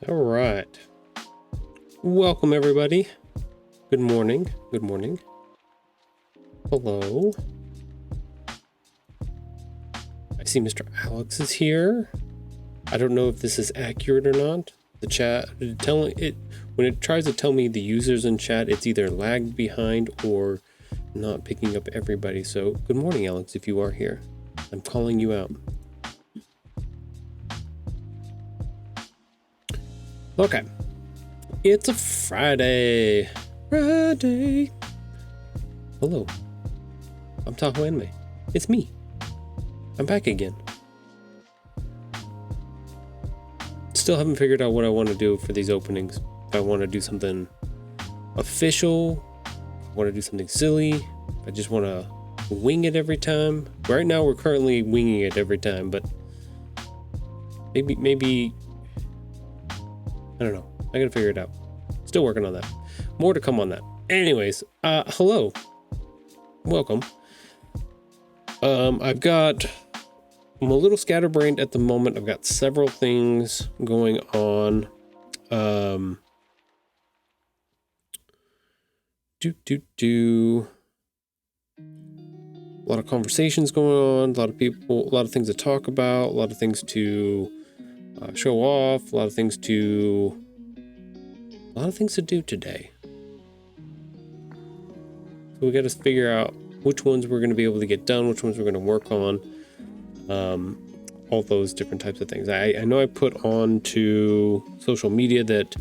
All right. Welcome, everybody. Good morning. Good morning. Hello. I see Mr. Alex is here. I don't know if this is accurate or not. The chat, when it tries to tell me the users in chat, it's either lagged behind or not picking up everybody. So good morning, Alex, if you are here. I'm calling you out. Okay, it's a Friday. Hello, I'm Tahoe Anime. It's me. I'm back again. Still haven't figured out what I want to do for these openings. If I want to do something official, I want to do something silly, I just want to wing it every time. Right now, we're currently winging it every time, but maybe. I don't know. I gotta figure it out. Still working on that. More to come on that. Anyways, hello. Welcome. I'm a little scatterbrained at the moment. I've got several things going on. A lot of conversations going on, a lot of people, a lot of things to talk about, a lot of things to show off, a lot of things to do today. So we got to figure out which ones we're going to be able to get done, which ones we're going to work on, all those different types of things. I know I put on to social media that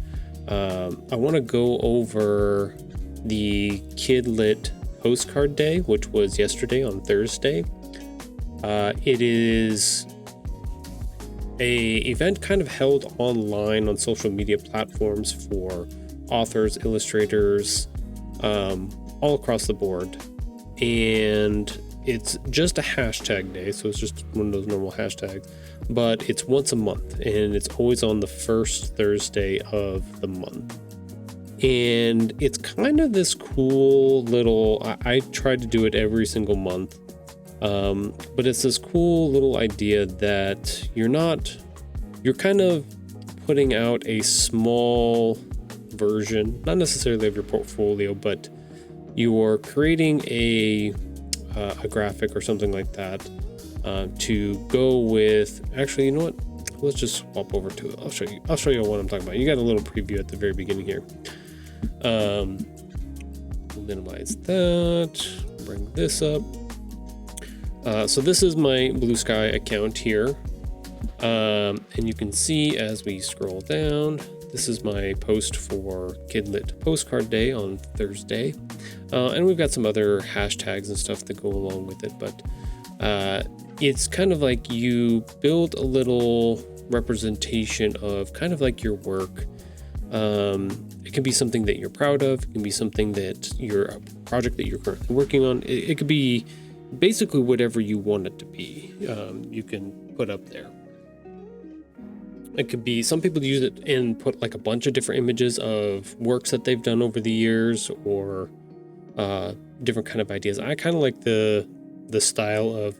I want to go over the Kidlit postcard day, which was yesterday on Thursday. It is a event kind of held online on social media platforms for authors, illustrators, all across the board. And it's just a hashtag day, so it's just one of those normal hashtags, but it's once a month, and it's always on the first Thursday of the month. And it's kind of this cool little, I try to do it every single month. But it's this cool little idea that you're kind of putting out a small version, not necessarily of your portfolio, but you're creating a graphic or something like that to go with. Actually, you know what? Let's just swap over to it. I'll show you what I'm talking about. You got a little preview at the very beginning here. We'll minimize that. Bring this up. So this is my Bluesky account here. And you can see as we scroll down, this is my post for Kidlit Postcard Day on Thursday. And we've got some other hashtags and stuff that go along with it, but it's kind of like you build a little representation of kind of like your work. It can be something that you're proud of. It can be something that a project that you're currently working on. It could be basically whatever you want it to be. You can put up there. It could be, some people use it and put like a bunch of different images of works that they've done over the years, or different kind of ideas. I kind of like the style of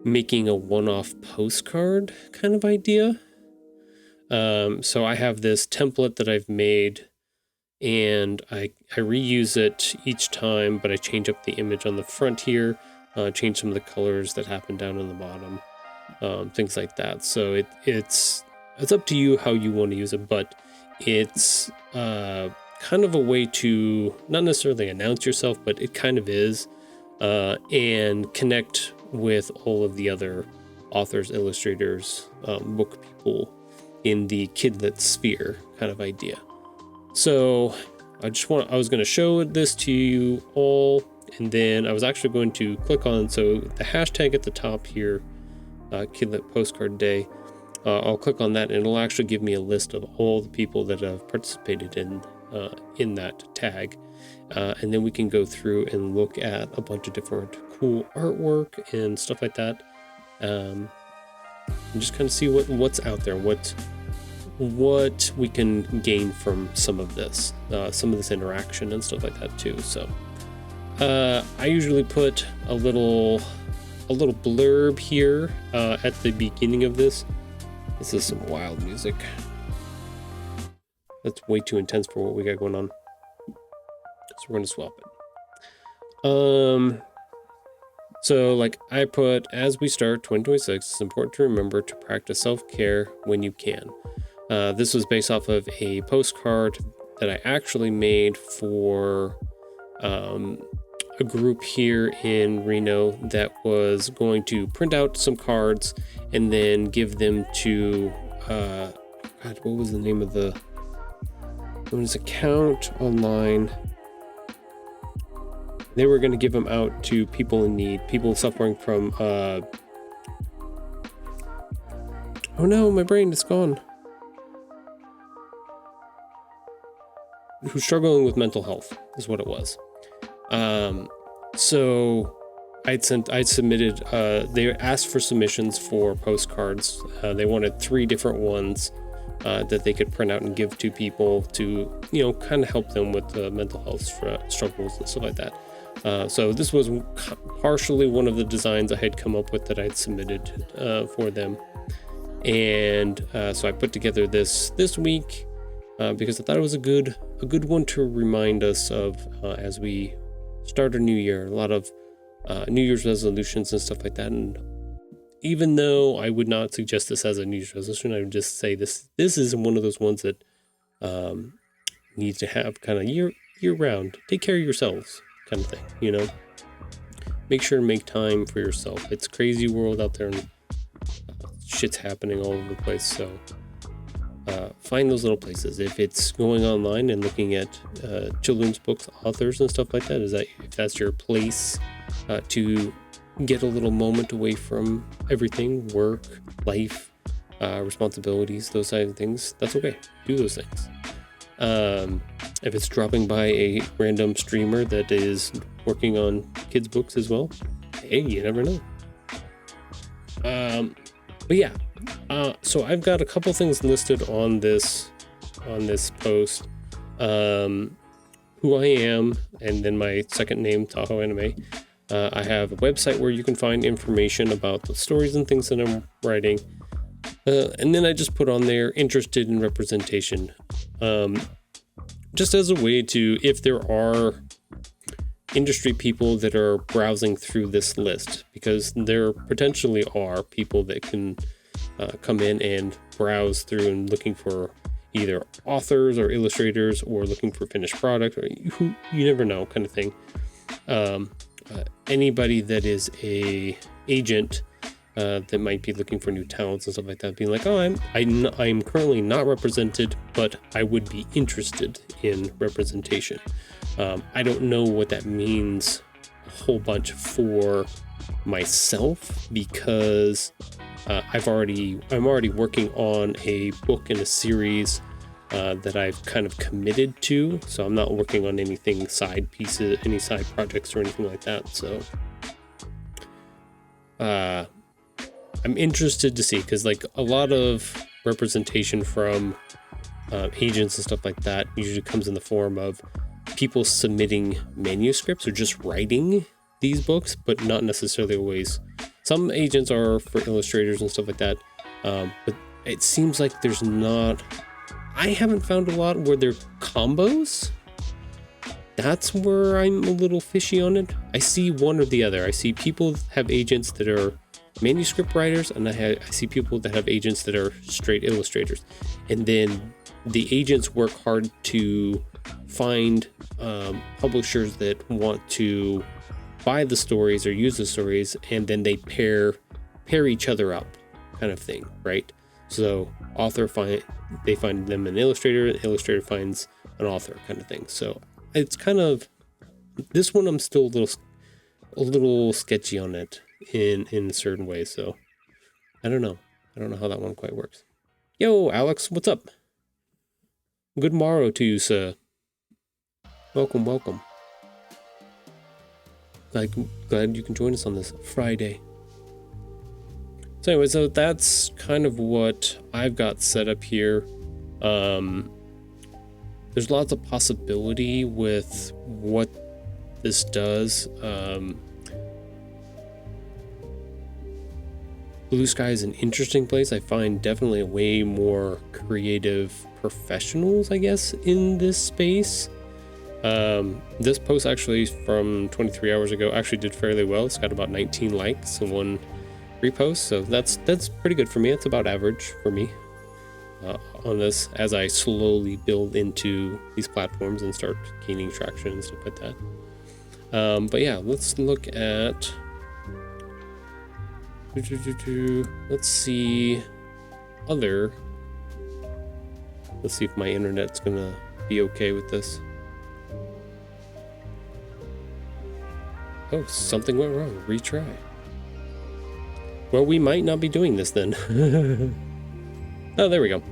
making a one-off postcard kind of idea. So I have this template that I've made, and I reuse it each time, but I change up the image on the front here, change some of the colors that happen down on the bottom. things like that. So it's up to you how you want to use it, but it's kind of a way to not necessarily announce yourself, but it kind of is, and connect with all of the other authors, illustrators, book people in the kidlit sphere kind of idea. So I was going to show this to you all, and then I was actually going to click on, so the hashtag at the top here, Kidlit Postcard Day, I'll click on that and it'll actually give me a list of all the people that have participated in that tag. And then we can go through and look at a bunch of different cool artwork and stuff like that. And just kind of see what's out there, what we can gain from some of this interaction and stuff like that too. So I usually put a little blurb here at the beginning of this. This is some wild music. That's way too intense for what we got going on. So we're gonna swap it. So like I put, as we start 2026, it's important to remember to practice self-care when you can. This was based off of a postcard that I actually made for a group here in Reno that was going to print out some cards and then give them to, God, what was the name of the account online? They were going to give them out to people in need, people suffering from, oh no, my brain is gone. Who's struggling with mental health is what it was. So I'd submitted, they asked for submissions for postcards. They wanted 3 different ones that they could print out and give to people to, kind of help them with mental health struggles and stuff like that. So this was partially one of the designs I had come up with that I'd submitted for them. And so I put together this week because I thought it was a good one to remind us of as we start a new year, a lot of New Year's resolutions and stuff like that. And even though I would not suggest this as a New Year's resolution, I would just say this is one of those ones that needs to have kind of year round. Take care of yourselves kind of thing, Make sure to make time for yourself. It's a crazy world out there and shit's happening all over the place. So find those little places. If it's going online and looking at children's books, authors and stuff like that, if that's your place to get a little moment away from everything, work, life, responsibilities, those kind of things, that's okay. Do those things. If it's dropping by a random streamer that is working on kids' books as well, hey, you never know. But yeah, so I've got a couple things listed on this post. Who I am, and then my second name, Tahoe Anime. I have a website where you can find information about the stories and things that I'm writing. And then I just put on there, interested in representation. Just as a way to, if there are industry people that are browsing through this list, because there potentially are people that can come in and browse through and looking for either authors or illustrators or looking for finished product, or you never know kind of thing. Anybody that is a agent that might be looking for new talents and stuff like that, being like, oh, I'm currently not represented, but I would be interested in representation. I don't know what that means a whole bunch for myself, because I'm already working on a book in a series that I've kind of committed to, so I'm not working on anything side pieces, any side projects or anything like that. So I'm interested to see, because like a lot of representation from agents and stuff like that usually comes in the form of people submitting manuscripts or just writing these books, but not necessarily always. Some agents are for illustrators and stuff like that, but it seems like I haven't found a lot where they're combos. That's where I'm a little fishy on it. I see one or the other. I see people have agents that are manuscript writers, and I see people that have agents that are straight illustrators. And then the agents work hard to find publishers that want to buy the stories or use the stories, and then they pair each other up, kind of thing, right? So they find them an illustrator finds an author, kind of thing. So it's kind of, this one I'm still a little sketchy on it in certain ways. So I don't know how that one quite works. Yo, Alex, what's up? Good morrow to you, sir. Welcome. Glad you can join us on this Friday. So anyway, so that's kind of what I've got set up here. There's lots of possibility with what this does. Bluesky is an interesting place. I find definitely way more creative professionals, I guess, in this space. This post actually from 23 hours ago actually did fairly well. It's got about 19 likes and 1 repost, so that's pretty good for me. It's about average for me on this as I slowly build into these platforms and start gaining traction and stuff like that. But yeah, let's look at. Let's see if my internet's gonna be okay with this. Oh, something went wrong. Retry. Well, we might not be doing this then. Oh, there we go.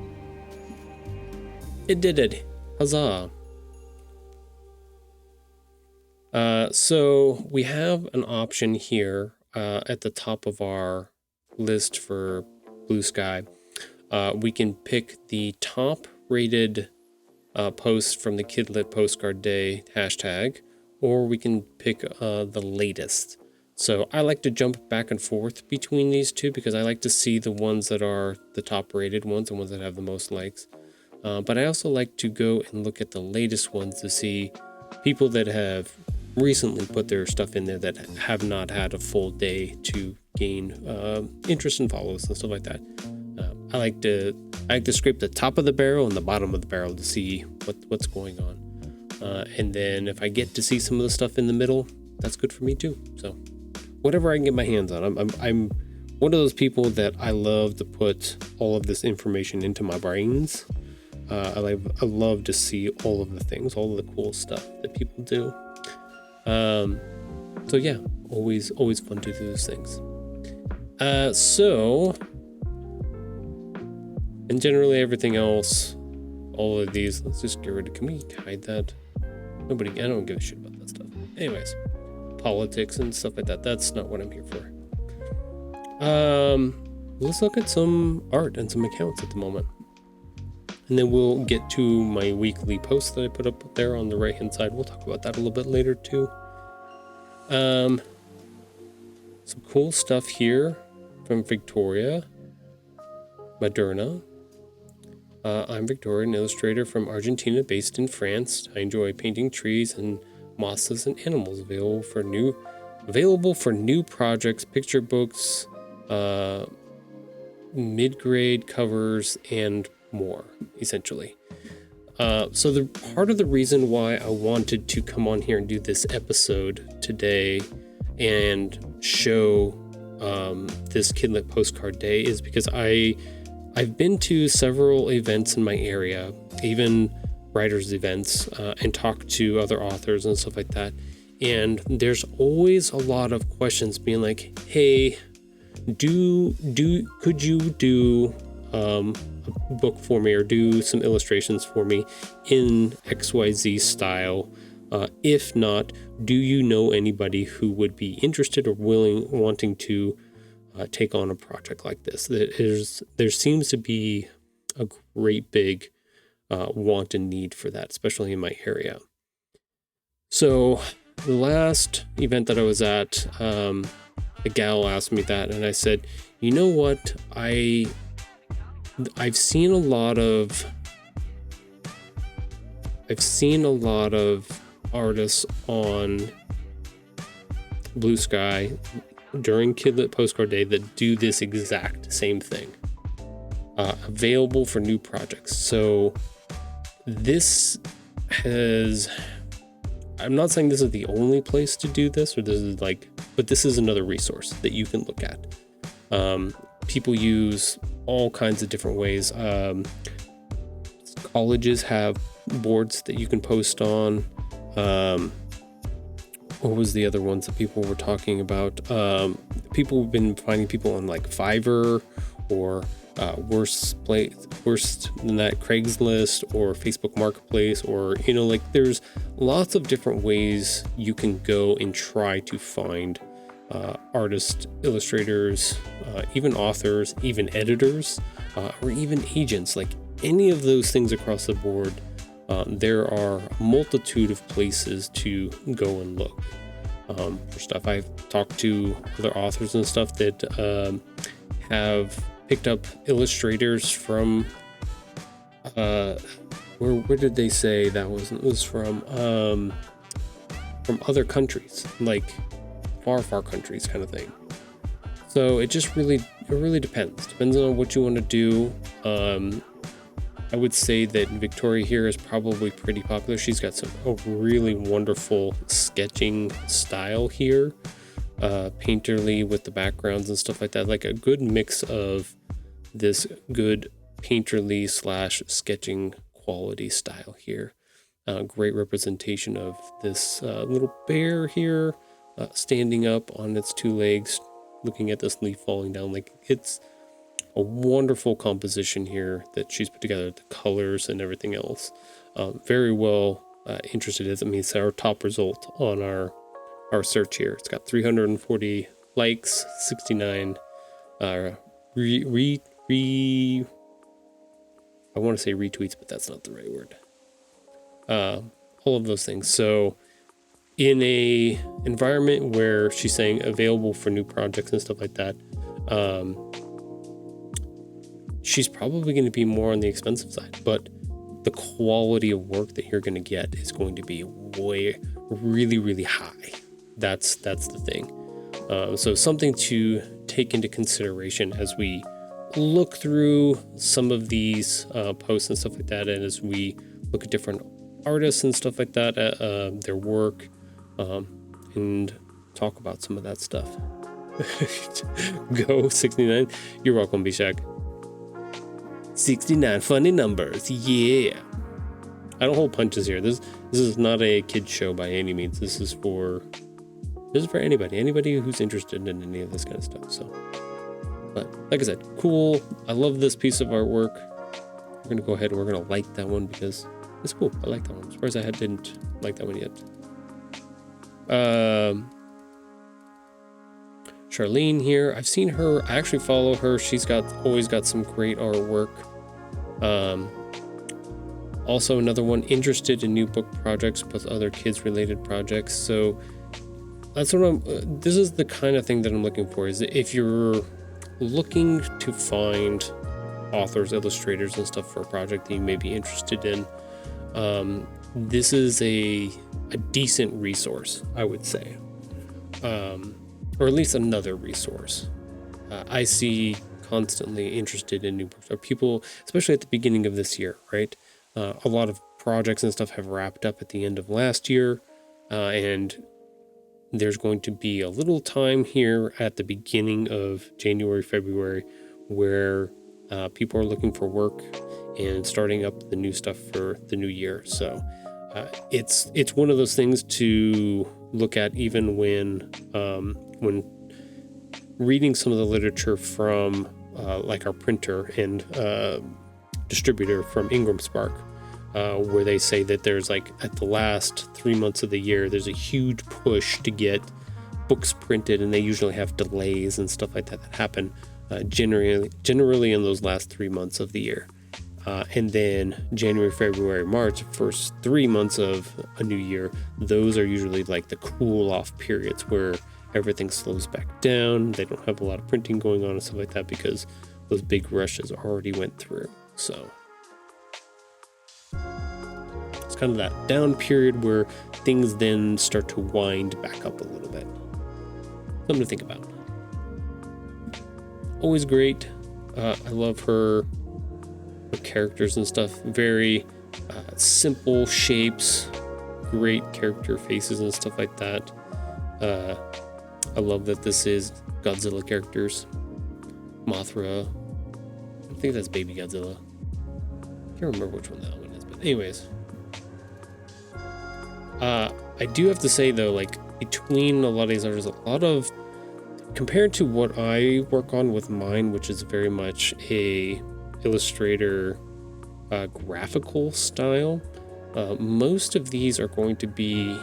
It did it. Huzzah. So we have an option here at the top of our list for Bluesky. We can pick the top rated post from the Kidlit Postcard Day hashtag, or we can pick the latest. So I like to jump back and forth between these two because I like to see the ones that are the top rated ones, the ones that have the most likes. But I also like to go and look at the latest ones to see people that have recently put their stuff in there that have not had a full day to gain interest and follows and stuff like that. I like to scrape the top of the barrel and the bottom of the barrel to see what's going on. And then if I get to see some of the stuff in the middle, that's good for me too. So whatever I can get my hands on. I'm one of those people that I love to put all of this information into my brains. I love to see all of the things, all of the cool stuff that people do. So yeah, always fun to do those things. So, and generally everything else, all of these, let's just get rid of, can we hide that? I don't give a shit about that stuff. Anyways, politics and stuff like that, that's not what I'm here for. Let's look at some art and some accounts at the moment. And then we'll get to my weekly post that I put up there on the right hand side. We'll talk about that a little bit later too. Some cool stuff here from Victoria Moderna. I'm Victoria, an illustrator from Argentina based in France. I enjoy painting trees and mosses and animals. Available for new projects, picture books, mid-grade covers, and more, essentially. So the part of the reason why I wanted to come on here and do this episode today and show this Kidlit Postcard Day is because I've been to several events in my area, even writers events, and talked to other authors and stuff like that. And there's always a lot of questions being like, hey, could you do a book for me or do some illustrations for me in XYZ style? If not, do you know anybody who would be interested or wanting to take on a project like this? There seems to be a great big want and need for that, especially in my area. So the last event that I was at, a gal asked me that, and I said, you know what, I've seen a lot of artists on Bluesky during Kidlit Postcard Day that do this exact same thing. Available for new projects. So this has, I'm not saying this is the only place to do this, or this is like, but this is another resource that you can look at. People use all kinds of different ways. Colleges have boards that you can post on. What was the other ones that people were talking about? People have been finding people on like Fiverr, or worse than that, Craigslist or Facebook Marketplace, or like there's lots of different ways you can go and try to find artists, illustrators, even authors, even editors, or even agents. Like any of those things across the board, there are a multitude of places to go and look for stuff. I've talked to other authors and stuff that have picked up illustrators from where did they say that was? It was from other countries, like far countries kind of thing. So it just really depends on what you want to do. I would say that Victoria here is probably pretty popular. She's got a really wonderful sketching style here, painterly with the backgrounds and stuff like that, like a good mix of this good painterly / sketching quality style here. Great representation of this little bear here, standing up on its two legs, looking at this leaf falling down. Like, it's a wonderful composition here that she's put together, the colors and everything else. Very well interested. I mean, it's our top result on our search here. It's got 340 likes, 69 I want to say retweets, but that's not the right word. All of those things. So in a environment where she's saying available for new projects and stuff like that, she's probably going to be more on the expensive side, but the quality of work that you're going to get is going to be really high. That's the thing. So something to take into consideration as we look through some of these posts and stuff like that, and as we look at different artists and stuff like that, their work, and talk about some of that stuff. Go 69. You're welcome, Bishak. 69 funny numbers. Yeah. I don't hold punches here. This is not a kid show by any means. This is for anybody who's interested in any of this kind of stuff. So, but like I said, cool. I love this piece of artwork. We're gonna go ahead and we're gonna like that one because it's cool. I like that one. I'm surprised I didn't like that one yet. Charlene here. I've seen her. I actually follow her. She's always got some great artwork. Also another one interested in new book projects plus other kids related projects. So that's what this is the kind of thing that I'm looking for, is that if you're looking to find authors, illustrators and stuff for a project that you may be interested in, this is a decent resource, I would say. Or at least another resource. I see constantly interested in new books, or people, especially at the beginning of this year, right? A lot of projects and stuff have wrapped up at the end of last year, and there's going to be a little time here at the beginning of January, February, where people are looking for work and starting up the new stuff for the new year. So it's one of those things to look at, even when reading some of the literature from like our printer and distributor from Ingram Spark, where they say that there's like at the last 3 months of the year, there's a huge push to get books printed, and they usually have delays and stuff like that happen generally in those last 3 months of the year. And then January, February, March, first 3 months of a new year, those are usually like the cool off periods where everything slows back down. They don't have a lot of printing going on and stuff like that because those big rushes already went through. So it's kind of that down period where things then start to wind back up a little bit. Something to think about. always great. I love her characters and stuff. Very simple shapes, great character faces and stuff like that. I love that this is Godzilla characters. Mothra. I think that's Baby Godzilla. I can't remember which one that one is, but anyways. I do have to say though, like between a lot of these artists, a lot of, compared to what I work on with mine, which is very much a illustrator graphical style, most of these are going to be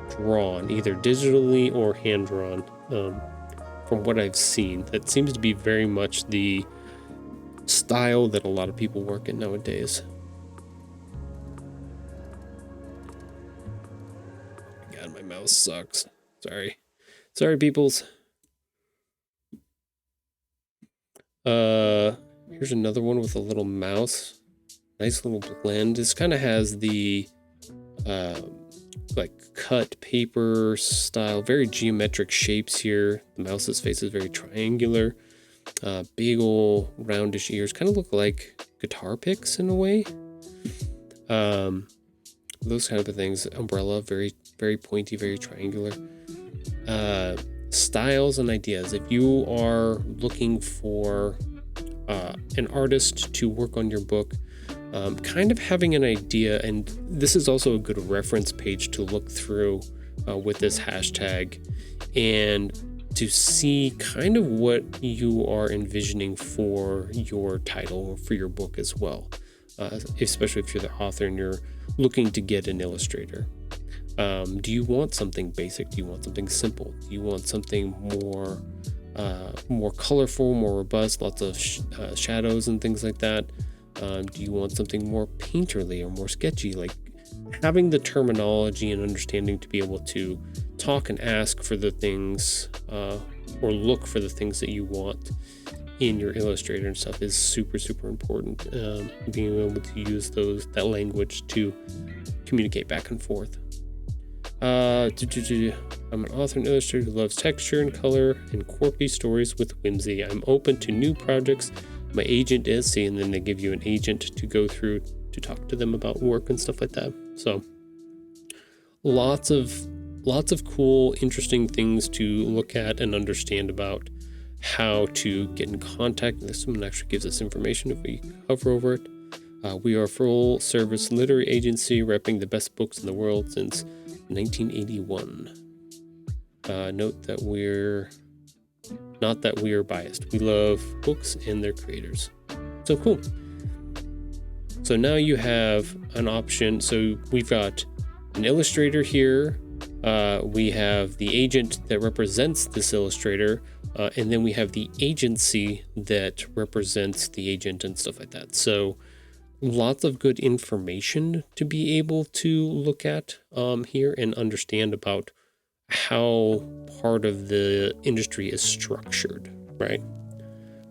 drawn either digitally or hand drawn. From what I've seen, that seems to be very much the style that a lot of people work in nowadays. God, my mouse sucks. Sorry peoples. Here's another one with a little mouse. Nice little blend. This kind of has the like cut paper style, very geometric shapes here. The mouse's face is very triangular. Big ol' roundish ears, kind of look like guitar picks in a way. Those kind of things. Umbrella, very, very pointy, very triangular. Styles and ideas. If you are looking for an artist to work on your book, kind of having an idea, and this is also a good reference page to look through with this hashtag, and to see kind of what you are envisioning for your title or for your book as well, especially if you're the author and you're looking to get an illustrator. Do you want something basic? Do you want something simple? Do you want something more colorful, more robust, lots of shadows and things like that? Do you want something more painterly or more sketchy? Like having the terminology and understanding to be able to talk and ask for the things or look for the things that you want in your illustrator and stuff is super, super important. Being able to use that language to communicate back and forth. I'm an author and illustrator who loves texture and color and quirky stories with whimsy. I'm open to new projects. My agent is, and then they give you an agent to go through to talk to them about work and stuff like that. So lots of cool, interesting things to look at and understand about how to get in contact. This one actually gives us information if we hover over it. We are a full service literary agency repping the best books in the world since 1981. Note that we're not that we are biased. We love books and their creators. So cool. So now you have an option. So we've got an illustrator here. We have the agent that represents this illustrator. And then we have the agency that represents the agent and stuff like that. So lots of good information to be able to look at here and understand about how part of the industry is structured, right?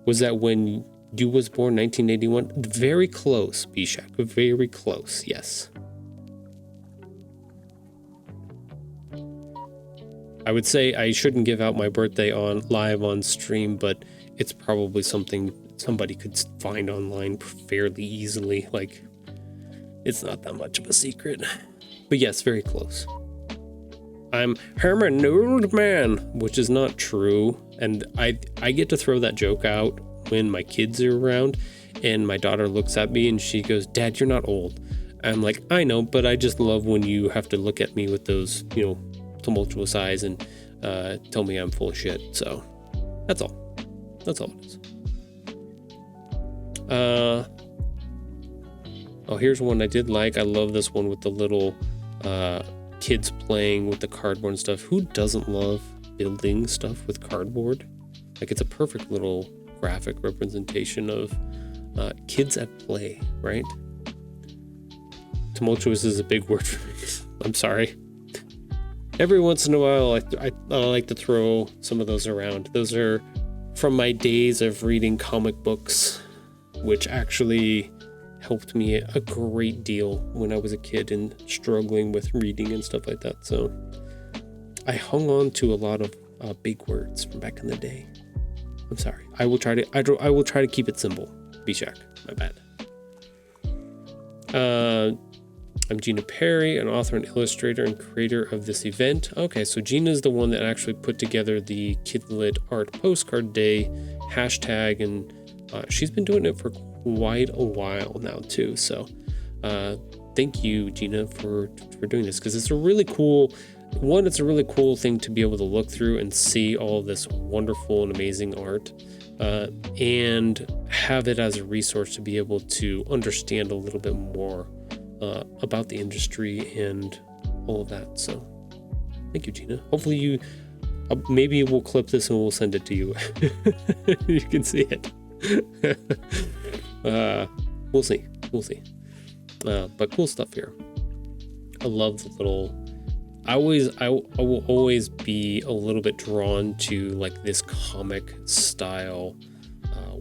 Was that when you was born, 1981? Very close, Bishak, very close, yes. I would say I shouldn't give out my birthday live on stream, but it's probably something somebody could find online fairly easily. Like, it's not that much of a secret. But yes, very close. I'm Herman Old Man, which is not true. And I get to throw that joke out when my kids are around, and my daughter looks at me and she goes, "Dad, you're not old." I'm like, "I know, but I just love when you have to look at me with those, tumultuous eyes and tell me I'm full of shit." So that's all it is. Here's one I did like. I love this one with the little kids playing with the cardboard and stuff. Who doesn't love building stuff with cardboard? Like, it's a perfect little graphic representation of kids at play, right? Tumultuous is a big word for me. I'm sorry. Every once in a while, I like to throw some of those around. Those are from my days of reading comic books, which actually helped me a great deal when I was a kid and struggling with reading and stuff like that. So I hung on to a lot of big words from back in the day. I'm sorry. I will try to keep it simple. Bishak, my bad. I'm Gina Perry, an author and illustrator and creator of this event. Okay, so Gina's the one that actually put together the Kidlit Art Postcard Day hashtag, and she's been doing it for quite a while now too. So thank you, Gina, for doing this, because it's a really cool thing to be able to look through and see all this wonderful and amazing art, and have it as a resource to be able to understand a little bit more about the industry and all of that. So thank you, Gina. Hopefully maybe we'll clip this and we'll send it to you. You can see it. We'll see. But cool stuff here. I love the little, I will always be a little bit drawn to like this comic style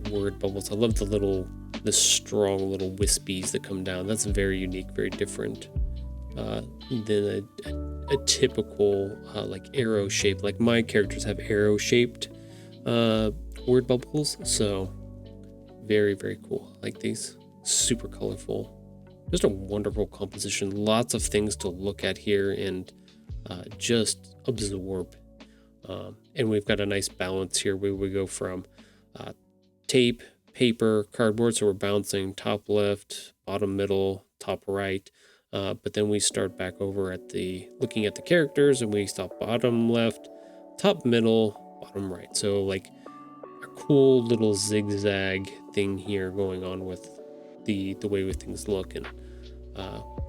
word bubbles. I love the strong little wispies that come down. That's very unique, very different than a typical like arrow shape. Like my characters have arrow shaped word bubbles, so very, very cool. I like these, super colorful. Just a wonderful composition. Lots of things to look at here and just absorb. And we've got a nice balance here where we go from tape, paper, cardboard, so we're bouncing top left, bottom middle, top right, but then we start back over at looking at the characters, and we stop bottom left, top middle, bottom right. So like a cool little zigzag thing here going on with the way things look, and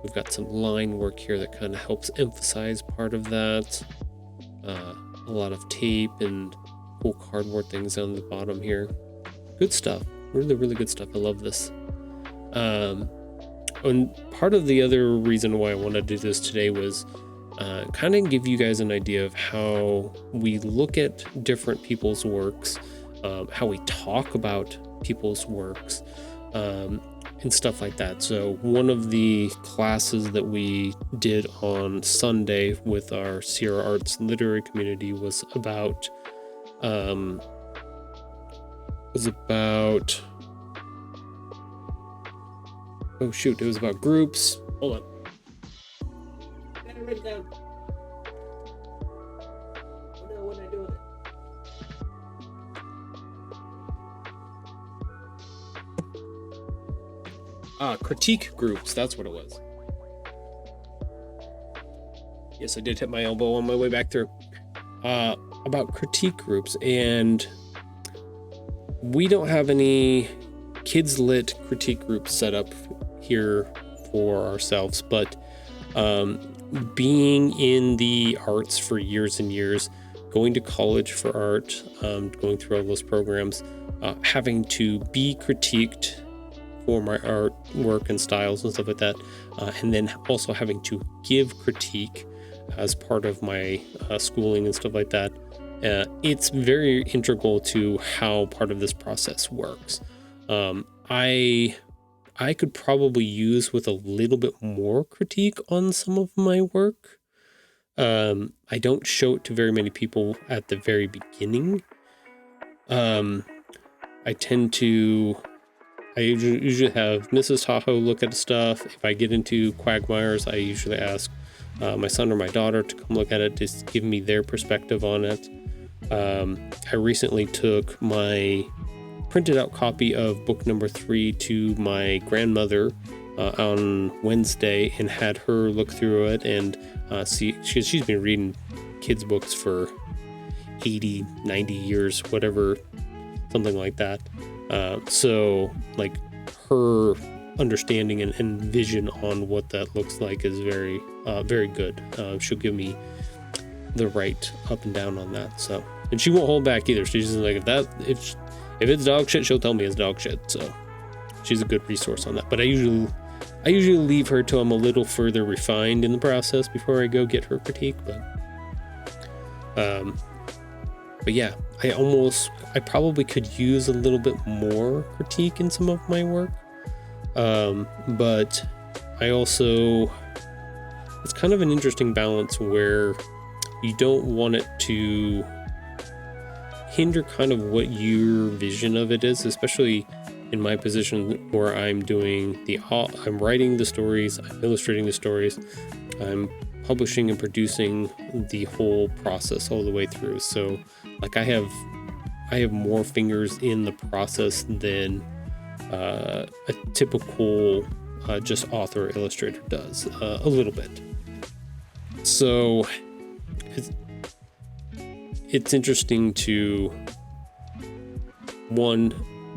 we've got some line work here that kind of helps emphasize part of that. A lot of tape and cool cardboard things on the bottom here. Good stuff. Really, really good stuff. I love this. And part of the other reason why I wanted to do this today was kind of give you guys an idea of how we look at different people's works, how we talk about people's works, and stuff like that. So one of the classes that we did on Sunday with our Sierra Arts literary community was about oh shoot, it was about groups. Hold on. I gotta write it down. Oh no, what am I doing? Critique groups, that's what it was. Yes, I did hit my elbow on my way back through. About critique groups, and we don't have any kids lit critique groups set up here for ourselves, but being in the arts for years and years, going to college for art, going through all those programs, having to be critiqued for my artwork and styles and stuff like that, and then also having to give critique as part of my schooling and stuff like that. It's very integral to how part of this process works. I could probably use with a little bit more critique on some of my work. I don't show it to very many people at the very beginning. I usually have Mrs. Tahoe look at stuff. If I get into quagmires, I usually ask my son or my daughter to come look at it, just give me their perspective on it. I recently took my printed out copy of book number 3 to my grandmother on Wednesday and had her look through it and see, she's been reading kids books for 80, 90 years, whatever, something like that. So like her understanding and vision on what that looks like is very, very good. She'll give me the right up and down on that. So, and she won't hold back either. She's just like, if it's dog shit, she'll tell me it's dog shit. So she's a good resource on that. But I usually leave her till I'm a little further refined in the process before I go get her critique. But yeah, I probably could use a little bit more critique in some of my work. But I also, it's kind of an interesting balance where you don't want it to hinder kind of what your vision of it is, especially in my position where I'm writing the stories, I'm illustrating the stories, I'm publishing and producing the whole process all the way through. So like I have more fingers in the process than a typical just author illustrator does, a little bit. So it's interesting to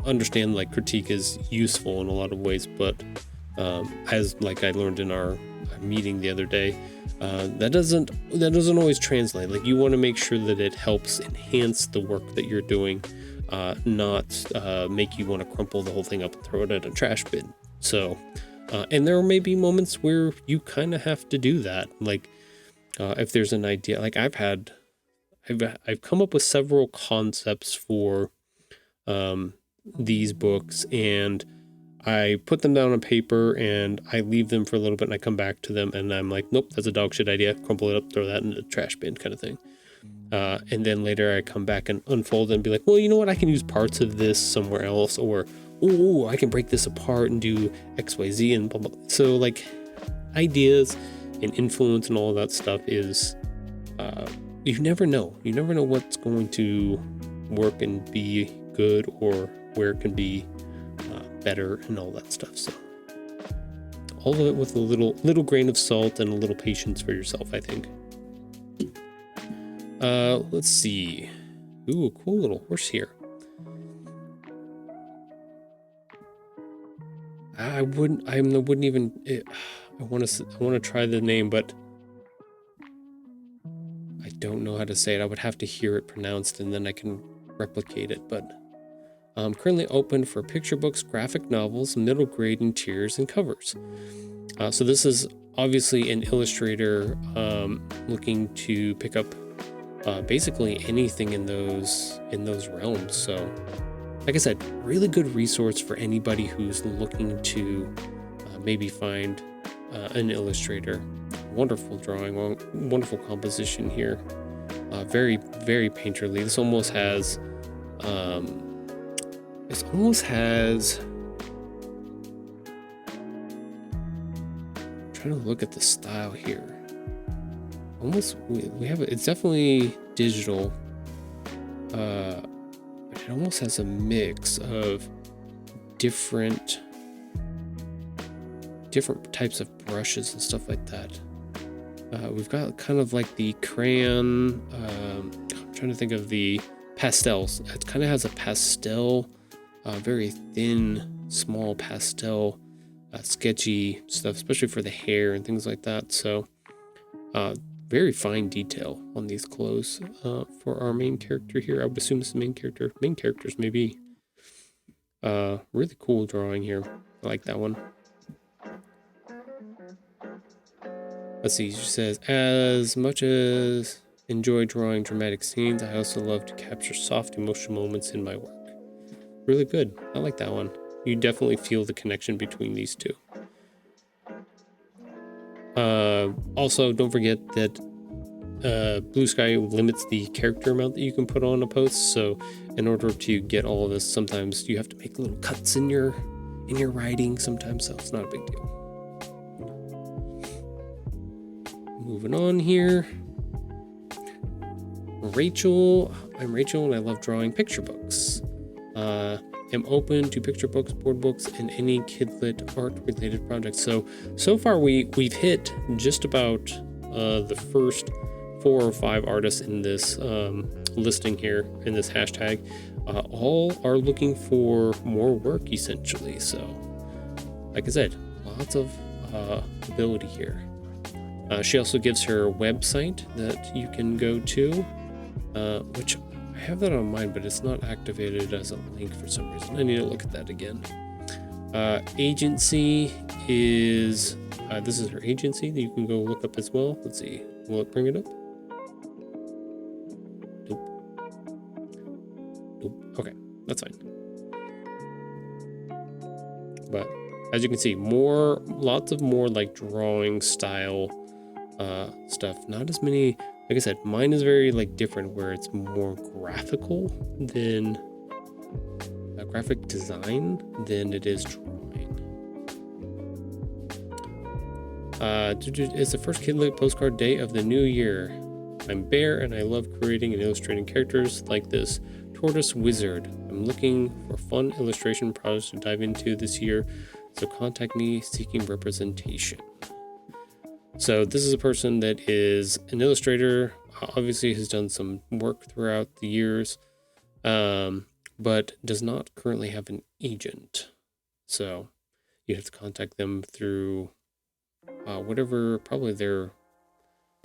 understand like critique is useful in a lot of ways, but as like I learned in our meeting the other day, that doesn't always translate. Like you want to make sure that it helps enhance the work that you're doing, not make you want to crumple the whole thing up and throw it in a trash bin. So and there may be moments where you kind of have to do that. Like if there's an idea, like I've come up with several concepts for these books, and I put them down on paper and I leave them for a little bit and I come back to them and I'm like, nope, that's a dog shit idea. Crumple it up, throw that in the trash bin kind of thing. And then later I come back and unfold it and be like, well, you know what? I can use parts of this somewhere else, or, oh, I can break this apart and do X, Y, Z and blah, blah. So like ideas and influence and all of that stuff is, you never know. You never know what's going to work and be good, or where it can be better and all that stuff. So all of it with a little grain of salt and a little patience for yourself, I think. Let's see. Ooh, a cool little horse here. I want to try the name, but I don't know how to say it. I would have to hear it pronounced and then I can replicate it, but currently open for picture books, graphic novels, middle grade interiors, and covers. So this is obviously an illustrator looking to pick up basically anything in those realms. So like I said, really good resource for anybody who's looking to maybe find an illustrator. Wonderful drawing, wonderful composition here. Very, very painterly. This almost has I'm trying to look at the style here. We have it's definitely digital, but it almost has a mix of different types of brushes and stuff like that. We've got kind of like the crayon, I'm trying to think of the pastels. It kind of has a pastel, very thin, small pastel, sketchy stuff, especially for the hair and things like that. So very fine detail on these clothes for our main character here. I would assume it's the main character. Main characters maybe. Really cool drawing here. I like that one. Let's see, she says, as much as enjoy drawing dramatic scenes, I also love to capture soft emotional moments in my work. Really good. I like that one. You definitely feel the connection between these two. Also, don't forget that Bluesky limits the character amount that you can put on a post. So in order to get all of this, sometimes you have to make little cuts in your writing sometimes, so it's not a big deal. Moving on here. Rachel. I'm Rachel and I love drawing picture books. Am open to picture books, board books, and any kidlit art related projects. So far we've hit just about the first 4 or 5 artists in this listing here, in this hashtag. All are looking for more work essentially. So like I said, lots of ability here. She also gives her website that you can go to, which I have that on mine, but it's not activated as a link for some reason. I need to look at that again. Agency is, this is her agency that you can go look up as well. Let's see, will it bring it up? Nope. Okay, that's fine. But as you can see, lots of more like drawing style stuff. Not as many like I said, mine is very like different, where it's more graphical than graphic design than it is drawing. It's the first Kidlit postcard day of the new year. I'm Bear and I love creating and illustrating characters like this tortoise wizard. I'm looking for fun illustration projects to dive into this year, so contact me seeking representation. So this is a person that is an illustrator, obviously has done some work throughout the years, but does not currently have an agent. So you have to contact them through whatever, probably their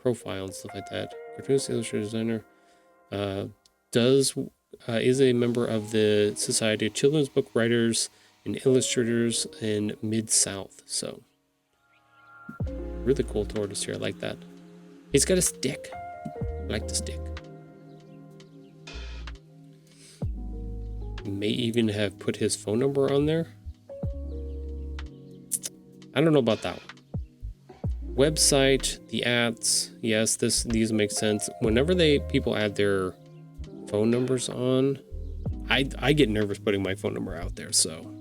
profile and stuff like that. Cartoonist, illustrator, designer, is a member of the Society of Children's Book Writers and Illustrators in Mid-South. So really cool tortoise here. I like that. He's got a stick. I like the stick. May even have put his phone number on there. I don't know about that one. Website, the ads, yes, these make sense. Whenever people add their phone numbers on, I get nervous putting my phone number out there, so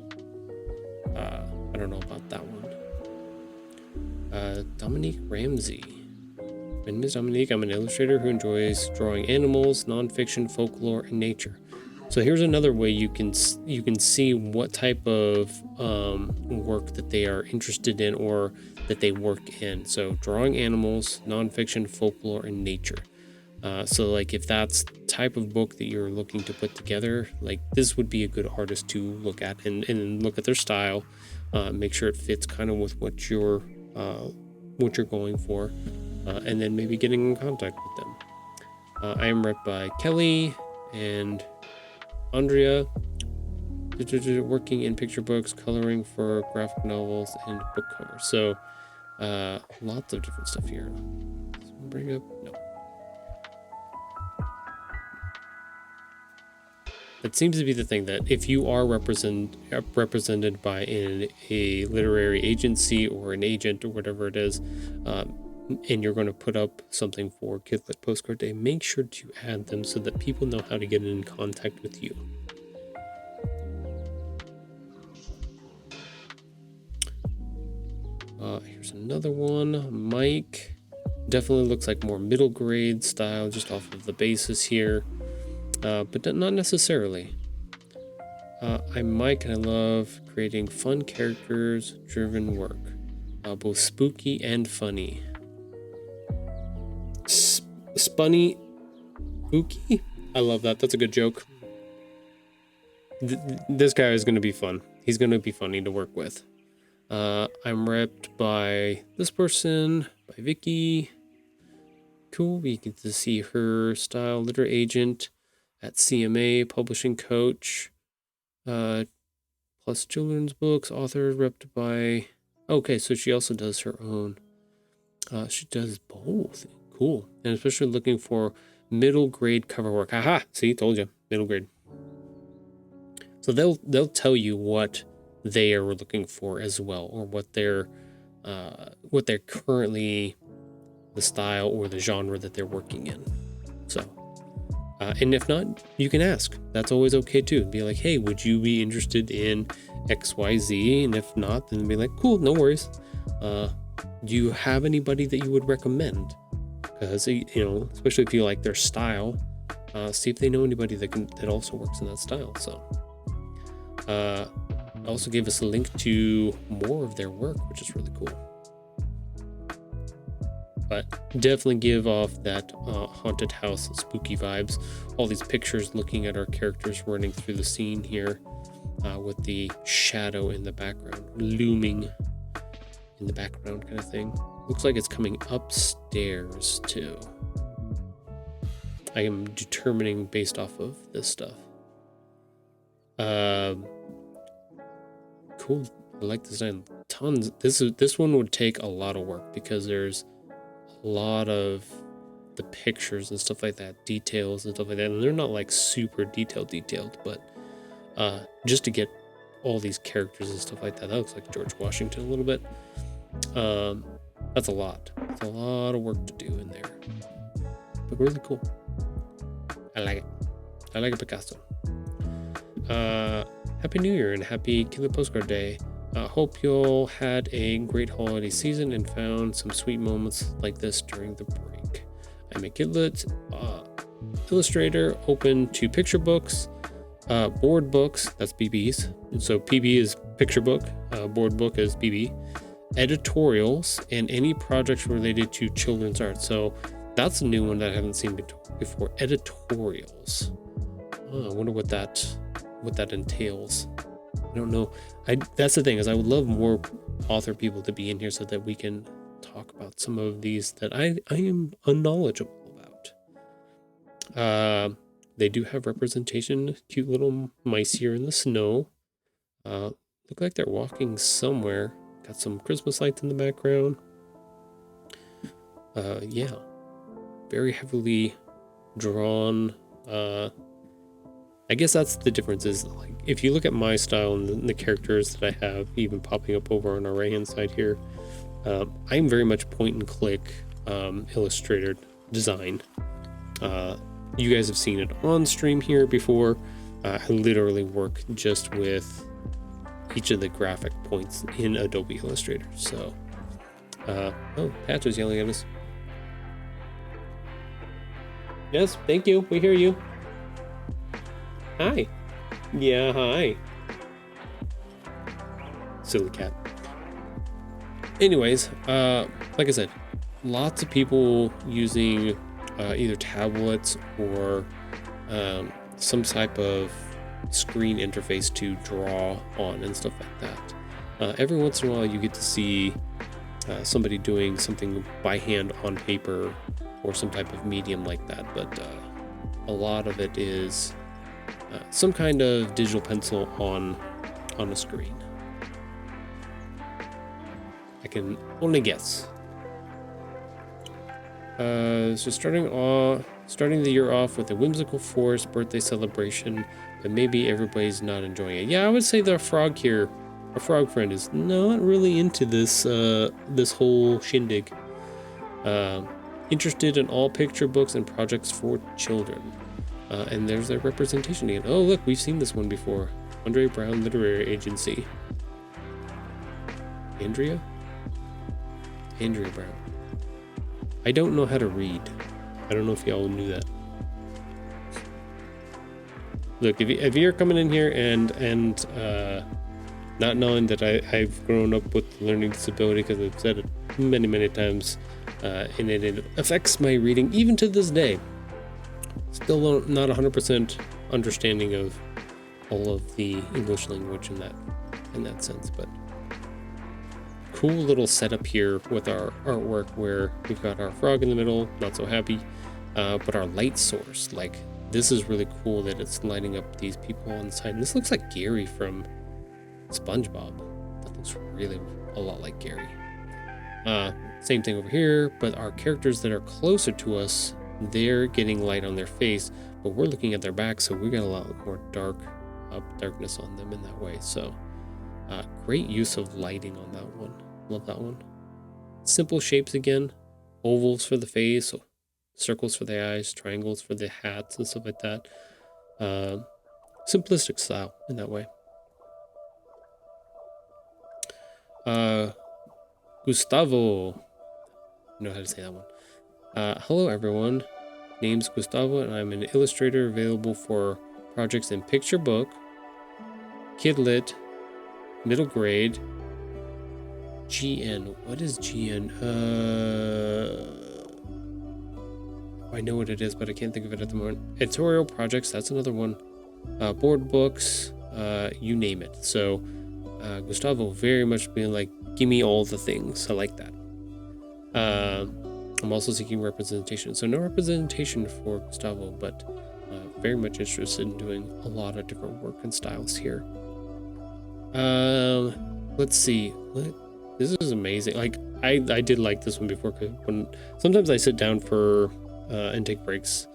I don't know about that one. Dominique Ramsey. My name is Dominique. I'm an illustrator who enjoys drawing animals, nonfiction, folklore, and nature. So here's another way you can see what type of work that they are interested in or that they work in. So drawing animals, nonfiction, folklore, and nature. So like if that's the type of book that you're looking to put together, like this would be a good artist to look at and look at their style, make sure it fits kind of with what you're going for, and then maybe getting in contact with them. I am read by Kelly and Andrea, working in picture books, coloring for graphic novels, and book covers. So lots of different stuff here. Bring up, no. That seems to be the thing, that if you are represented by a literary agency or an agent or whatever it is, and you're going to put up something for Kidlit Postcard Day, make sure to add them so that people know how to get in contact with you. Here's another one. Mike. Definitely looks like more middle grade style just off of the basis here, but not necessarily. I'm Mike and I love creating fun characters driven work, both spooky and funny. Spunny spooky? I love that. That's a good joke. This guy is going to be fun. He's going to be funny to work with. I'm repped by this person, by Vicky. Cool. We get to see her style. Literary agent at CMA, publishing coach, plus children's books, author, repped by... Okay, so she also does her own. She does both. Cool. And especially looking for middle grade cover work. Haha, see, told you, middle grade. So they'll tell you what they are looking for as well, or what they're currently, the style or the genre that they're working in. So, and if not, you can ask. That's always okay too. Be like, hey, would you be interested in XYZ? And if not, then be like, cool, no worries. Do you have anybody that you would recommend? Because, especially if you like their style, see if they know anybody that also works in that style. So, also gave us a link to more of their work, which is really cool. But definitely give off that haunted house spooky vibes. All these pictures looking at our characters running through the scene here, with the shadow in the background, looming in the background kind of thing. Looks like it's coming upstairs too. I am determining based off of this stuff. Cool. I like the design. Tons. This one would take a lot of work because there's a lot of the pictures and stuff like that, details and stuff like that, and they're not like super detailed, but just to get all these characters and stuff like that looks like George Washington a little bit. That's a lot. It's a lot of work to do in there. look really cool. I like it. I like a Picasso. Happy New Year and happy Killer Postcard Day. Hope you all had a great holiday season and found some sweet moments like this during the break. I'm a kidlit illustrator, open to picture books, board books, that's BBs. And so PB is picture book, board book is BB, editorials, and any projects related to children's art. So that's a new one that I haven't seen before. Editorials. Oh, I wonder what that entails. I don't know. That's the thing, is I would love more author people to be in here so that we can talk about some of these that I am unknowledgeable about. They do have representation. Cute little mice here in the snow. Look like they're walking somewhere. Got some Christmas lights in the background. Yeah. Very heavily drawn. I guess that's the difference, is like if you look at my style and the characters that I have even popping up over on our right hand side here, I'm very much point and click illustrator design. You guys have seen it on stream here before. I literally work just with each of the graphic points in Adobe Illustrator. So oh, Patch is yelling at us. Yes, thank you, we hear you. Hi. Yeah, hi. Silly cat. Anyways, like I said, lots of people using either tablets or some type of screen interface to draw on and stuff like that. Every once in a while you get to see somebody doing something by hand on paper or some type of medium like that, but a lot of it is some kind of digital pencil on a screen. I can only guess. So starting the year off with a whimsical forest birthday celebration, but maybe everybody's not enjoying it. Yeah, I would say the frog here, our frog friend, is not really into this this whole shindig. Interested in all picture books and projects for children. And there's their representation again. Oh, look, we've seen this one before. Andre Brown Literary Agency. Andrea Brown. I don't know how to read. I don't know if y'all knew that. Look, if you're coming in here and not knowing that I've grown up with learning disability, because I've said it many times, and it affects my reading even to this day. Still not 100% understanding of all of the English language in that sense, but cool little setup here with our artwork where we've got our frog in the middle, not so happy, but our light source, like this is really cool that it's lighting up these people on the side. And this looks like Gary from SpongeBob. That looks really a lot like Gary. Same thing over here, but our characters that are closer to us, they're getting light on their face, but we're looking at their back, so we got a lot more darkness on them in that way. So great use of lighting on that one. Love that one. Simple shapes again, ovals for the face, circles for the eyes, triangles for the hats and stuff like that. Simplistic style in that way. Gustavo, I know how to say that one. Hello everyone, name's Gustavo and I'm an illustrator available for projects in picture book, kidlit, middle grade, GN. What is GN? I know what it is, but I can't think of it at the moment. Editorial projects, that's another one. Board books, you name it. So Gustavo very much being like, give me all the things. I like that. I'm also seeking representation. So no representation for Gustavo, but very much interested in doing a lot of different work and styles here. Let's see. This is amazing. Like I did like this one before, because when sometimes I sit down for and take breaks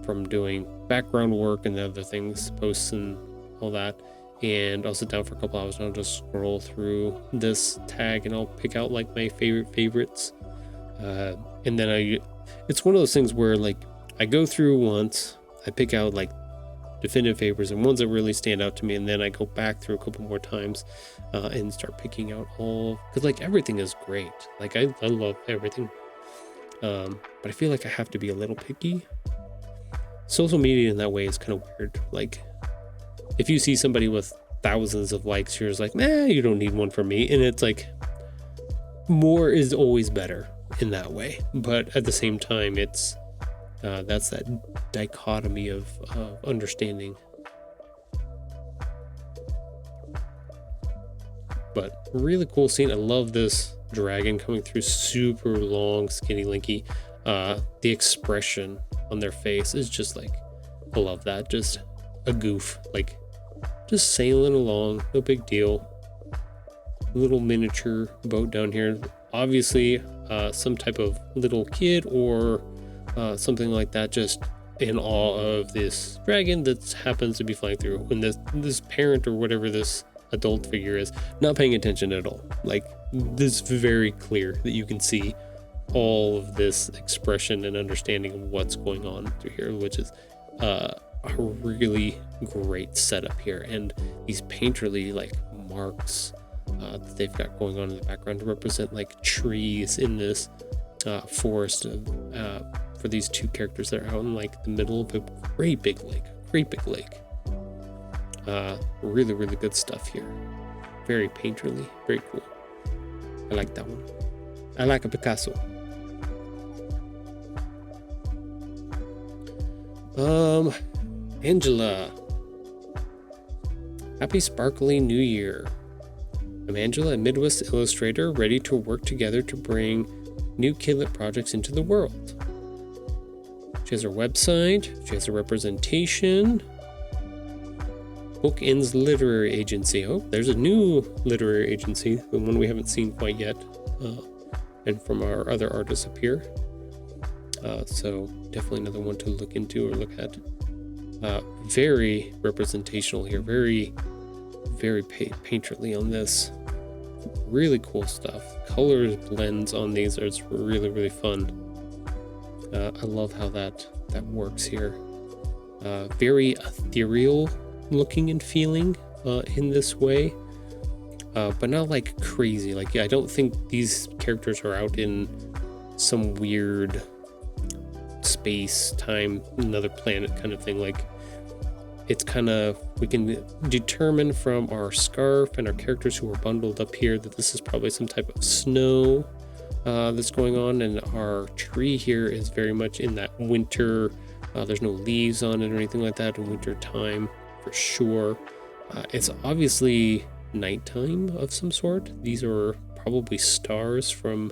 from doing background work and other things, posts and all that, and I'll sit down for a couple hours and I'll just scroll through this tag and I'll pick out like my favorites. And then it's one of those things where like I go through once, I pick out like definitive favorites and ones that really stand out to me, and then I go back through a couple more times and start picking out all, because like everything is great. Like I love everything, but I feel like I have to be a little picky. Social media in that way is kind of weird. Like if you see somebody with thousands of likes, you're just like, nah, you don't need one from me. And it's like, more is always better in that way. But at the same time, it's that's that dichotomy of understanding. But really cool scene. I love this dragon coming through, super long, skinny, lanky. The expression on their face is just like, I love that. Just a goof, like just sailing along, no big deal. Little miniature boat down here. Obviously, some type of little kid or something like that, just in awe of this dragon that happens to be flying through. When this parent or whatever this adult figure is not paying attention at all. Like this is very clear that you can see all of this expression and understanding of what's going on through here, which is a really great setup here. And these painterly like marks that they've got going on in the background to represent like trees in this forest of, for these two characters that are out in like the middle of a great big lake. Really, really good stuff here. Very painterly, very cool. I like that one. I like a Picasso. Angela. Happy sparkly new year. I'm Angela, a Midwest illustrator, ready to work together to bring new kidlit projects into the world. She has her website, she has a representation. Bookends Literary Agency. Oh, there's a new literary agency, the one we haven't seen quite yet, and from our other artists up here. So definitely another one to look into or look at. Very representational here, very painterly on this. Really cool stuff. Colors blends on these are really, really fun. I love how that works here. Very ethereal looking and feeling in this way, but not like crazy. Like I don't think these characters are out in some weird space, time, another planet kind of thing. Like it's kind of, we can determine from our scarf and our characters who are bundled up here that this is probably some type of snow that's going on, and our tree here is very much in that winter. There's no leaves on it or anything like that in winter time for sure. It's obviously nighttime of some sort. These are probably stars from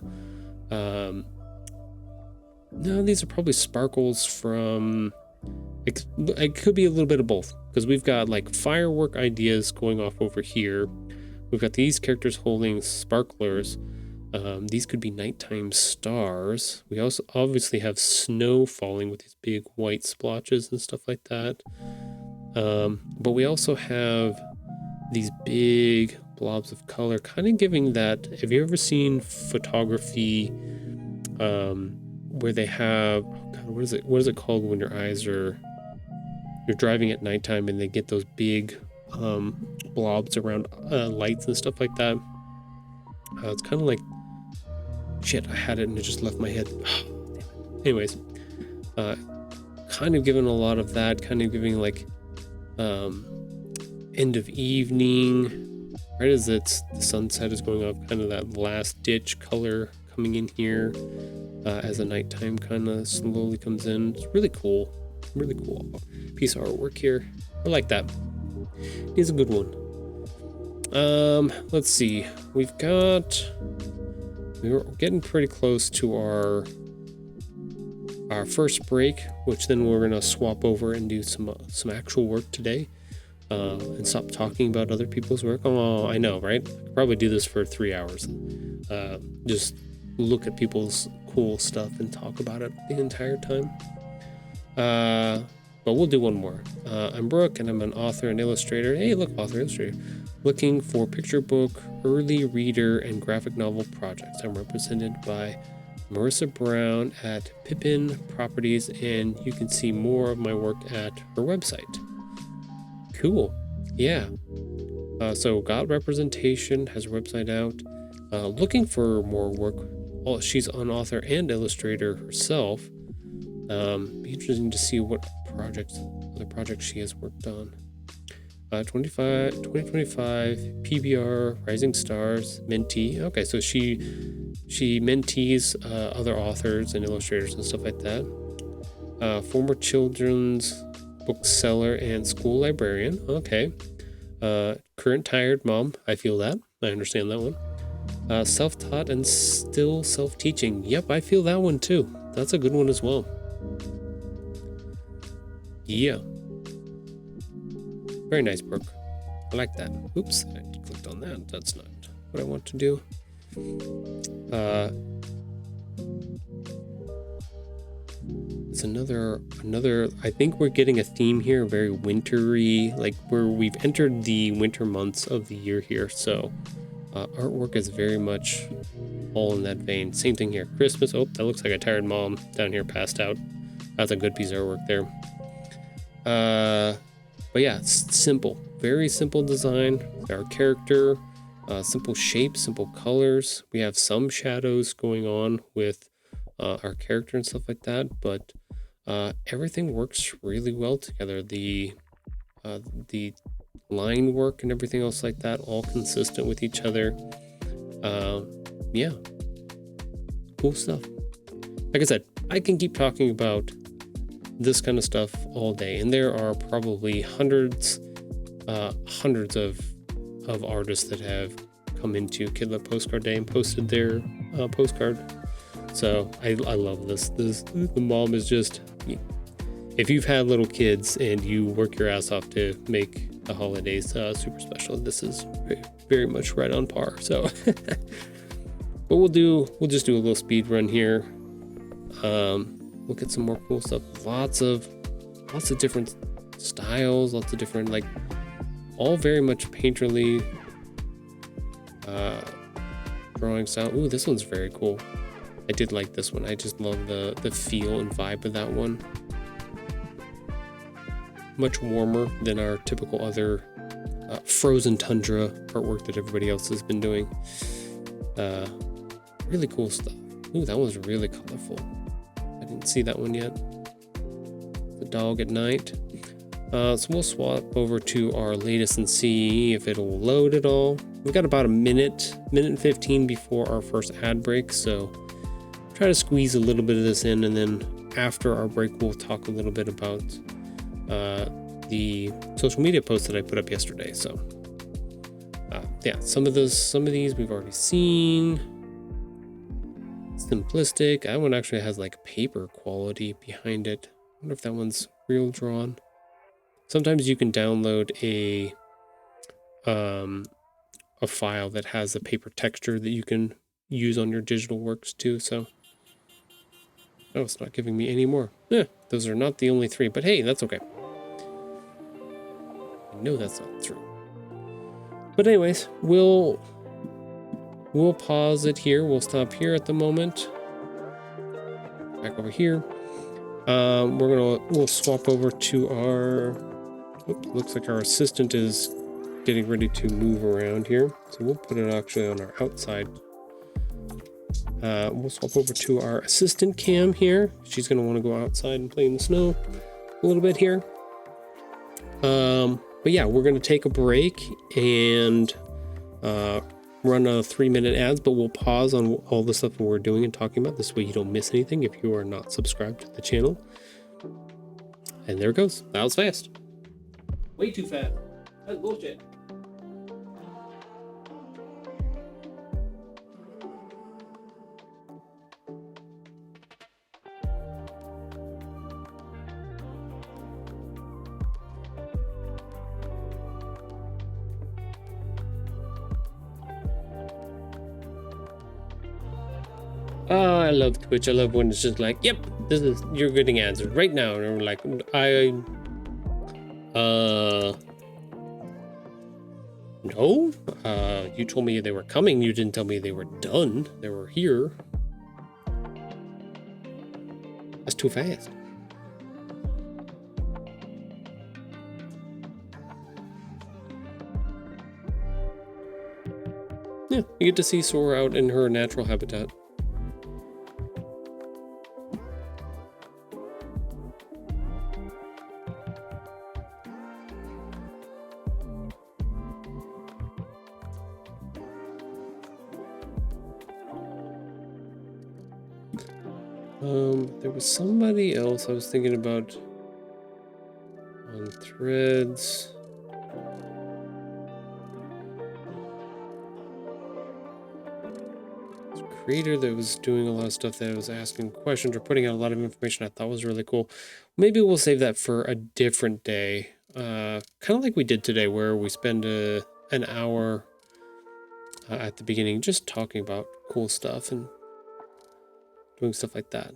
no, these are probably sparkles from, it could be a little bit of both, because we've got like firework ideas going off over here. We've got these characters holding sparklers. These could be nighttime stars. We also obviously have snow falling with these big white splotches and stuff like that. But we also have these big blobs of color, kind of giving that, have you ever seen photography where they have, oh God, what is it called when your eyes are, you're driving at nighttime and they get those big blobs around lights and stuff like that. It's kind of like, shit, I had it and it just left my head. Anyways, kind of giving a lot of that, kind of giving like end of evening, right as the sunset is going up, kind of that last ditch color coming in here as the nighttime kind of slowly comes in. It's really cool piece of artwork here. I like that. It's a good one. Let's see, we're getting pretty close to our first break, which then we're gonna swap over and do some actual work today, and stop talking about other people's work. Oh, I know, right? I could probably do this for 3 hours. Just look at people's cool stuff and talk about it the entire time. But we'll do one more. I'm Brooke, and I'm an author and illustrator. Hey, look, author, illustrator. Looking for picture book, early reader, and graphic novel projects. I'm represented by Marissa Brown at Pippin Properties, and you can see more of my work at her website. Cool. Yeah. So got representation, has her website out. Looking for more work. Oh, she's an author and illustrator herself. Be interesting to see what other projects she has worked on. 2025 PBR Rising Stars Mentee. Okay, so she mentees other authors and illustrators and stuff like that. Former children's bookseller and school librarian. Okay. Current tired mom. I feel that. I understand that one. Self-taught and still self-teaching. Yep, I feel that one too. That's a good one as well. Yeah. Very nice, Brooke. I like that. Oops, I clicked on that. That's not what I want to do. It's another. I think we're getting a theme here, very wintry, like where we've entered the winter months of the year here. So artwork is very much all in that vein. Same thing here. Christmas. Oh, that looks like a tired mom down here passed out. That's a good piece of artwork there. But yeah, it's simple, very simple design. Our character, simple shapes, simple colors. We have some shadows going on with our character and stuff like that, but everything works really well together. The line work and everything else like that, all consistent with each other. Yeah, cool stuff. Like I said, I can keep talking about this kind of stuff all day, and there are probably hundreds of artists that have come into Kidlit Postcard Day and posted their postcard. So I love this. The mom is just, if you've had little kids and you work your ass off to make the holidays super special, this is very much right on par. So but we'll just do a little speed run here. Look at some more cool stuff. Lots of different styles, lots of different, like, all very much painterly drawing style. Ooh, this one's very cool. I did like this one. I just love the feel and vibe of that one. Much warmer than our typical other frozen tundra artwork that everybody else has been doing. Really cool stuff. Ooh, that one's really colorful. I didn't see that one yet. The dog at night. So we'll swap over to our latest and see if it'll load at all. We've got about a minute and 15 before our first ad break, so try to squeeze a little bit of this in, and then after our break we'll talk a little bit about the social media posts that I put up yesterday. So yeah, some of these we've already seen. Simplistic. That one actually has like paper quality behind it. I wonder if that one's real drawn. Sometimes you can download a file that has a paper texture that you can use on your digital works too. So, oh, it's not giving me any more. Those are not the only 3, but hey, that's okay. I know that's not true. But anyways, we'll pause it here. We'll stop here at the moment. Back over here. We'll swap over to our. Oops, looks like our assistant is getting ready to move around here. So we'll put it actually on our outside. We'll swap over to our assistant cam here. She's going to want to go outside and play in the snow a little bit here. But yeah, we're going to take a break and run 3-minute ads, but we'll pause on all the stuff that we're doing and talking about. This way you don't miss anything if you are not subscribed to the channel. And there it goes. That was fast. Way too fast. That's bullshit. Oh, I love Twitch. I love when it's just like, yep, you're getting ads right now. And we're like, no, you told me they were coming. You didn't tell me they were done. They were here. That's too fast. Yeah, you get to see Sora out in her natural habitat. There was somebody else I was thinking about on Threads. Creator that was doing a lot of stuff that was asking questions or putting out a lot of information I thought was really cool. Maybe we'll save that for a different day. Kind of like we did today, where we spend an hour at the beginning just talking about cool stuff and doing stuff like that.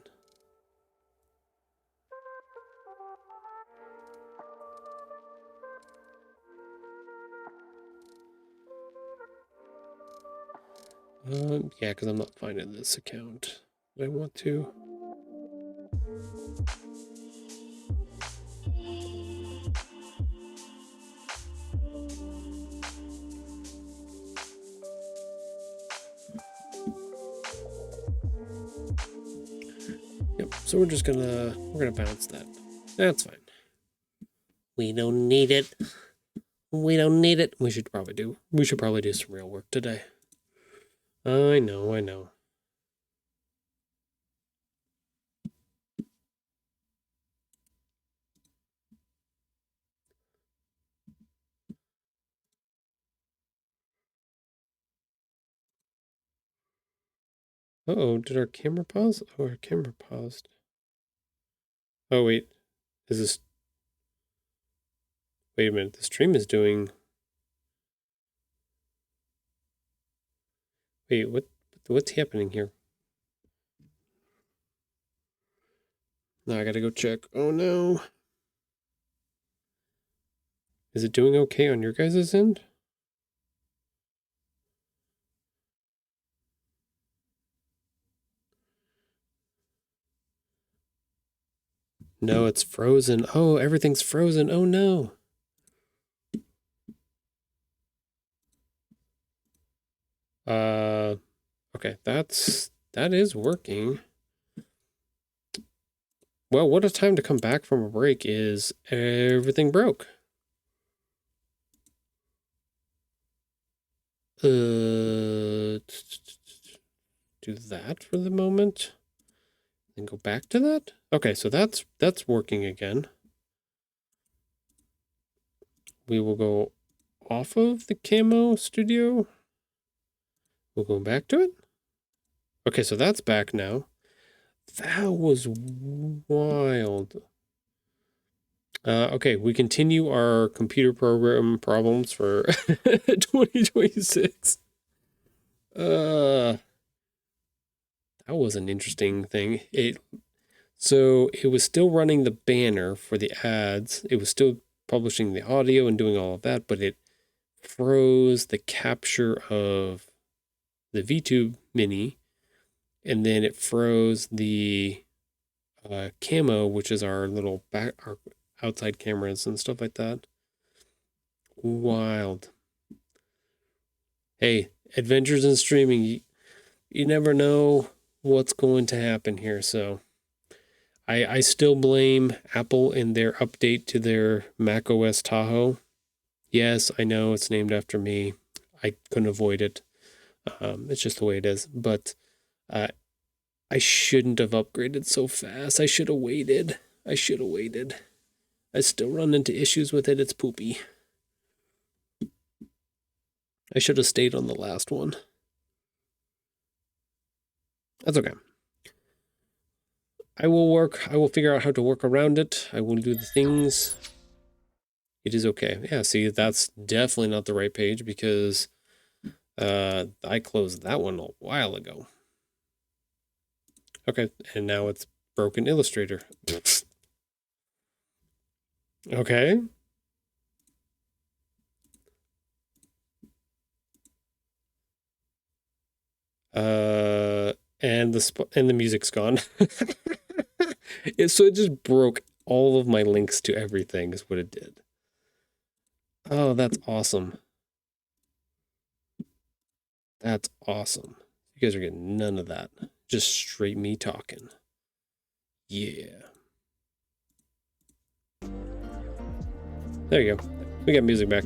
Yeah, because I'm not finding this account that I want to. Yep, so we're gonna bounce that. That's fine. We don't need it. We don't need it. We should probably do some real work today. I know. Uh-oh, did our camera pause? Oh, our camera paused. Oh, wait. Is this... Wait a minute, the stream is doing... Wait, what's happening here? Now I gotta go check. Oh, no. Is it doing okay on your guys' end? No, it's frozen. Oh, everything's frozen. Oh, no. Okay, that is working. Well, what a time to come back from a break is everything broke. Do that for the moment. And go back to that? Okay, so that's working again. We will go off of the camo studio. We'll go back to it. Okay, so that's back now. That was wild. Okay, we continue our computer program problems for 2026. That was an interesting thing. So it was still running the banner for the ads. It was still publishing the audio and doing all of that, but it froze the capture of the VTube mini, and then it froze the camo, which is our little our outside cameras and stuff like that. Wild. Hey, adventures in streaming, you never know what's going to happen here, so I still blame Apple in their update to their macOS Tahoe. Yes, I know it's named after me. I couldn't avoid it. It's just the way it is. But I shouldn't have upgraded so fast. I should have waited. I still run into issues with it. It's poopy. I should have stayed on the last one. That's okay. I will figure out how to work around it. I will do the things. It is okay. Yeah, see, that's definitely not the right page because I closed that one a while ago. Okay, and now it's broken Illustrator. Okay. And the music's gone. So it just broke all of my links to everything is what it did. Oh, that's awesome. That's awesome. You guys are getting none of that. Just straight me talking. Yeah. There you go. We got music back.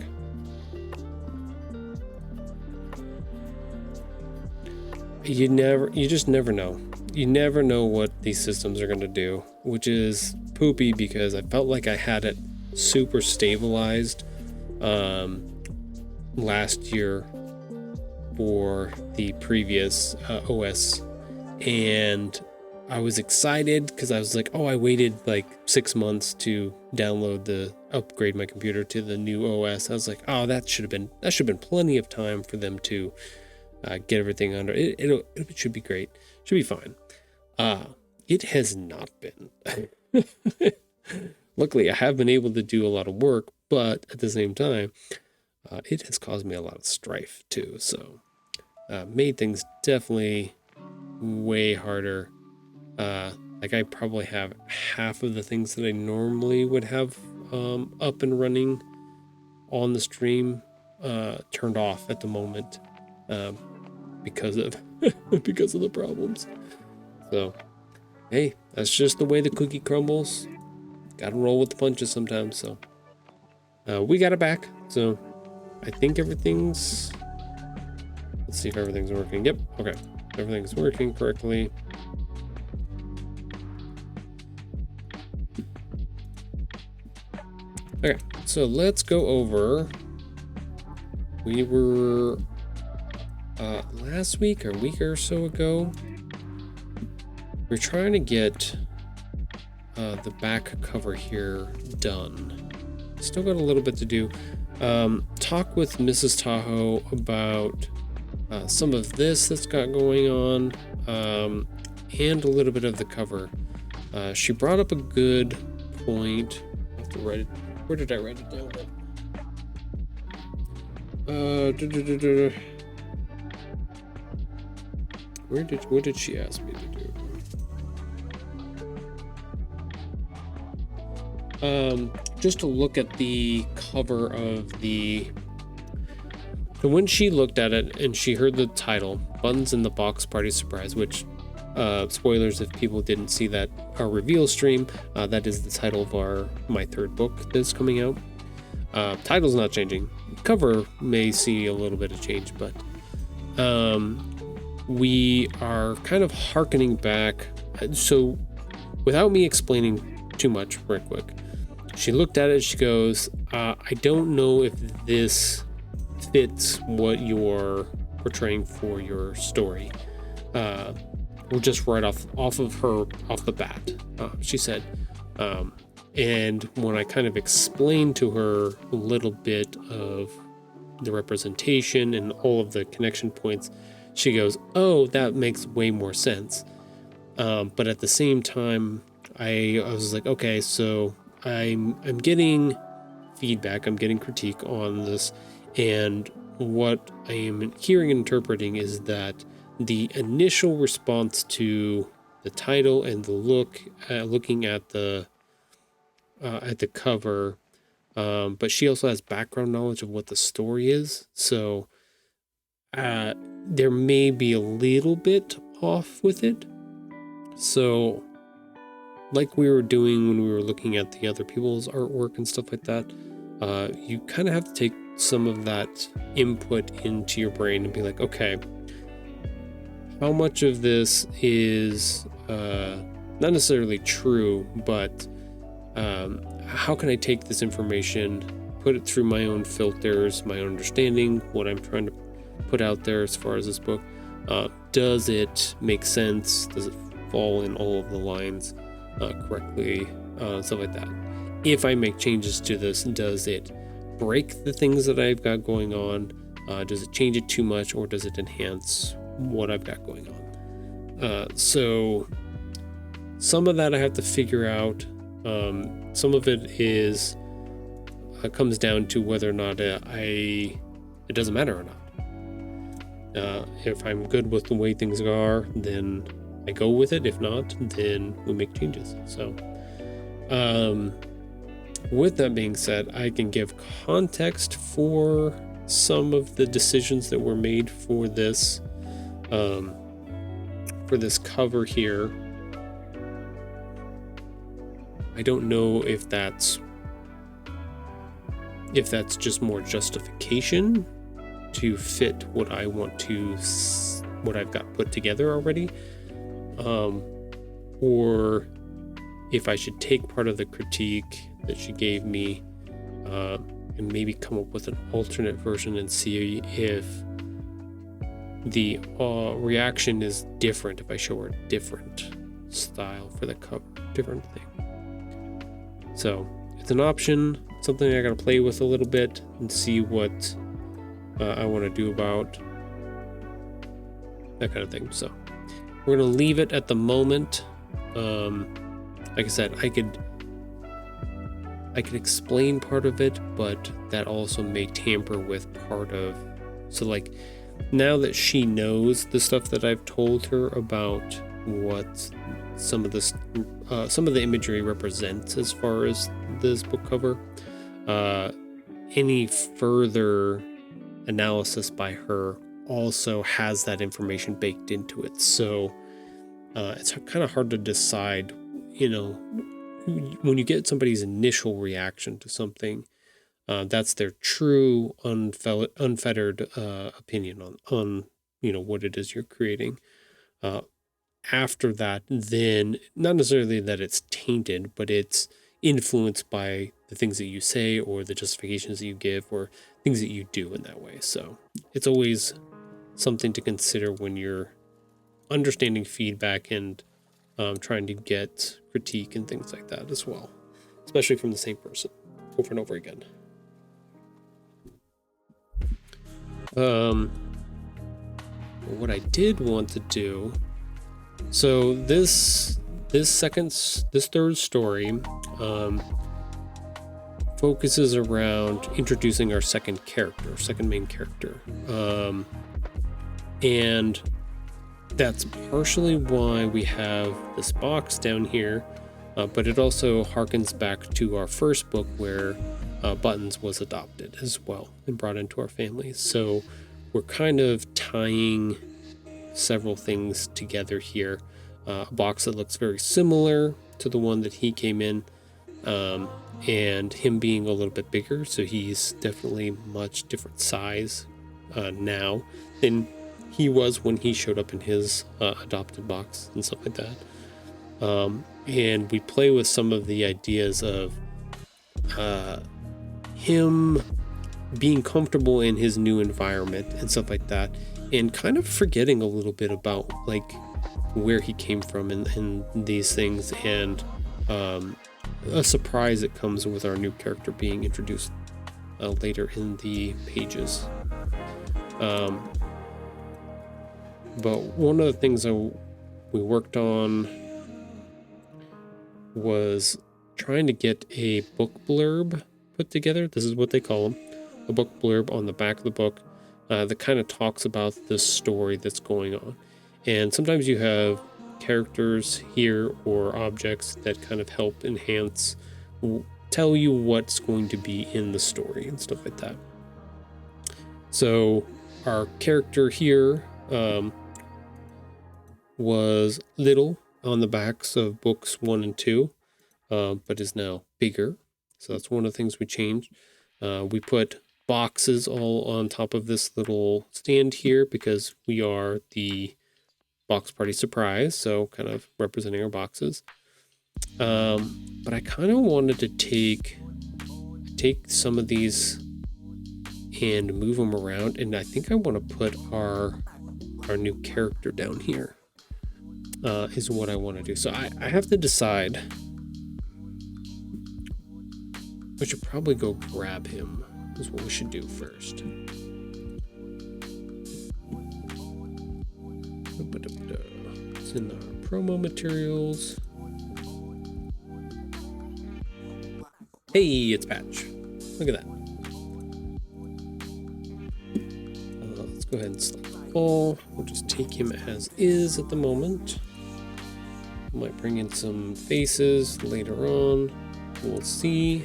You just never know. You never know what these systems are going to do, which is poopy because I felt like I had it super stabilized last year for the previous OS, and I was excited because I was like, oh, I waited like 6 months to upgrade my computer to the new OS. I was like, oh, that should have been plenty of time for them to get everything under. It should be great. Should be fine. It has not been. Luckily, I have been able to do a lot of work, but at the same time, it has caused me a lot of strife too. So, made things definitely way harder. Like I probably have half of the things that I normally would have up and running on the stream turned off at the moment because of because of the problems. So, hey, that's just the way the cookie crumbles. Gotta roll with the punches sometimes. So, we got it back. So, I think everything's. Let's see if everything's working. Yep. Okay. Everything's working correctly. Okay. So let's go over. We were last week or a week or so ago. We're trying to get the back cover here done. Still got a little bit to do. Talk with Mrs. Tahoe about some of this that's got going on, and a little bit of the cover. She brought up a good point. I have to write it. Where did I write it down? What did she ask me to do? Just to look at the cover of the. So when she looked at it and she heard the title, Buttons in the Box Party Surprise, which, spoilers if people didn't see that, our reveal stream, that is the title of my third book that's coming out. Title's not changing. Cover may see a little bit of change, but we are kind of hearkening back. So without me explaining too much right quick, she looked at it, she goes, I don't know if this fits what you're portraying for your story. We'll just right off the bat, she said. And when I kind of explained to her a little bit of the representation and all of the connection points, she goes, oh, that makes way more sense. But at the same time, I was like, okay, so I'm getting feedback, I'm getting critique on this, and what I am hearing and interpreting is that the initial response to the title and the looking at the cover, but she also has background knowledge of what the story is, so there may be a little bit off with it. So like we were doing when we were looking at the other people's artwork and stuff like that, you kind of have to take some of that input into your brain and be like, okay, how much of this is not necessarily true, but how can I take this information, put it through my own filters, my own understanding, what I'm trying to put out there as far as this book. Does it make sense? Does it fall in all of the lines correctly? Stuff like that. If I make changes to this, does it break the things that I've got going on? Does it change it too much, or does it enhance what I've got going on? So some of that I have to figure out. Some of it is comes down to whether or not it doesn't matter or not. If I'm good with the way things are, then I go with it. If not, then we make changes. So with that being said, I can give context for some of the decisions that were made for this cover here. I don't know if that's just more justification to fit what I want to, what I've got put together already, or if I should take part of the critique that she gave me and maybe come up with an alternate version and see if the reaction is different, if I show her a different style for the cover, different thing. So it's an option, something I gotta play with a little bit and see what I want to do about that kind of thing. So we're gonna leave it at the moment. Like I said, I could explain part of it, but that also may tamper with part of, so like now that she knows the stuff that I've told her about what some of this some of the imagery represents as far as this book cover, any further analysis by her also has that information baked into it. So it's kind of hard to decide, you know, when you get somebody's initial reaction to something, that's their true unfettered opinion on you know what it is you're creating. After that, then not necessarily that it's tainted, but it's influenced by the things that you say or the justifications that you give or things that you do in that way. So it's always something to consider when you're understanding feedback and trying to get critique and things like that as well, especially from the same person over and over again. What I did want to do, so this third story focuses around introducing our second main character, and that's partially why we have this box down here, but it also harkens back to our first book where Buttons was adopted as well and brought into our family. So we're kind of tying several things together here. A box that looks very similar to the one that he came in, and him being a little bit bigger, so he's definitely much different size now than he was when he showed up in his adopted box and stuff like that. And we play with some of the ideas of him being comfortable in his new environment and stuff like that, and kind of forgetting a little bit about like where he came from and these things, and a surprise that comes with our new character being introduced later in the pages. But one of the things we worked on was trying to get a book blurb put together. This is what they call them, a book blurb on the back of the book that kind of talks about the story that's going on. And sometimes you have characters here or objects that kind of help enhance, tell you what's going to be in the story and stuff like that. So our character here was little on the backs of books 1 and 2, but is now bigger. So that's one of the things we changed. We put boxes all on top of this little stand here because we are the box party surprise, so kind of representing our boxes. But I kind of wanted to take some of these and move them around, and I think I want to put our new character down here. Is what I want to do. So I have to decide. We should probably go grab him, is what we should do first. It's in the promo materials. Hey, it's Patch. Look at that. Let's go ahead and select all. We'll just take him as is at the moment. Might bring in some faces later on. We'll see.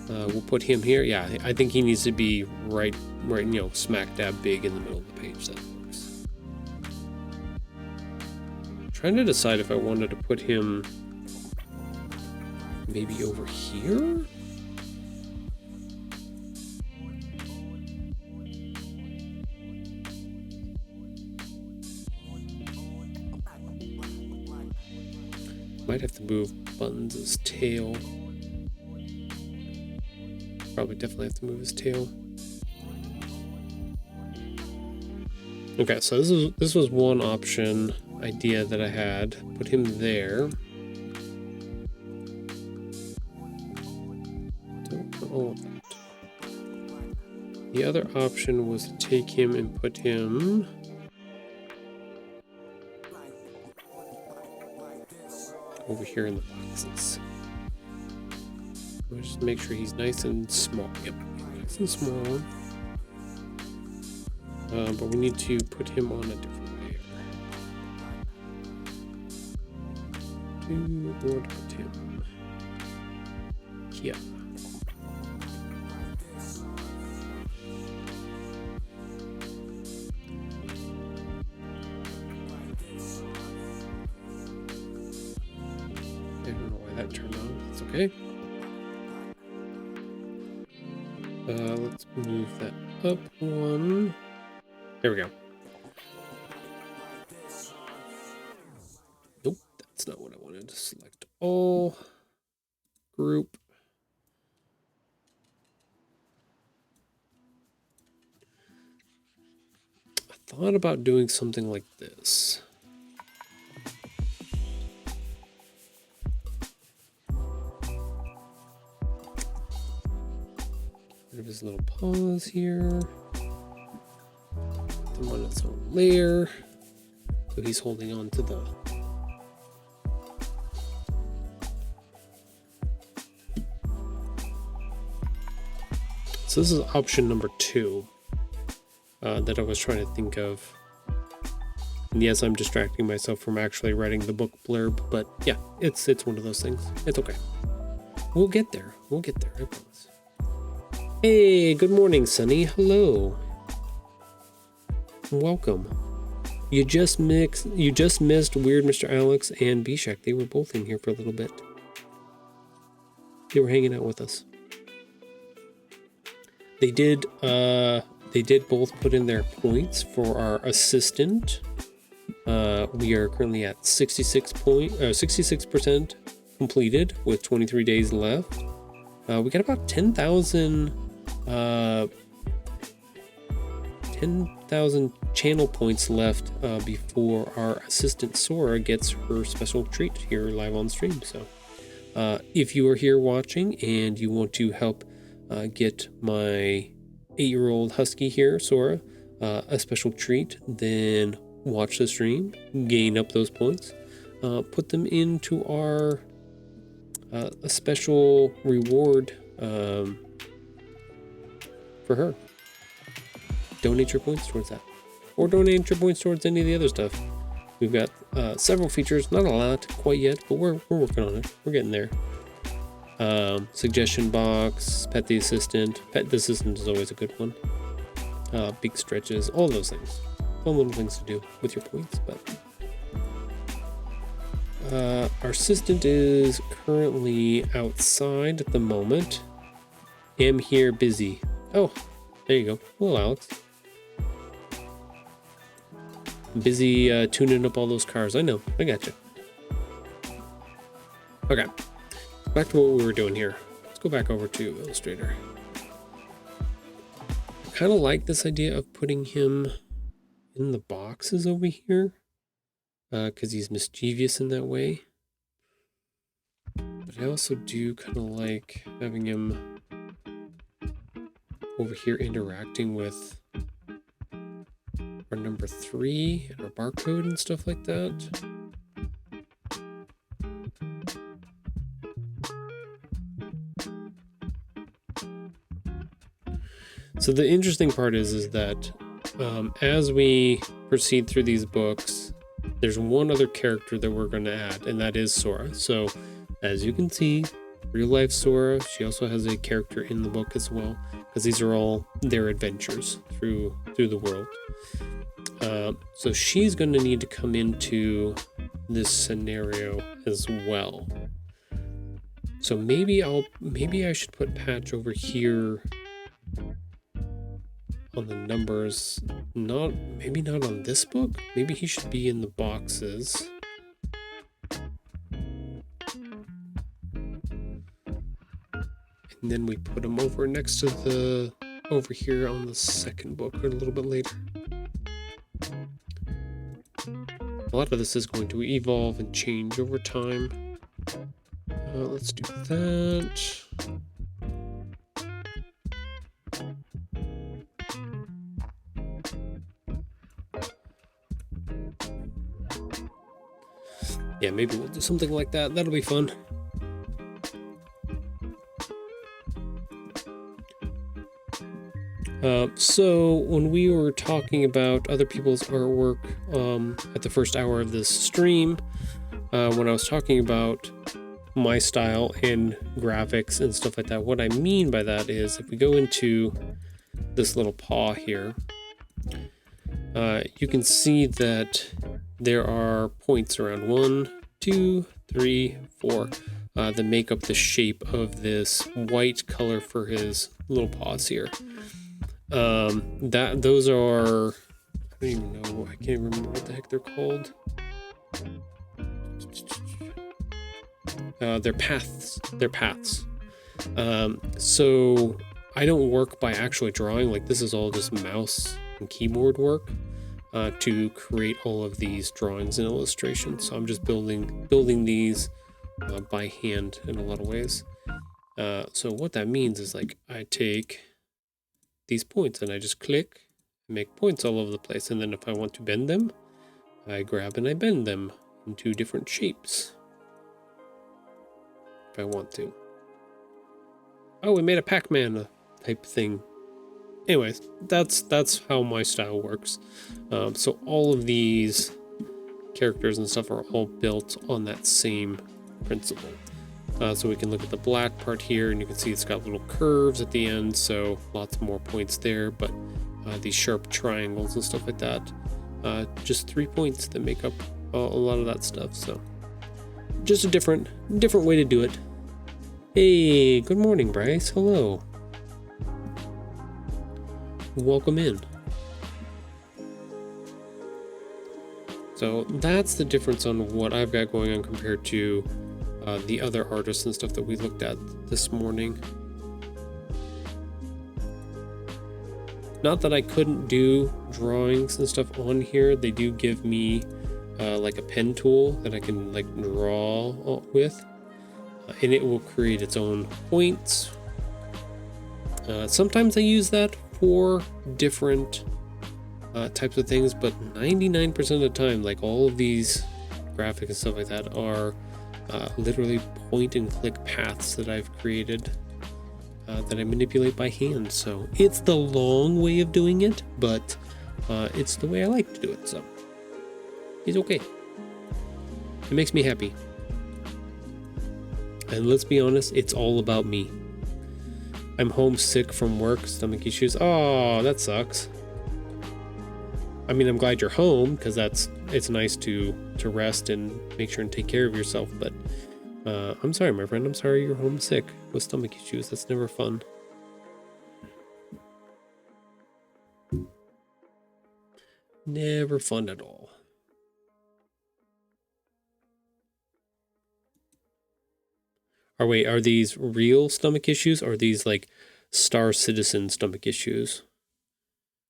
We'll put him here. Yeah, I think he needs to be right, you know, smack dab big in the middle of the page. That works. Trying to decide if I wanted to put him maybe over here. Might have to move Buns' tail. Probably definitely have to move his tail. Okay, so this was one option idea that I had. Put him there. Don't put all of that. The other option was to take him and put him over here in the boxes. We'll just make sure he's nice and small. Yep, nice and small. But we need to put him on a different layer. Or put him here. I don't know why that turned on. It's okay. Let's move that up one. There we go. Nope, that's not what I wanted. Select all. Group. I thought about doing something like this. Rid of his little paws here. Put them on its own layer. So he's holding on to the So this is option number 2 that I was trying to think of. And yes, I'm distracting myself from actually writing the book blurb, but yeah, it's one of those things. It's okay. We'll get there. We'll get there, I promise. Hey, good morning, Sunny. Hello. Welcome. You just missed Weird Mr. Alex and Bishak. They were both in here for a little bit. They were hanging out with us. They did both put in their points for our assistant. We are currently at 66% completed with 23 days left. We got about 10,000 channel points left before our assistant Sora gets her special treat here live on stream. So if you are here watching and you want to help get my 8-year-old husky here, Sora, a special treat, then watch the stream, gain up those points, put them into our a special reward for her. Donate your points towards that, or donate your points towards any of the other stuff. We've got several features, not a lot quite yet, but we're working on it. We're getting there. Suggestion box, pet the assistant. Pet the assistant is always a good one. Big stretches, all those things. Fun little things to do with your points. But our assistant is currently outside at the moment. Am here busy. Oh, there you go. Hello, Alex. Busy tuning up all those cars. I know. I got you. Okay. Back to what we were doing here. Let's go back over to Illustrator. I kind of like this idea of putting him in the boxes over here because he's mischievous in that way. But I also do kind of like having him over here interacting with our number 3 and our barcode and stuff like that. So the interesting part is that as we proceed through these books, there's one other character that we're going to add, and that is Sora. So as you can see, real life Sora, she also has a character in the book as well, because these are all their adventures through the world. So she's going to need to come into this scenario as well. So maybe I should put Patch over here on the numbers. Maybe not on this book. Maybe he should be in the boxes. And then we put him over next to over here on the second book, or a little bit later. A lot of this is going to evolve and change over time. Let's do that. Yeah, maybe we'll do something like that. That'll be fun. So when we were talking about other people's artwork at the first hour of this stream, when I was talking about my style and graphics and stuff like that, what I mean by that is if we go into this little paw here, you can see that there are points around 1, 2, 3, 4 that make up the shape of this white color for his little paws here. Those are, I don't even know, I can't remember what the heck they're called. They're paths. So I don't work by actually drawing. Like, this is all just mouse and keyboard work to create all of these drawings and illustrations. So I'm just building these by hand in a lot of ways. So what that means is, like, I take these points and I just click and make points all over the place, and then if I want to bend them, I grab and I bend them into different shapes if I want to. Oh, we made a Pac-Man type thing. Anyways, that's how my style works. So all of these characters and stuff are all built on that same principle. So we can look at the black part here, and you can see it's got little curves at the end, so lots more points there, but these sharp triangles and stuff like that, just 3 points that make up a lot of that stuff. So just a different way to do it. Hey, good morning, Bryce. Hello. Welcome in. So that's the difference on what I've got going on compared to the other artists and stuff that we looked at this morning. Not that I couldn't do drawings and stuff on here. They do give me like a pen tool that I can like draw with, and it will create its own points. Sometimes I use that for different types of things, but 99% of the time, like, all of these graphics and stuff like that are literally point and click paths that I've created that I manipulate by hand. So it's the long way of doing it, but it's the way I like to do it, so it's okay. It makes me happy. And let's be honest, it's all about me. I'm homesick from work, stomach issues. Oh, that sucks. I mean, I'm glad you're home, because it's nice to rest and make sure and take care of yourself, but I'm sorry, my friend. I'm sorry you're homesick with stomach issues. That's never fun. Never fun at all. Are these real stomach issues, or are these like Star Citizen stomach issues?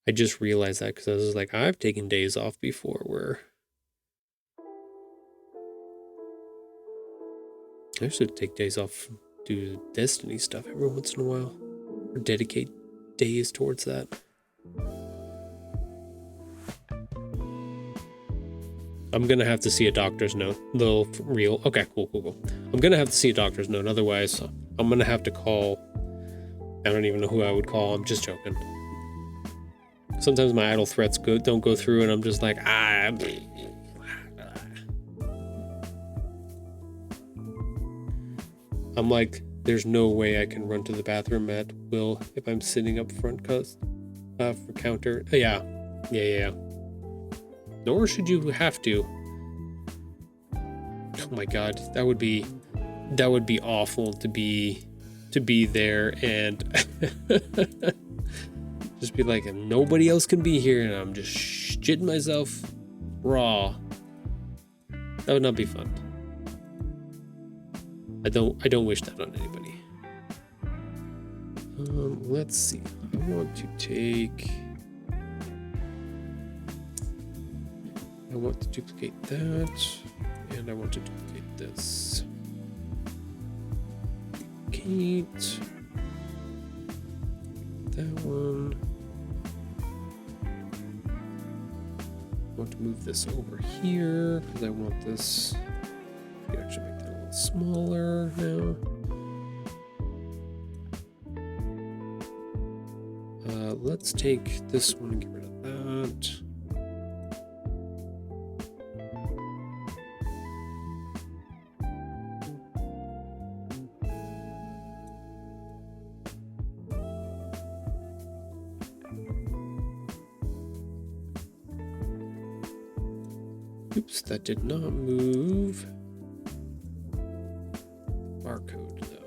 I just realized that because I was like, I've taken days off before where I should take days off, do Destiny stuff every once in a while, or dedicate days towards that. I'm gonna have to see a doctor's note. Though, for real. Okay, cool. I'm gonna have to see a doctor's note. Otherwise, I'm gonna have to call. I don't even know who I would call. I'm just joking. Sometimes my idle threats don't go through, and I'm just like, I'm like, there's no way I can run to the bathroom at will if I'm sitting up front for counter. Yeah. Nor should you have to. Oh my god, that would be awful to be there and just be like, nobody else can be here and I'm just shitting myself raw. That would not be fun. I don't wish that on anybody. Let's see. I want to duplicate that, and I want to duplicate this. Duplicate that one. I want to move this over here because I want this. I can actually make that a little smaller now. Let's take this one and get rid of that. Oops, that did not move. Barcode though.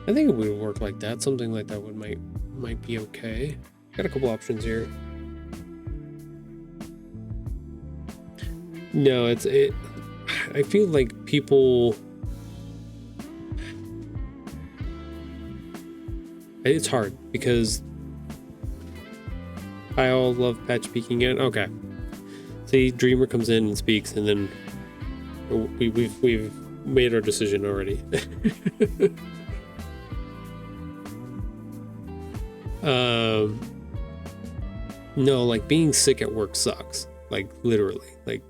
I think it would work like that. Something like that might be okay. Got a couple options here. No, I feel like people. It's hard because I all love patch peeking it. Okay, see, Dreamer comes in and speaks, and then we've made our decision already. No, like being sick at work sucks. Like literally, like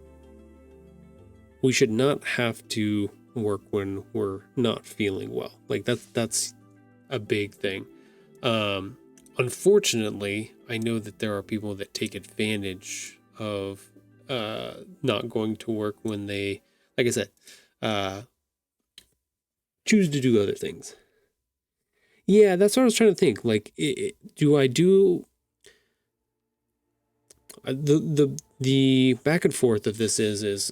we should not have to work when we're not feeling well. Like that's a big thing. Unfortunately, I know that there are people that take advantage of not going to work when they, like I said, choose to do other things. Yeah, that's what I was trying to think. Like, do I do the back and forth of this is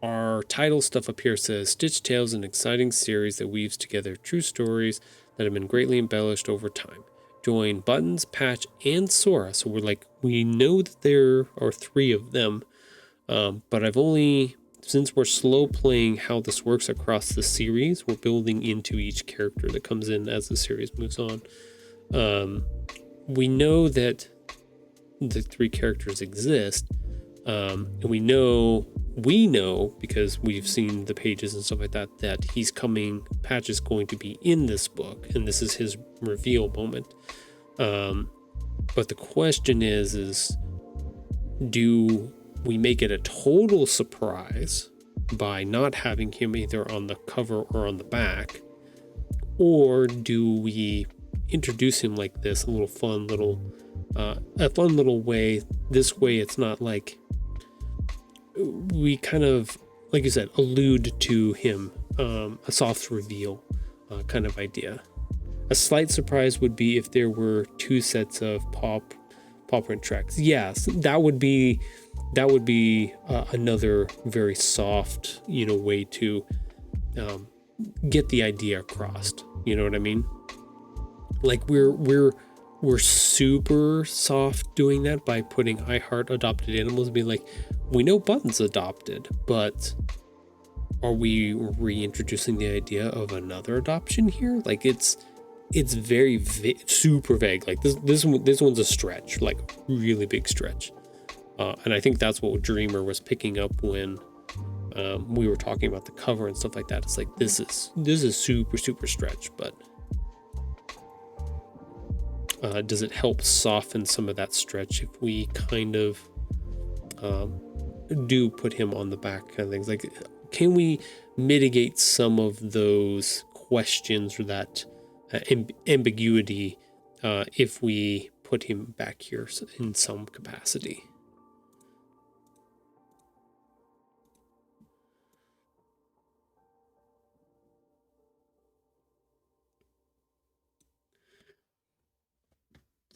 our title stuff up here says Stitch Tales, an exciting series that weaves together true stories that have been greatly embellished over time. Join Buttons, Patch, and Sora. So we know that there are 3 of them, but I've only, since we're slow playing how this works across the series, we're building into each character that comes in as the series moves on. We know that the 3 characters exist, and we know because we've seen the pages and stuff like that Patch is going to be in this book, and this is his reveal moment. But the question is do we make it a total surprise by not having him either on the cover or on the back, or do we introduce him like this, a fun little way? This way it's not like we kind of, like you said, allude to him, a soft reveal kind of idea. A slight surprise would be if there were 2 sets of paw print tracks. Yes, that would be another very soft, way to get the idea across. You know what I mean? Like we're super soft doing that by putting I Heart Adopted Animals and being like, we know Button's adopted, but are we reintroducing the idea of another adoption here? Like it's very super vague. Like this one's a stretch, like really big stretch. And I think that's what Dreamer was picking up when we were talking about the cover and stuff like that. It's like this is super stretch, but does it help soften some of that stretch if we kind of do put him on the back kind of things? Like, can we mitigate some of those questions or that ambiguity if we put him back here in some capacity.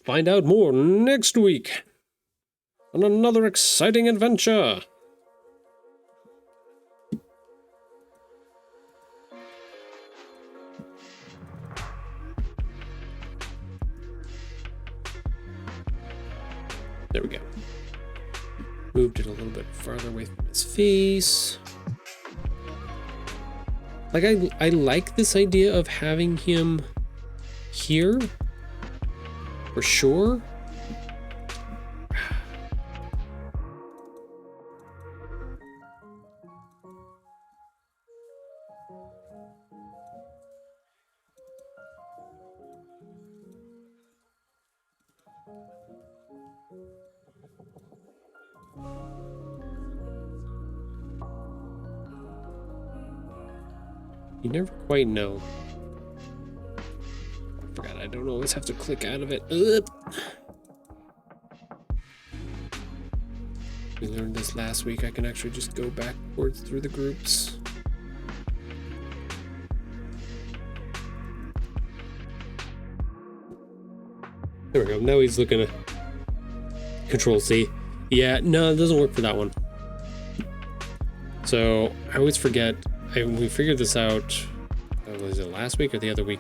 Find out more next week on another exciting adventure. There we go. Moved it a little bit farther away from his face. Like, I like this idea of having him here. For sure. You never quite know. I forgot, I don't always have to click out of it. Ugh. We learned this last week. I can actually just go backwards through the groups. There we go. Now he's looking at Control C. Yeah, no, it doesn't work for that one. So I always forget. We figured this out. Was it last week or the other week?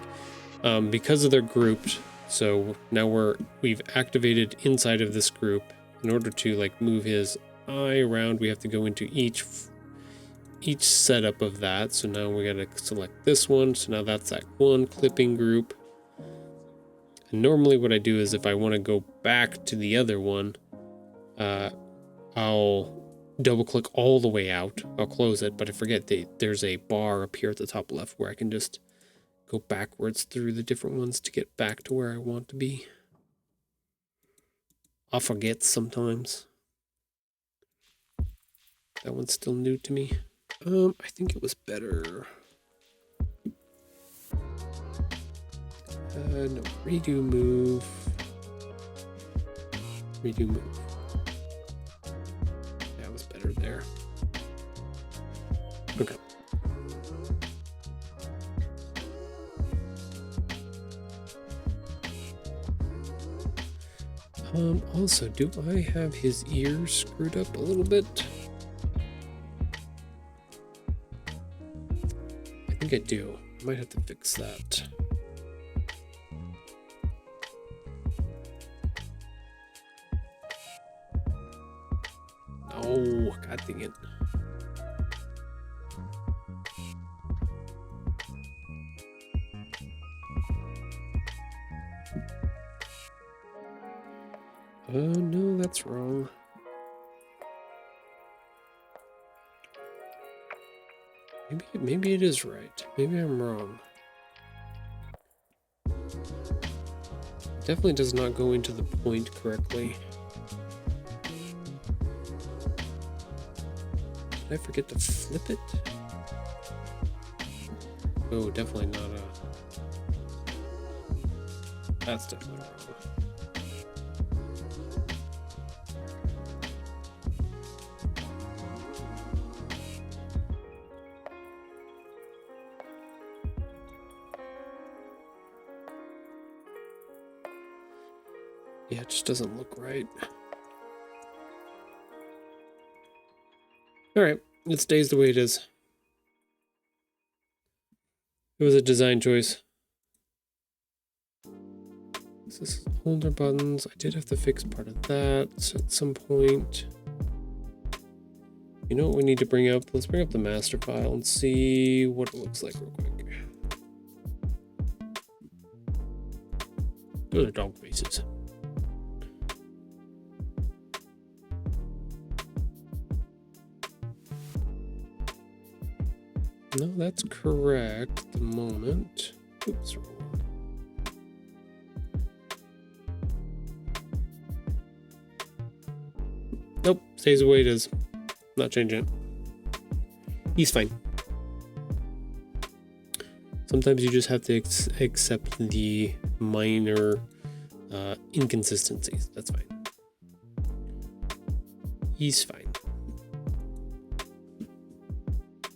Because of their grouped. So now we've activated inside of this group. In order to like move his eye around, we have to go into each setup of that. So now we gotta select this one. So now that's that one clipping group. And normally what I do is if I want to go back to the other one, I'll double click all the way out. I'll close it, but I forget there's a bar up here at the top left where I can just go backwards through the different ones to get back to where I want to be. I'll forget sometimes. That one's still new to me. I think it was better. No, redo move. Redo move. That was better there. Okay. Also, do I have his ears screwed up a little bit? I think I do. I might have to fix that. Oh, god dang it. No, that's wrong. Maybe it is right. Maybe I'm wrong. It definitely does not go into the point correctly. Did I forget to flip it? Oh, definitely not a... That's definitely wrong. Yeah, it just doesn't look right. Alright, it stays the way it is. It was a design choice. This is holder buttons. I did have to fix part of that at some point. You know what we need to bring up? Let's bring up the master file and see what it looks like real quick. Those are dog faces. No, that's correct at the moment. Oops, wrong one. Nope, stays the way it is. Not changing it. He's fine. Sometimes you just have to accept the minor inconsistencies. That's fine. He's fine.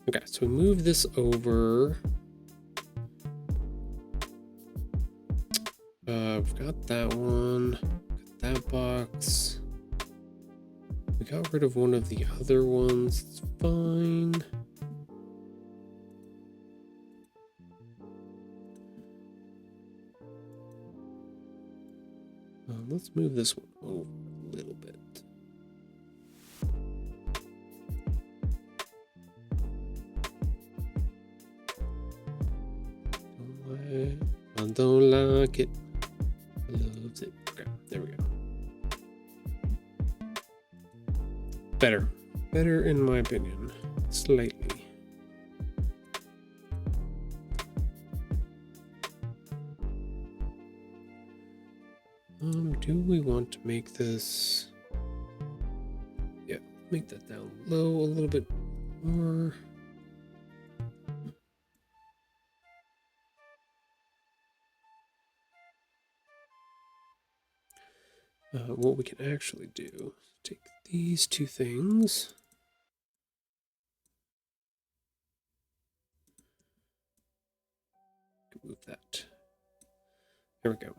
Okay, so we move this over. We've got that one, got that box. We got rid of one of the other ones. It's fine. Let's move this one over a little bit. I don't like it. Loves it. Okay, there we go. Better. Better in my opinion. Slightly. Do we want to make this? Yeah, make that down low a little bit more. What we can actually do is take these two things. Move that. There we go.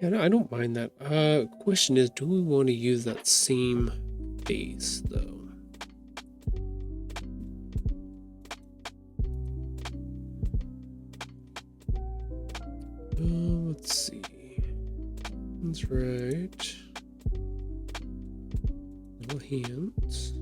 Yeah, no, I don't mind that. Question is, do we want to use that same base though? Let's see. That's right. Little hands.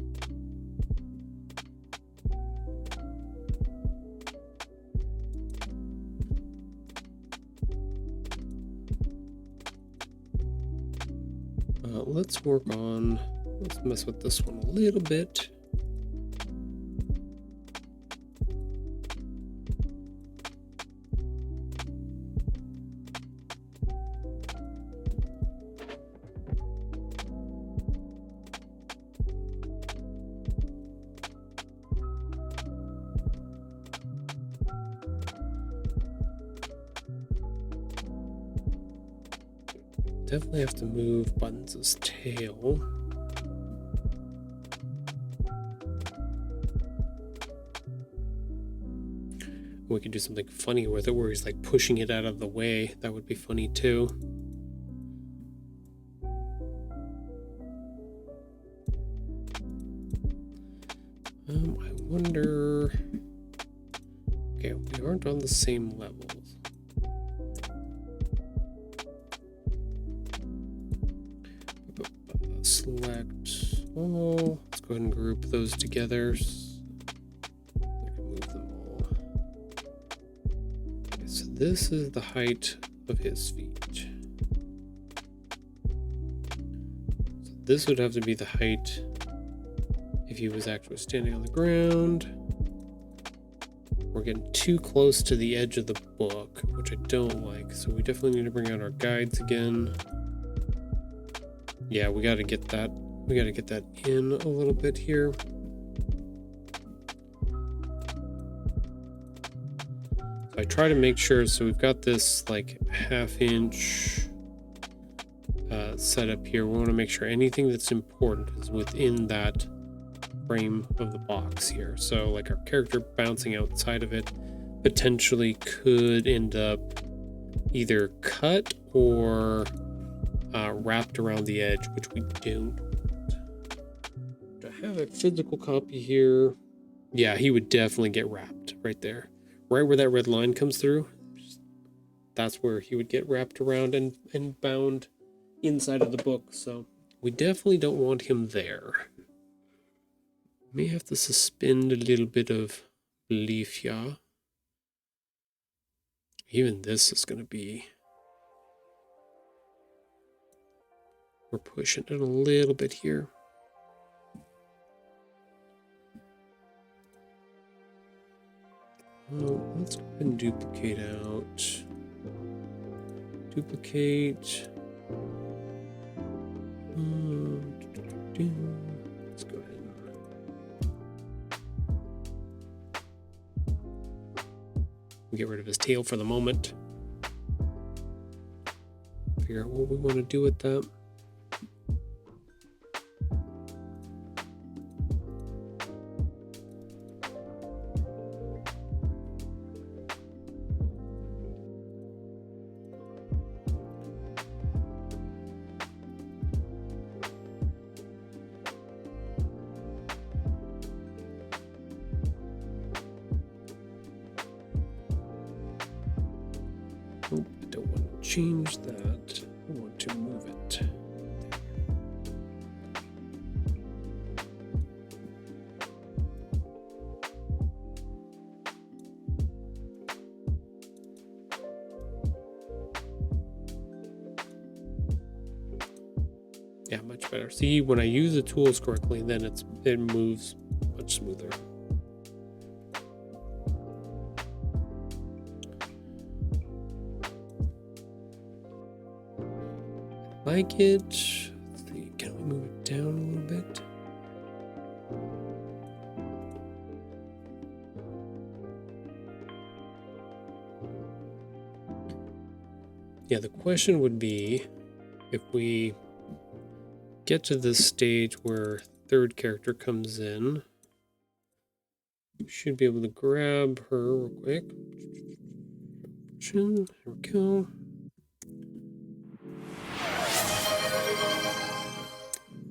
Let's work on, let's mess with this one a little bit. Definitely have to move Buttons' tail. We could do something funny with it where he's like pushing it out of the way. That would be funny too. I wonder. Okay, we aren't on the same levels. Select all. Let's go ahead and group those together. I can move them all. Okay, so this is the height of his feet. So this would have to be the height if he was actually standing on the ground. We're getting too close to the edge of the book, which I don't like. So we definitely need to bring out our guides again. Yeah, we got to get that. We got to get that in a little bit here. So I try to make sure. So we've got this like 1/2 inch setup here. We want to make sure anything that's important is within that frame of the box here. So like our character bouncing outside of it potentially could end up either cut or wrapped around the edge, which we don't want. Do I have a physical copy here? Yeah, he would definitely get wrapped right there. Right where that red line comes through. That's where he would get wrapped around and bound inside of the book. So we definitely don't want him there. May have to suspend a little bit of belief here. Even this is going to be... We're pushing it a little bit here. Let's go ahead and duplicate out Duplicate. Let's go ahead and get rid of his tail for the moment. Figure out what we want to do with that. Change that. I want to move it. Yeah, much better. See, when I use the tools correctly, then it moves much smoother. Like it. Let's see, can we move it down a little bit? Yeah, the question would be, if we get to this stage where third character comes in, we should be able to grab her real quick. There we go.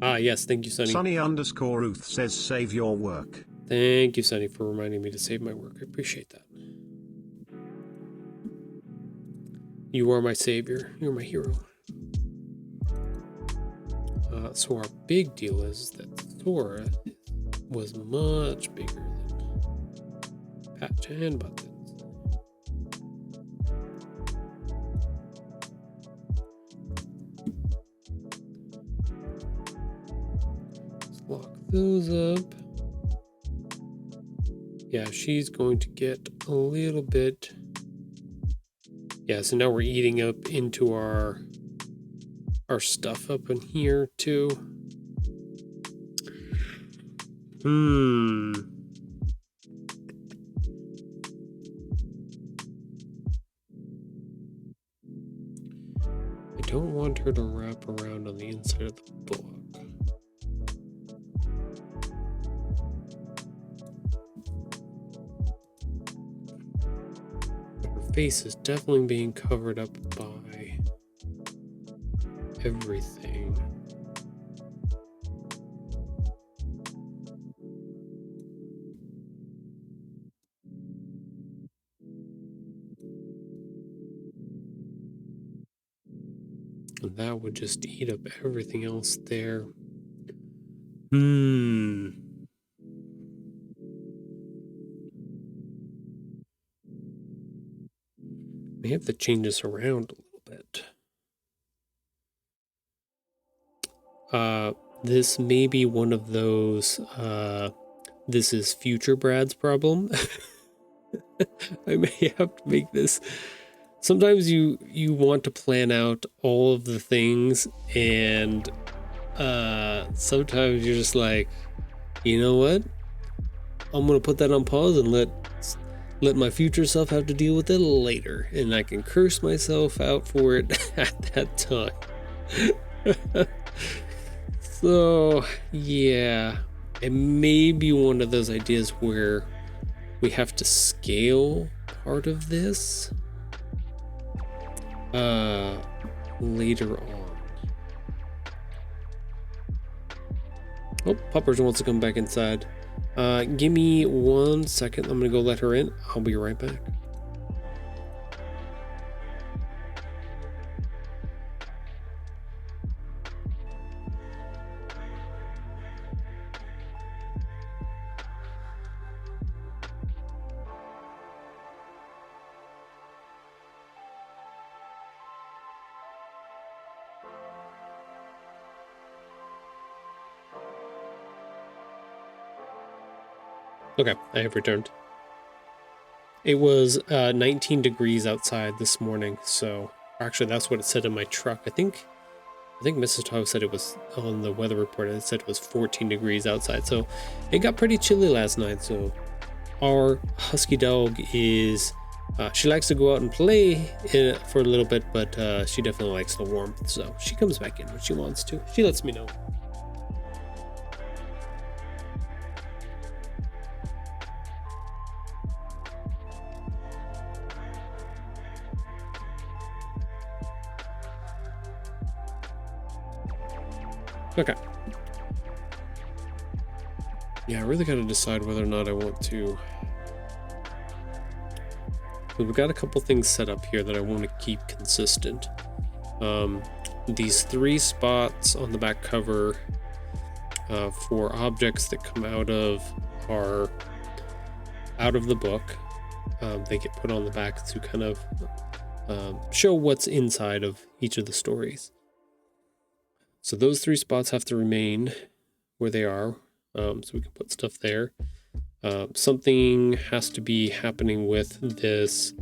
Ah, yes, thank you, Sunny. Sunny_Ruth says save your work. Thank you, Sunny, for reminding me to save my work. I appreciate that. You are my savior. You're my hero. So our big deal is that Thora was much bigger than Patch and Buttons. Lock those up. Yeah, she's going to get a little bit. Yeah, so now we're eating up into our stuff up in here too. I don't want her to wrap around on the inside of the book. Face is definitely being covered up by everything. And that would just eat up everything else there. May have to change this around a little bit. This may be one of those, this is future Brad's problem. I may have to make this. Sometimes you want to plan out all of the things, and sometimes you're just like, you know what? I'm gonna put that on pause and let my future self have to deal with it later, and I can curse myself out for it at that time. So yeah, it may be one of those ideas where we have to scale part of this later on. Oh, Puppers wants to come back inside. Give me 1 second. I'm gonna go let her in. I'll be right back. Okay, I have returned. It was 19 degrees outside this morning, so Actually, that's what it said in my truck. I think Mrs. Tahoe said it was on the weather report, and it said it was 14 degrees outside. So it got pretty chilly last night. So our husky dog is, she likes to go out and play for a little bit, but she definitely likes the warmth. So she comes back in when she wants to. She lets me know. Okay. Yeah, I really got to decide whether or not I want to. We've got a couple things set up here that I want to keep consistent. These 3 spots on the back cover for objects that come out of the book, they get put on the back to kind of show what's inside of each of the stories. So those 3 spots have to remain where they are, so we can put stuff there. Something has to be happening with this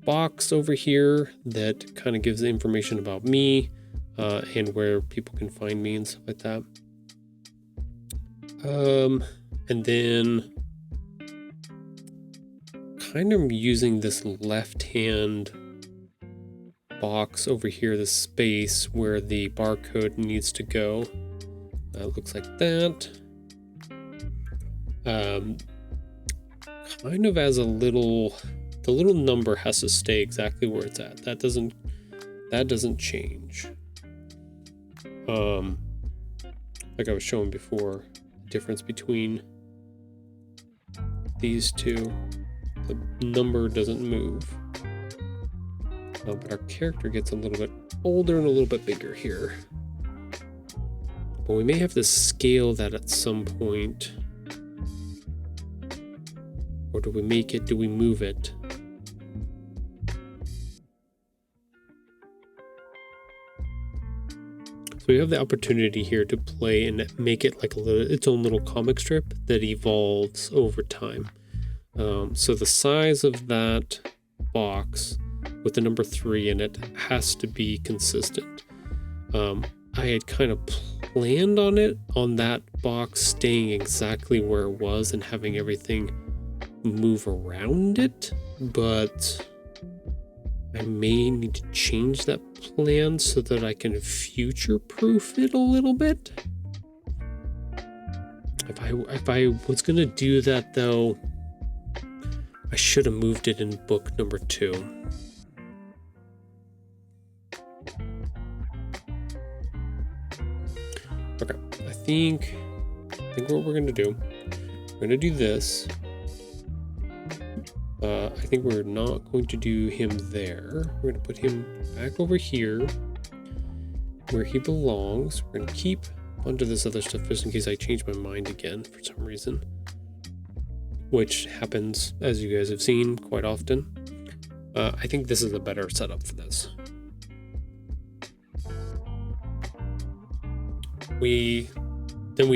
box over here that kind of gives information about me and where people can find me and stuff like that. And then kind of using this left-hand box over here, the space where the barcode needs to go. Looks like that. Kind of as a little, the little number has to stay exactly where it's at. That doesn't change. Like I was showing before, the difference between these two, the number doesn't move. But our character gets a little bit older and a little bit bigger here. But we may have to scale that at some point. Or do we move it? So we have the opportunity here to play and make it like its own little comic strip that evolves over time. So the size of that box with the number 3 in it has to be consistent. I had kind of planned on that box staying exactly where it was and having everything move around it, but I may need to change that plan so that I can future-proof it a little bit. If I was gonna do that though, I should have moved it in book number 2. Okay, I think what we're gonna do, we're gonna do this. I think we're not going to do him there. We're going to put him back over here where he belongs. We're going to keep a bunch of this other stuff just in case I change my mind again for some reason, which happens, as you guys have seen, quite often. I think this is a better setup for this. We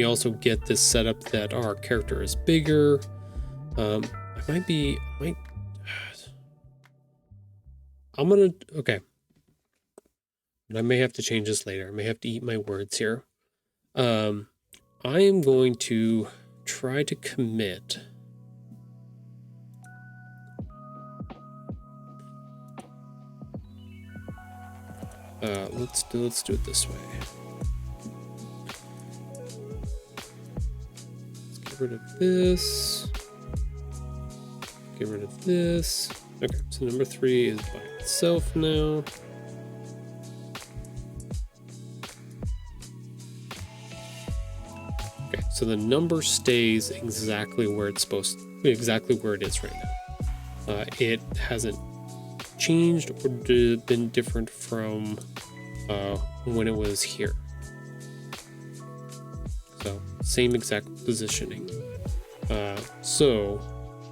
also get this setup that our character is bigger. Okay. But I may have to change this later. I may have to eat my words here. I am going to try to commit. Let's do it this way. Let's get rid of this. Get rid of this. Okay, so number 3 is by itself now. Okay, so the number stays exactly where it is right now. It hasn't changed or been different from when it was here. So same exact positioning. So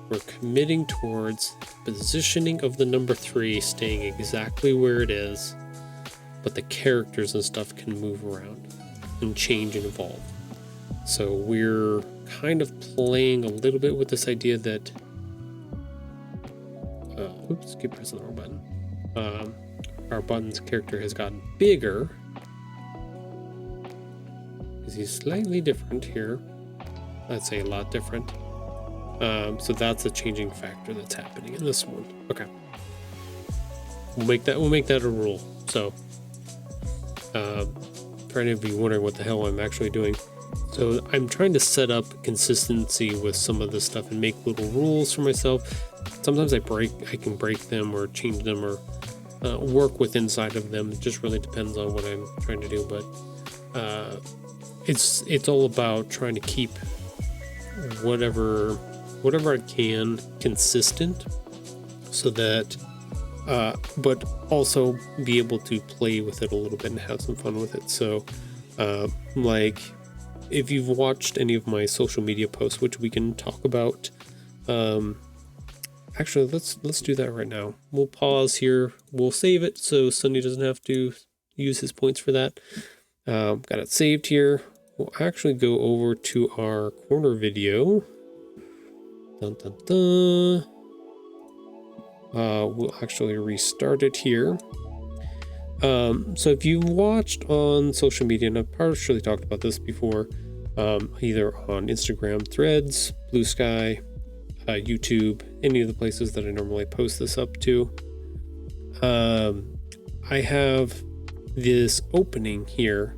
we're committing towards positioning of the number 3 staying exactly where it is, but the characters and stuff can move around and change and evolve. So we're kind of playing a little bit with this idea that oops, keep pressing the wrong button. our Buttons character has gotten bigger. Because he's slightly different here. I'd say a lot different. So that's a changing factor that's happening in this one. Okay. We'll make that a rule. So for any of you wondering what the hell I'm actually doing. So I'm trying to set up consistency with some of this stuff and make little rules for myself. Sometimes I can break them or change them or work with inside of them. It just really depends on what I'm trying to do. But it's all about trying to keep whatever I can consistent, so that but also be able to play with it a little bit and have some fun with it. So like if you've watched any of my social media posts, which we can talk about, actually let's do that right now. We'll pause here, we'll save it so Sunny doesn't have to use his points for that. Got it saved here. We'll actually go over to our corner video. Dun, dun, dun. We'll actually restart it here. So if you've watched on social media, and I've partially talked about this before, either on Instagram, Threads, Bluesky, YouTube, any of the places that I normally post this up to, I have this opening here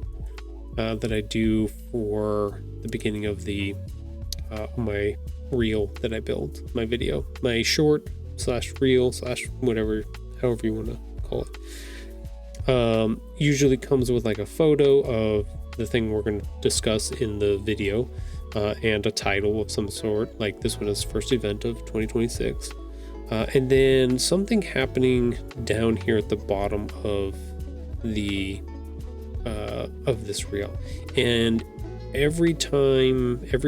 that I do for the beginning of the my reel that I build, my video, my short / reel / whatever, however you want to call it. Usually comes with like a photo of the thing we're going to discuss in the video, and a title of some sort, like this one is first event of 2026, and then something happening down here at the bottom of the of this reel. And every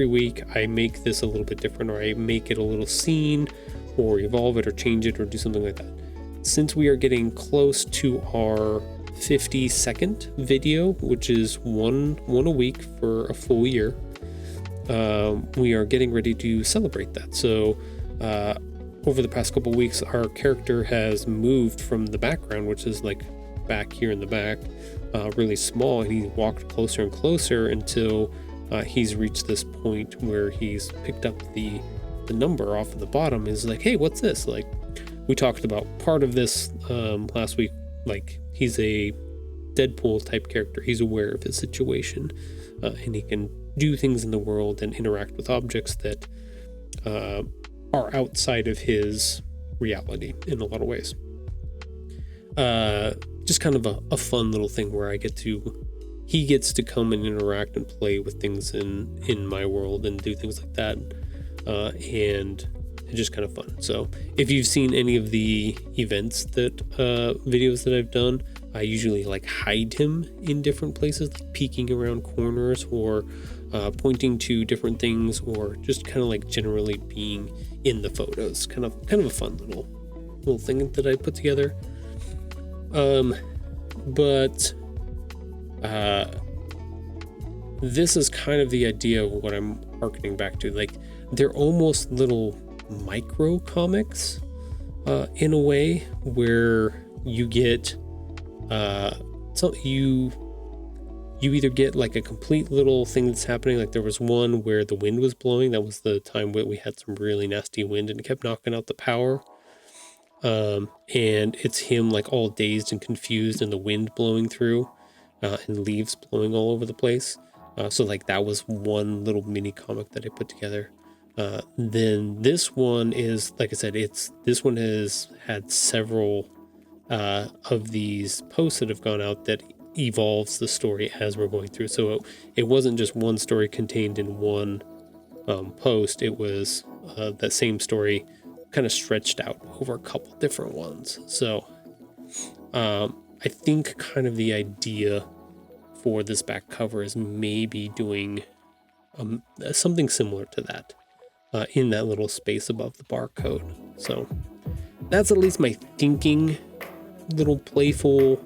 week I make this a little bit different, or I make it a little scene or evolve it or change it or do something like that. Since we are getting close to our 50-second video, which is one a week for a full year, we are getting ready to celebrate that. So over the past couple weeks, our character has moved from the background, which is like back here in the back, really small, and he walked closer and closer until he's reached this point where he's picked up the number off of the bottom. Is like, hey, what's this? Like, we talked about part of this last week. Like, he's a Deadpool type character. He's aware of his situation, and he can do things in the world and interact with objects that are outside of his reality in a lot of ways. Just kind of a fun little thing where he gets to come and interact and play with things in my world and do things like that. And it's just kind of fun. So if you've seen any of the events videos that I've done, I usually like hide him in different places, like peeking around corners or pointing to different things, or just kind of like generally being in the photos. Kind of a fun little thing that I put together. But this is kind of the idea of what I'm harkening back to. Like, they're almost little micro comics in a way, where you get you either get like a complete little thing that's happening. Like, there was one where the wind was blowing. That was the time where we had some really nasty wind and it kept knocking out the power. And it's him like all dazed and confused, and the wind blowing through, and leaves blowing all over the place. So like that was one little mini comic that I put together. Then this one is, like I said, this one has had several of these posts that have gone out that evolves the story as we're going through. So it wasn't just one story contained in one post. It was that same story kind of stretched out over a couple different ones. So I think kind of the idea for this back cover is maybe doing something similar to that in that little space above the barcode. So that's at least my thinking, little playful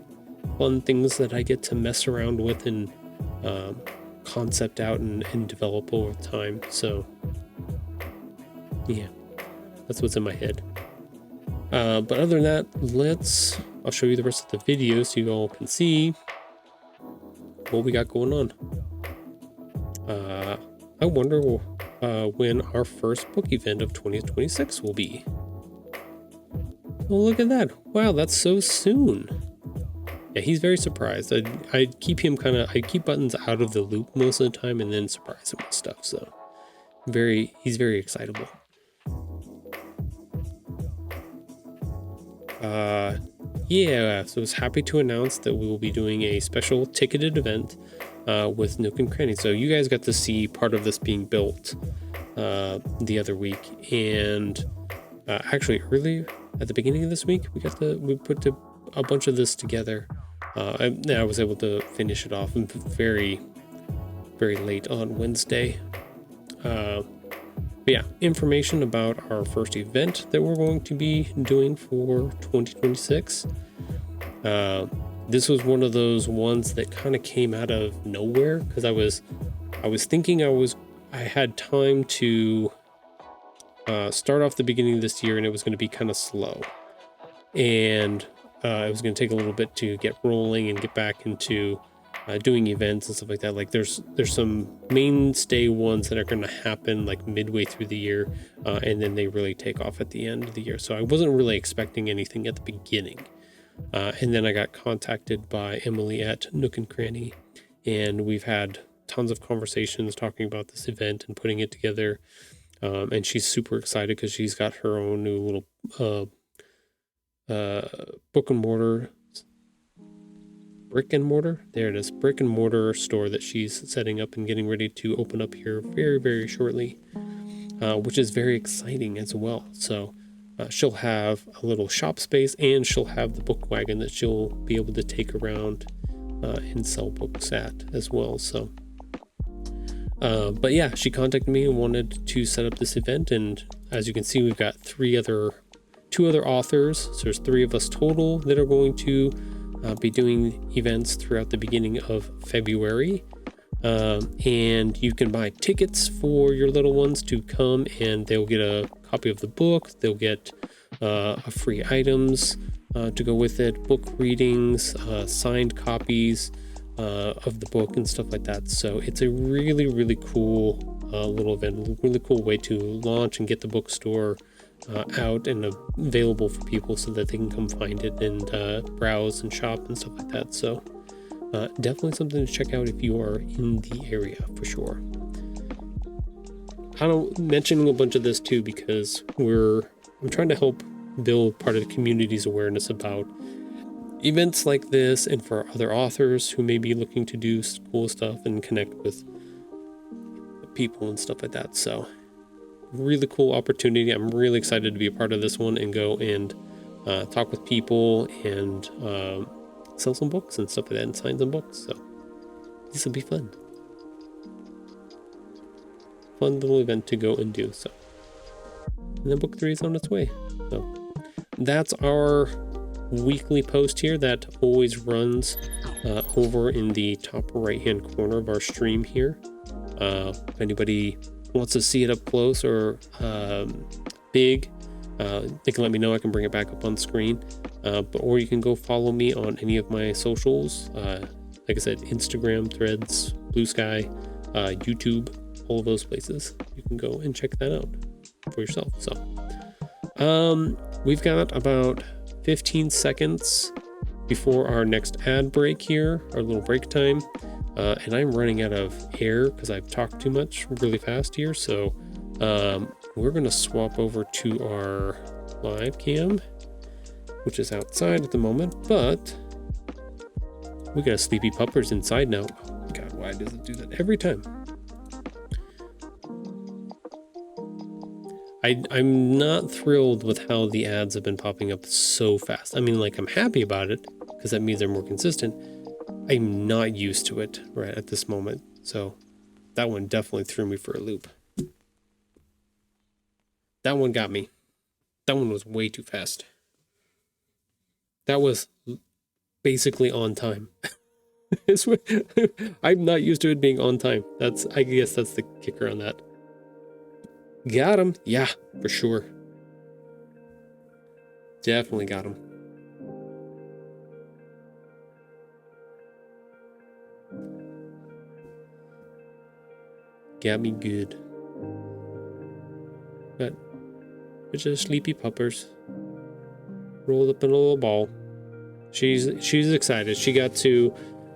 fun things that I get to mess around with and concept out and develop over time. So yeah, that's what's in my head. But other than that, I'll show you the rest of the video so you all can see what we got going on. I wonder when our first book event of 2026 will be. Oh, look at that. Wow, that's so soon. Yeah, he's very surprised. I keep Buttons out of the loop most of the time and then surprise him with stuff. So he's very excitable. Yeah, so I was happy to announce that we will be doing a special ticketed event with Nook and Cranny. So you guys got to see part of this being built the other week, and actually earlier at the beginning of this week, we put a bunch of this together. I was able to finish it off very, very late on Wednesday. But yeah, information about our first event that we're going to be doing for 2026. This was one of those ones that kind of came out of nowhere, because I was thinking I had time to start off the beginning of this year, and it was going to be kind of slow, and it was going to take a little bit to get rolling and get back into doing events and stuff like that. Like there's some mainstay ones that are going to happen like midway through the year, and then they really take off at the end of the year. So I wasn't really expecting anything at the beginning. And then I got contacted by Emily at Nook and Cranny, and we've had tons of conversations talking about this event and putting it together. And she's super excited because she's got her own new little brick and mortar. There it is, brick and mortar store that she's setting up and getting ready to open up here very, very shortly, which is very exciting as well. So she'll have a little shop space, and she'll have the book wagon that she'll be able to take around and sell books at as well. So but yeah, she contacted me and wanted to set up this event, and as you can see, we've got two other authors. So there's 3 of us total that are going to be doing events throughout the beginning of February. And you can buy tickets for your little ones to come, and they'll get a copy of the book. They'll get free items to go with it, book readings, signed copies of the book and stuff like that. So it's a really, really cool little event, really cool way to launch and get the bookstore out and available for people so that they can come find it and browse and shop and stuff like that. So definitely something to check out if you are in the area, for sure. I'm mentioning a bunch of this too because I'm trying to help build part of the community's awareness about events like this, and for other authors who may be looking to do cool stuff and connect with people and stuff like that. So really cool opportunity. I'm really excited to be a part of this one and go and talk with people and sell some books and stuff like that and sign some books. So this will be fun. Fun little event to go and do. So, and then book 3 is on its way. So that's our weekly post here that always runs over in the top right hand corner of our stream here. If anybody wants to see it up close or big, they can let me know. I can bring it back up on screen, or you can go follow me on any of my socials, like I said, Instagram, Threads, Bluesky, YouTube, all of those places. You can go and check that out for yourself. So we've got about 15 seconds before our next ad break here, our little break time, and I'm running out of air because I've talked too much really fast here. So we're going to swap over to our live cam, which is outside at the moment, but we got sleepy puppers inside now. Oh God, why does it do that every time? I'm not thrilled with how the ads have been popping up so fast. I mean, like, I'm happy about it because that means they're more consistent. I'm not used to it right at this moment. So that one definitely threw me for a loop. That one got me. That one was way too fast. That was basically on time. I'm not used to it being on time. I guess that's the kicker on that. Got him. Yeah, for sure. Definitely got him. Got me good. But it's just sleepy puppers. Rolled up in a little ball. She's excited. She got to,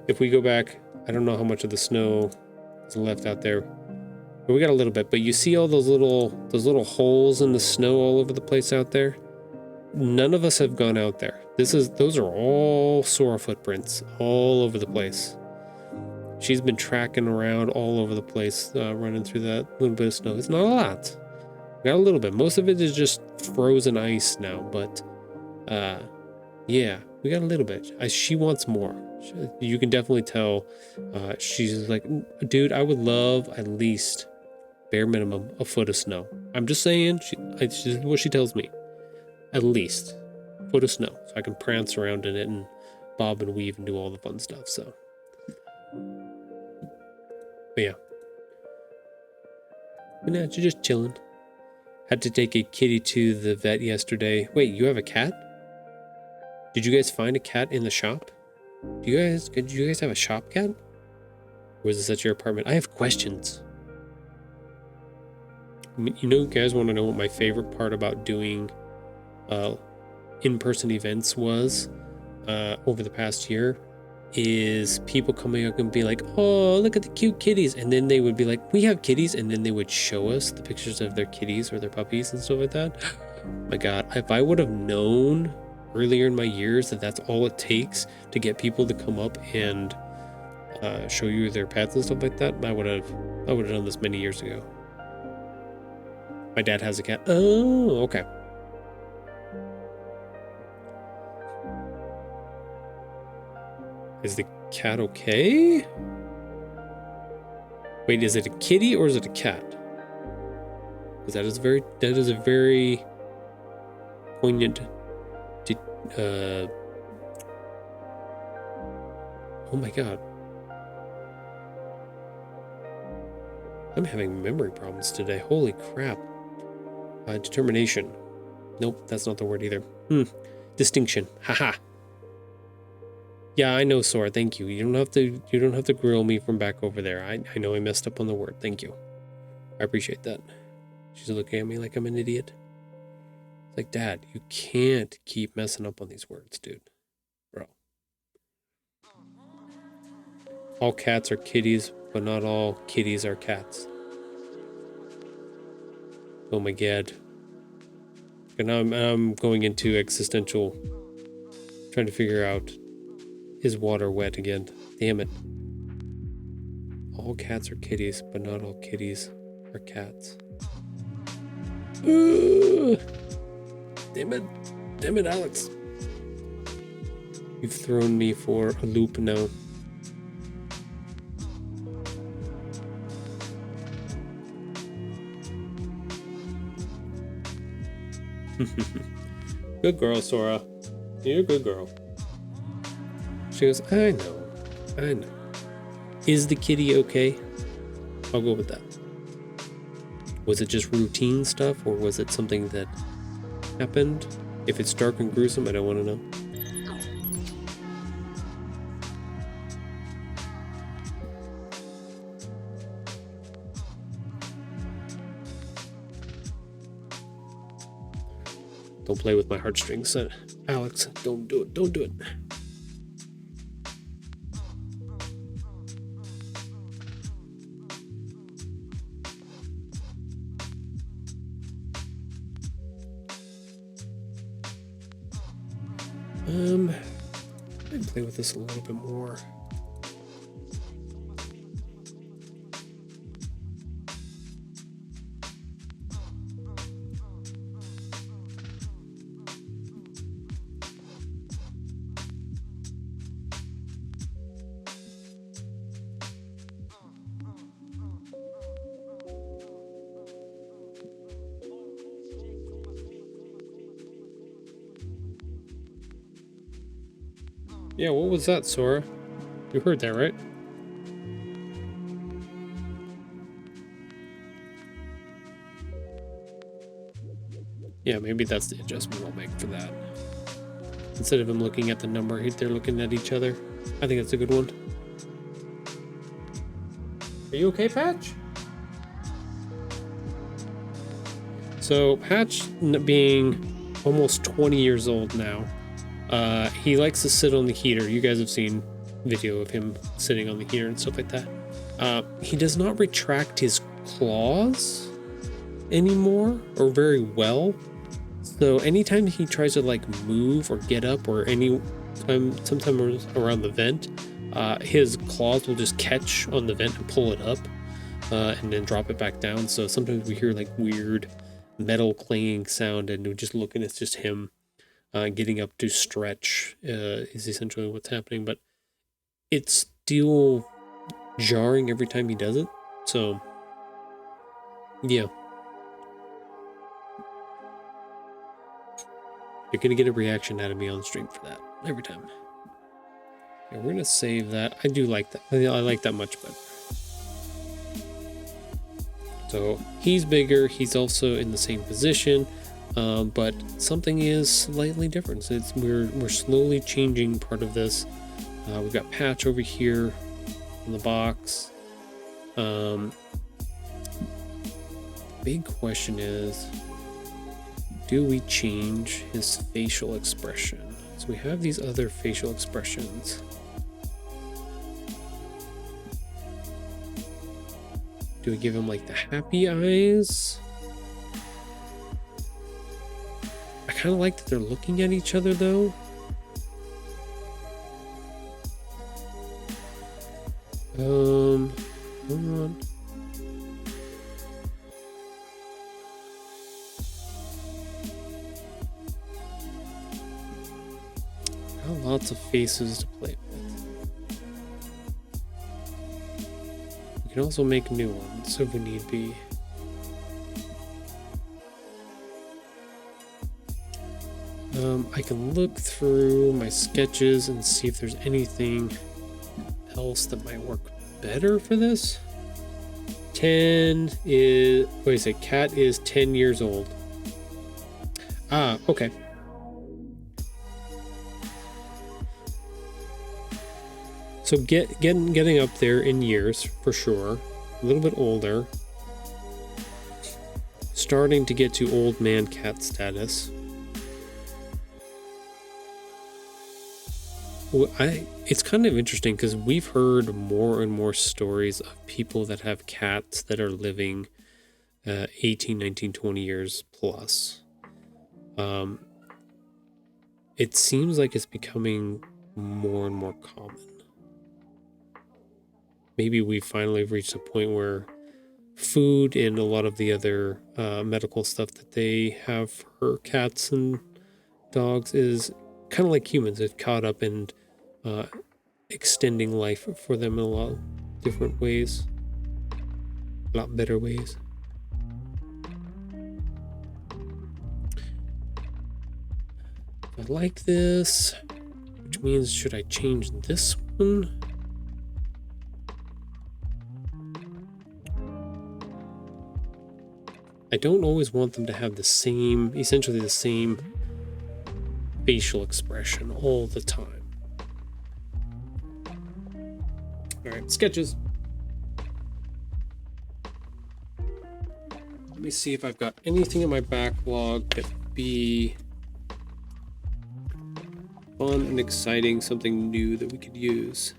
if we go back, I don't know how much of the snow is left out there. But we got a little bit, but you see all those little holes in the snow all over the place out there? None of us have gone out there. Those are all Sora footprints all over the place. She's been tracking around all over the place, running through that little bit of snow. It's not a lot. We got a little bit. Most of it is just frozen ice now, but yeah, we got a little bit. She wants more. You can definitely tell. She's like, dude, I would love at least bare minimum a foot of snow. I'm just saying. This is what she tells me. At least a foot of snow, so I can prance around in it and bob and weave and do all the fun stuff. So, but yeah, but now she's just chilling. Had to take a kitty to the vet yesterday. Wait, you have a cat? Did you guys find a cat in the shop? Did you guys have a shop cat? Or was this at your apartment? I have questions. You know, you guys want to know what my favorite part about doing in-person events was over the past year? Is people coming up and be like, oh, look at the cute kitties. And then they would be like, we have kitties. And then they would show us the pictures of their kitties or their puppies and stuff like that. My God, if I would have known earlier in my years that that's all it takes to get people to come up and show you their pets and stuff like that, I would have done this many years ago. My dad has a cat. Oh, okay. Is the cat okay? Wait, is it a kitty or is it a cat? Because that is a very poignant. Oh my God. I'm having memory problems today. Holy crap. Determination. Nope, that's not the word either. Distinction. Haha. Yeah, I know, Sora. Thank you. You don't have to grill me from back over there. I know I messed up on the word. Thank you. I appreciate that. She's looking at me like I'm an idiot. It's like, Dad, you can't keep messing up on these words, dude. Bro. All cats are kitties, but not all kitties are cats. Oh my God. And now I'm going into existential, trying to figure out, is water wet again? Damn it. All cats are kitties, but not all kitties are cats. Damn it, Alex. You've thrown me for a loop now. Good girl, Sora. You're a good girl. She goes, I know. Is the kitty okay? I'll go with that. Was it just routine stuff, or was it something that happened? If it's dark and gruesome, I don't want to know. Don't play with my heartstrings, Alex. Don't do it. Don't do it. I'd play with this a little bit more. Yeah, what was that, Sora? You heard that, right? Yeah, maybe that's the adjustment I'll make for that. Instead of him looking at the number, they're looking at each other. I think that's a good one. Are you okay, Patch? So Patch, being almost 20 years old now, he likes to sit on the heater. You guys have seen video of him sitting on the heater and stuff like that. He does not retract his claws anymore, or very well. So anytime he tries to like move or get up, or sometimes around the vent, his claws will just catch on the vent and pull it up, and then drop it back down. So sometimes we hear like weird metal clanging sound, and we just look and it's just him getting up to stretch, is essentially what's happening. But it's still jarring every time he does it. So yeah, you're gonna get a reaction out of me on stream for that every time. Yeah, we're gonna save that. I do like that. I like that much better. So he's bigger. He's also in the same position, but something is slightly different. So we're slowly changing part of this. We've got Patch over here in the box. Big question is, do we change his facial expression? So we have these other facial expressions. Do we give him like the happy eyes? I kind of like that they're looking at each other though. Hold on. Got lots of faces to play with. We can also make new ones if we need be. I can look through my sketches and see if there's anything else that might work better for this. 10 is, wait a second, cat is 10 years old. Ah, okay. So getting up there in years for sure. A little bit older. Starting to get to old man cat status. Well, it's kind of interesting because we've heard more and more stories of people that have cats that are living 18, 19, 20 years plus. It seems like it's becoming more and more common. Maybe we finally reached a point where food and a lot of the other medical stuff that they have for cats and dogs is kind of like humans. It's caught up in extending life for them in a lot of different ways, a lot better ways. I like this, which means should I change this one? I don't always want them to have the same, essentially the same facial expression all the time. All right, sketches. Let me see if I've got anything in my backlog that would be fun and exciting, something new that we could use.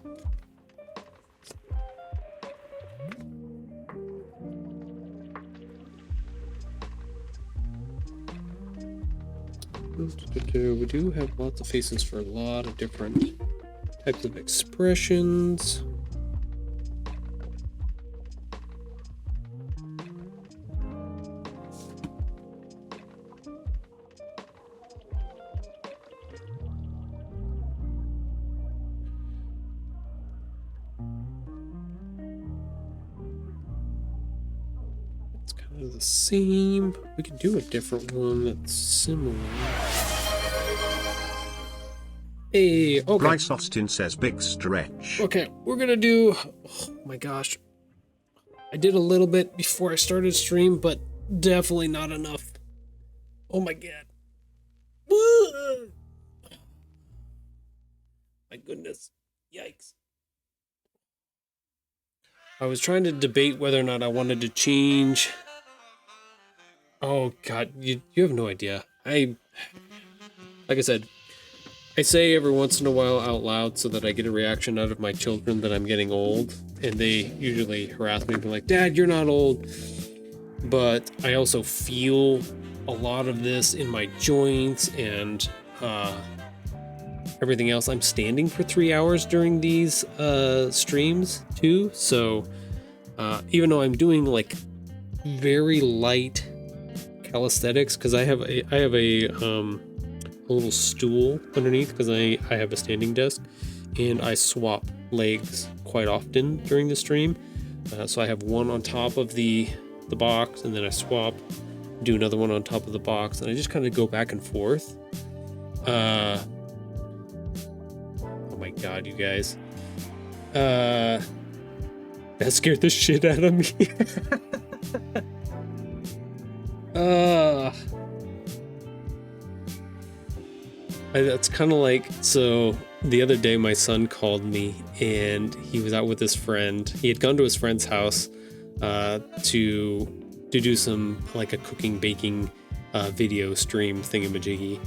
We do have lots of faces for a lot of different types of expressions. It's kind of the same. We could do a different one that's similar. Hey, okay. Bryce Austin says big stretch. Okay, we're gonna do, oh my gosh. I did a little bit before I started stream, but definitely not enough. Oh my God. My goodness. Yikes. I was trying to debate whether or not I wanted to change. Oh God, you have no idea. Like I said, I say every once in a while out loud so that I get a reaction out of my children that I'm getting old, and they usually harass me and be like, Dad, you're not old. But I also feel a lot of this in my joints and everything else. I'm standing for 3 hours during these streams too, so even though I'm doing like very light calisthenics, because I have a little stool underneath, because I have a standing desk, and I swap legs quite often during the stream. So I have one on top of the box, and then I swap, do another one on top of the box, and I just kind of go back and forth. Oh my God, you guys. That scared the shit out of me. That's kind of like, so the other day my son called me, and he was out with his friend. He had gone to his friend's house to do some, like, a cooking baking video stream thingamajiggy,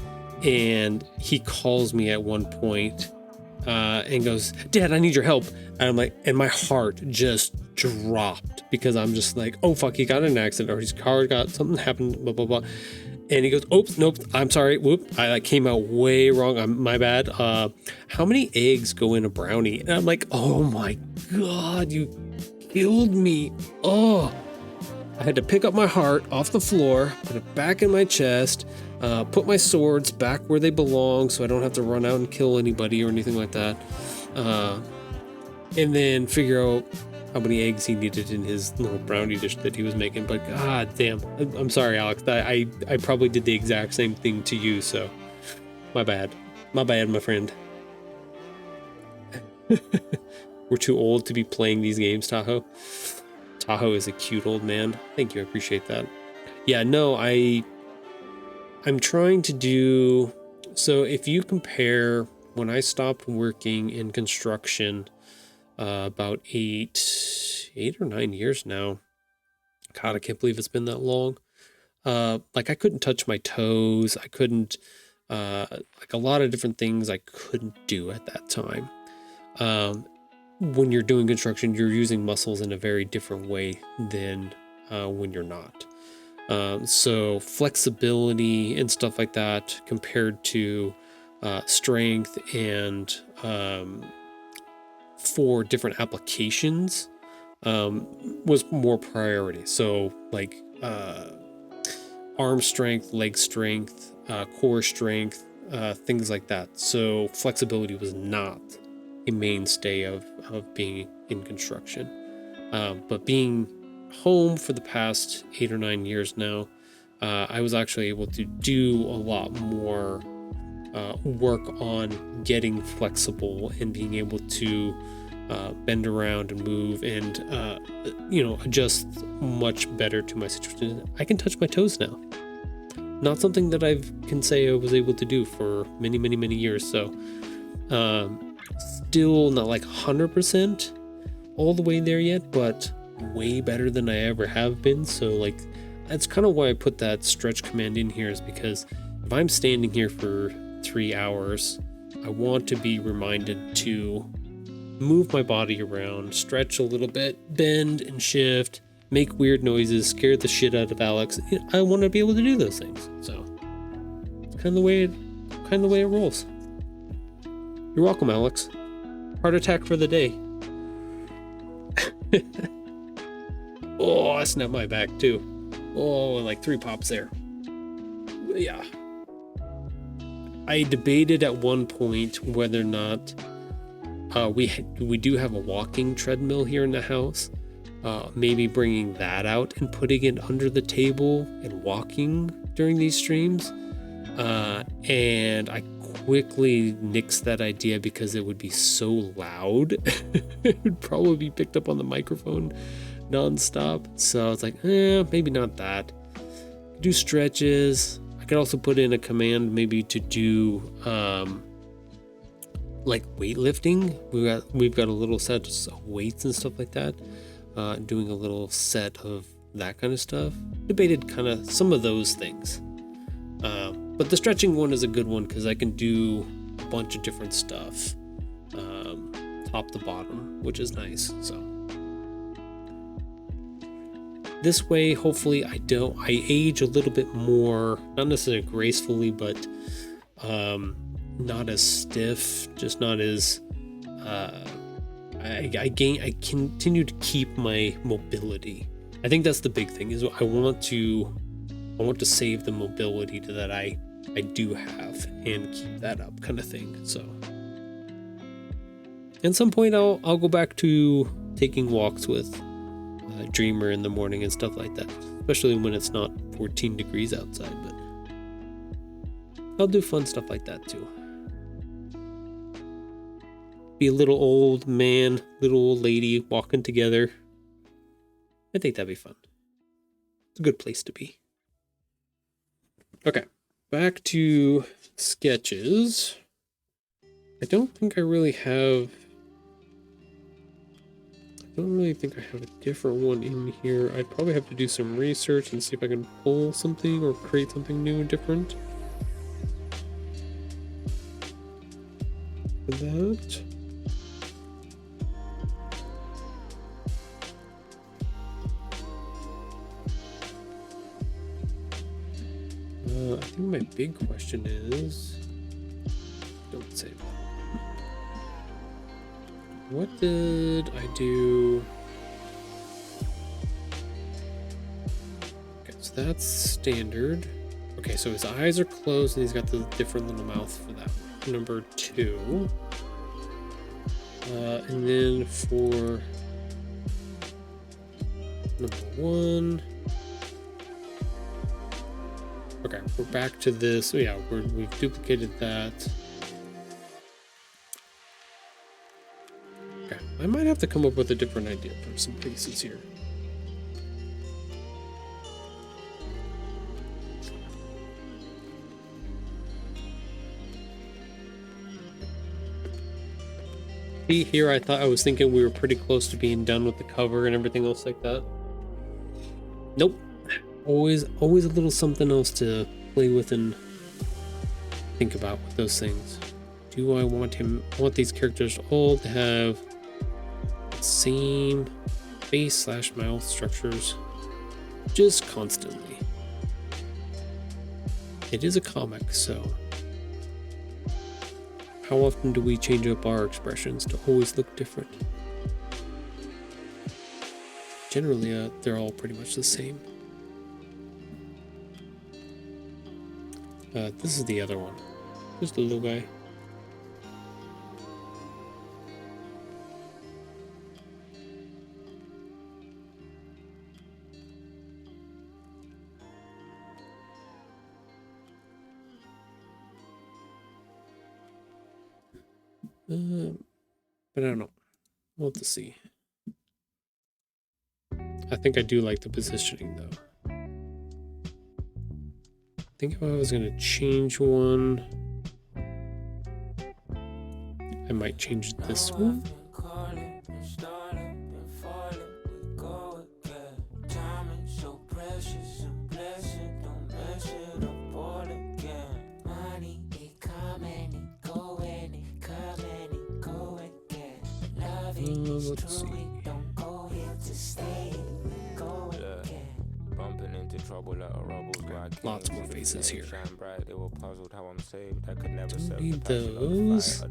and he calls me at one point and goes, Dad, I need your help. And I'm like, and my heart just dropped, because I'm just like, oh fuck, he got in an accident, or his car got, something happened, blah blah blah. And he goes, oops, nope, I'm sorry, whoop, I came out way wrong, my bad. How many eggs go in a brownie? And I'm like, oh my God, you killed me. Oh, I had to pick up my heart off the floor, put it back in my chest, put my swords back where they belong so I don't have to run out and kill anybody or anything like that, and then figure out how many eggs he needed in his little brownie dish that he was making. But God damn, I'm sorry, Alex. I probably did the exact same thing to you, so my bad, my friend. We're too old to be playing these games, Tahoe. Tahoe is a cute old man. Thank you, I appreciate that. Yeah, no, I'm trying to do, so if you compare when I stopped working in construction about 8 or 9 years now. God, I can't believe it's been that long. Like, I couldn't touch my toes. I couldn't, like, a lot of different things I couldn't do at that time. When you're doing construction, you're using muscles in a very different way than when you're not. So flexibility and stuff like that compared to strength and for different applications was more priority. So like arm strength, leg strength, core strength, things like that. So flexibility was not a mainstay of being in construction. But being home for the past 8 or 9 years now, I was actually able to do a lot more work on getting flexible and being able to bend around and move and adjust much better to my situation. I can touch my toes now. Not something that I can say I was able to do for many, many, many years. So still not like 100% all the way there yet, but way better than I ever have been. So like, that's kind of why I put that stretch command in here, is because if I'm standing here for 3 hours, I want to be reminded to move my body around, stretch a little bit, bend and shift, make weird noises, scare the shit out of Alex. I want to be able to do those things. So it's kind of the way it rolls. You're welcome, Alex. Heart attack for the day. Oh, I snapped my back too. Oh, like 3 pops there. Yeah. I debated at one point whether or not we do have a walking treadmill here in the house. Maybe bringing that out and putting it under the table and walking during these streams. And I quickly nixed that idea because it would be so loud. It would probably be picked up on the microphone nonstop. So I was like, maybe not that. Do stretches. I could also put in a command maybe to do like weightlifting. We've got a little set of weights and stuff like that. Doing a little set of that kind of stuff. Debated kind of some of those things. But the stretching one is a good one because I can do a bunch of different stuff, top to bottom, which is nice. So this way, hopefully, I age a little bit more, not necessarily gracefully, but not as stiff, just not as. I continue to keep my mobility. I think that's the big thing. Is I want to save the mobility that I do have and keep that up, kind of thing. So at some point I'll go back to taking walks with Dreamer in the morning and stuff like that, especially when it's not 14 degrees outside, but I'll do fun stuff like that too. Be a little old man, little old lady walking together. I think that'd be fun. It's a good place to be. Okay, back to sketches. I don't think I really have a different one in here. I'd probably have to do some research and see if I can pull something or create something new and different. For that. I think my big question is, don't say that. What did I do? Okay, so that's standard. Okay, so his eyes are closed and he's got the different little mouth for that one. Number 2. And then for number 1. Okay, we're back to this. Oh, yeah, we've duplicated that. Okay, I might have to come up with a different idea for some pieces here. See, here I was thinking we were pretty close to being done with the cover and everything else like that. Nope. Always a little something else to play with and think about with those things. Do I want these characters all to have the same face/mouth structures just constantly? It is a comic, so how often do we change up our expressions to always look different? Generally, they're all pretty much the same. This is the other one. Just a little guy. But I don't know. We'll have to see. I think I do like the positioning though. I think if I was going to change one, I might change this one. Let's see. Lots more faces here. Don't need those.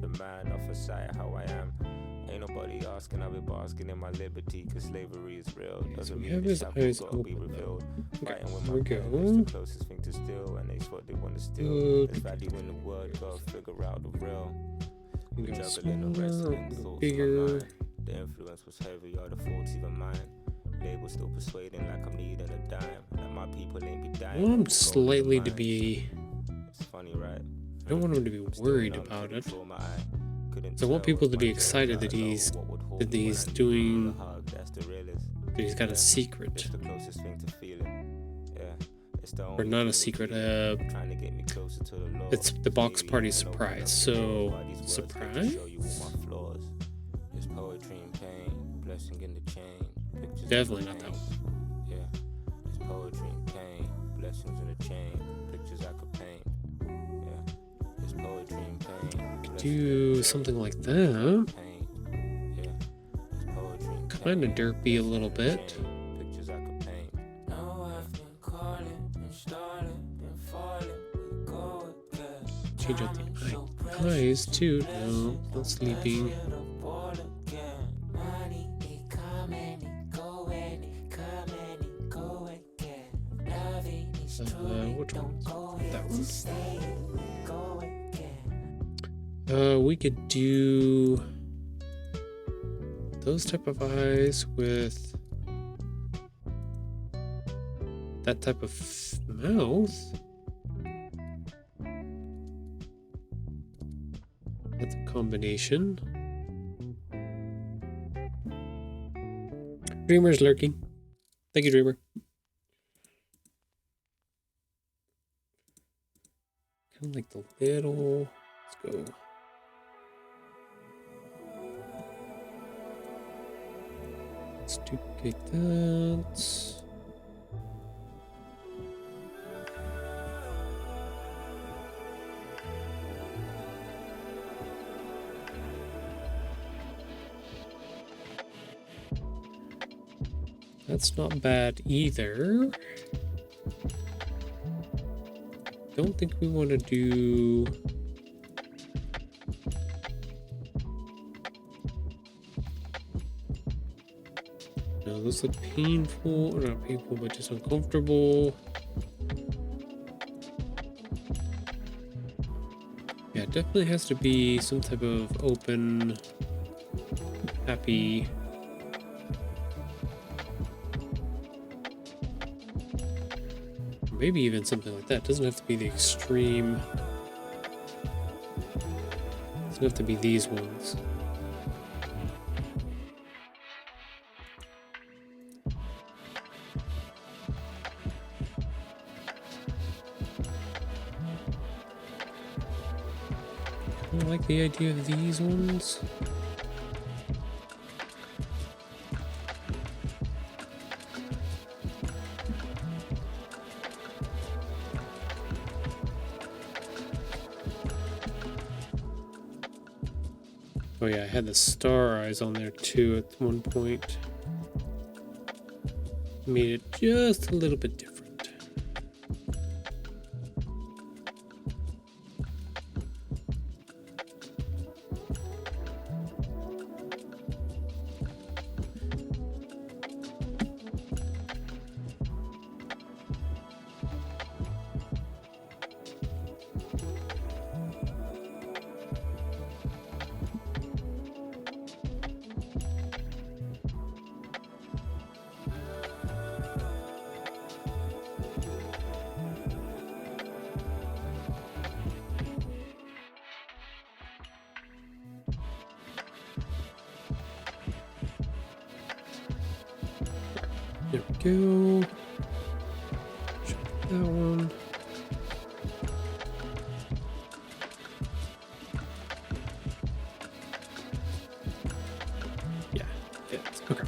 Ain't nobody asking, I'll be basking in my liberty, cause slavery is real. Doesn't mean his eyes open though. Okay, here we go. The closest thing to steal, and they what they want to steal. There's value in the word, gotta figure out the real. We go smaller, go bigger. The influence was heavy, all the faults even mine. They were still persuading like I'm needing a dime. Like my people ain't be dying. I want them slightly to be. It's funny, right? I don't want them to be worried about it. So I want people to be excited that he's doing. That he's got a secret. It's the closest thing to feeling. Yeah, It's the or only not a thing secret. trying to get me closer to the Lord. It's the box Yeah, party I know when surprise. I'm So by these words, I surprise. can show you all my flaws. It's poetry and pain, blessing in the chain. Pictures Definitely not that one. Yeah, it's poetry and pain, blessings in the chain. Pictures I could paint. Yeah, it's poetry and pain. Do something like that. Yeah, it's poetry and Kind of derpy a little bit. Pictures I could paint. Now I've been calling and starting and falling. We go again. Change out the eyes too. No sleeping. Which one? That one. We could do those type of eyes with that type of mouth. That's a combination. Dreamer's lurking. Thank you, Dreamer. Kind of like the little. Let's go. Let's duplicate that. That's not bad either. Don't think we want to do. No, those look painful, or not painful, but just uncomfortable. Yeah, it definitely has to be some type of open, happy. Maybe even something like that. It doesn't have to be the extreme. It doesn't have to be these ones. I like the idea of these ones. Oh yeah, I had the star eyes on there too at one point. Made it just a little bit different. There we go. Check that one. Yeah, fits. Okay.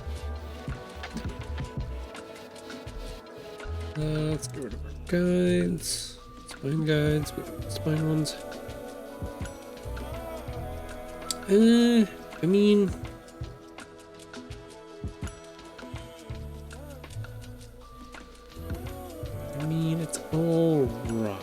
Let's get rid of our guides. Spine guides. We got spine ones. I mean. It's all right.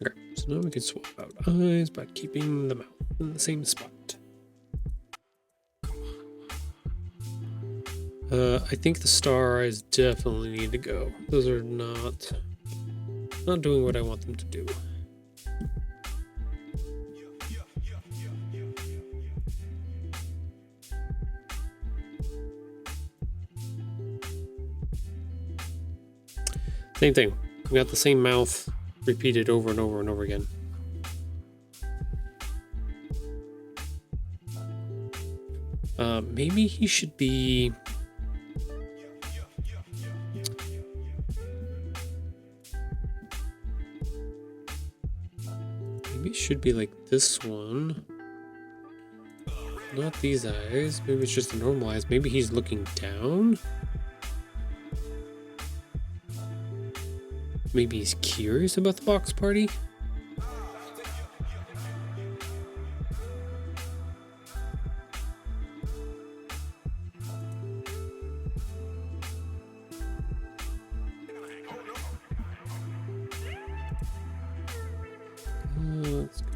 Okay, so So now we can swap out eyes by keeping the mouth in the same spot. I think the star eyes definitely need to go. Those are not doing what I want them to do. Same thing. We got the same mouth repeated over and over and over again. Maybe he should be... Maybe it should be like this one. Not these eyes. Maybe it's just the normal eyes. Maybe he's looking down. Maybe he's curious about the box party. Let's go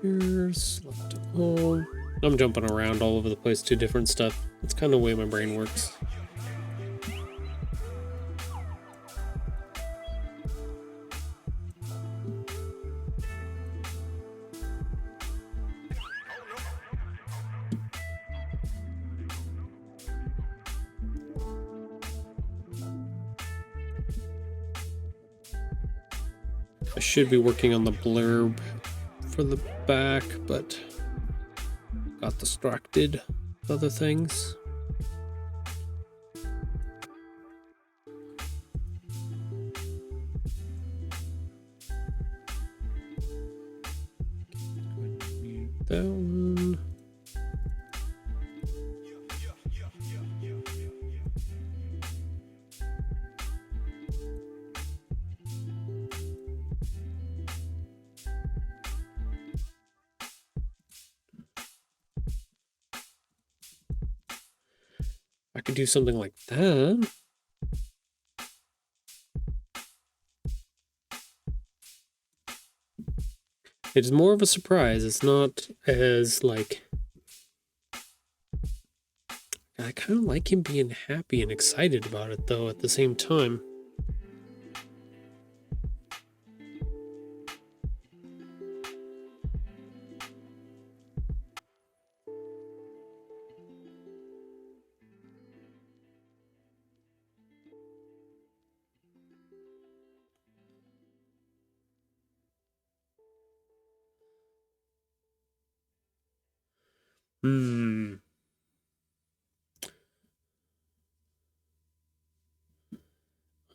there, select all. I'm jumping around all over the place to different stuff. That's kind of the way my brain works. I should be working on the blurb for the back, but got distracted with other things. Mute that one. I could do something like that. It's more of a surprise. It's not as like... I kind of like him being happy and excited about it though at the same time.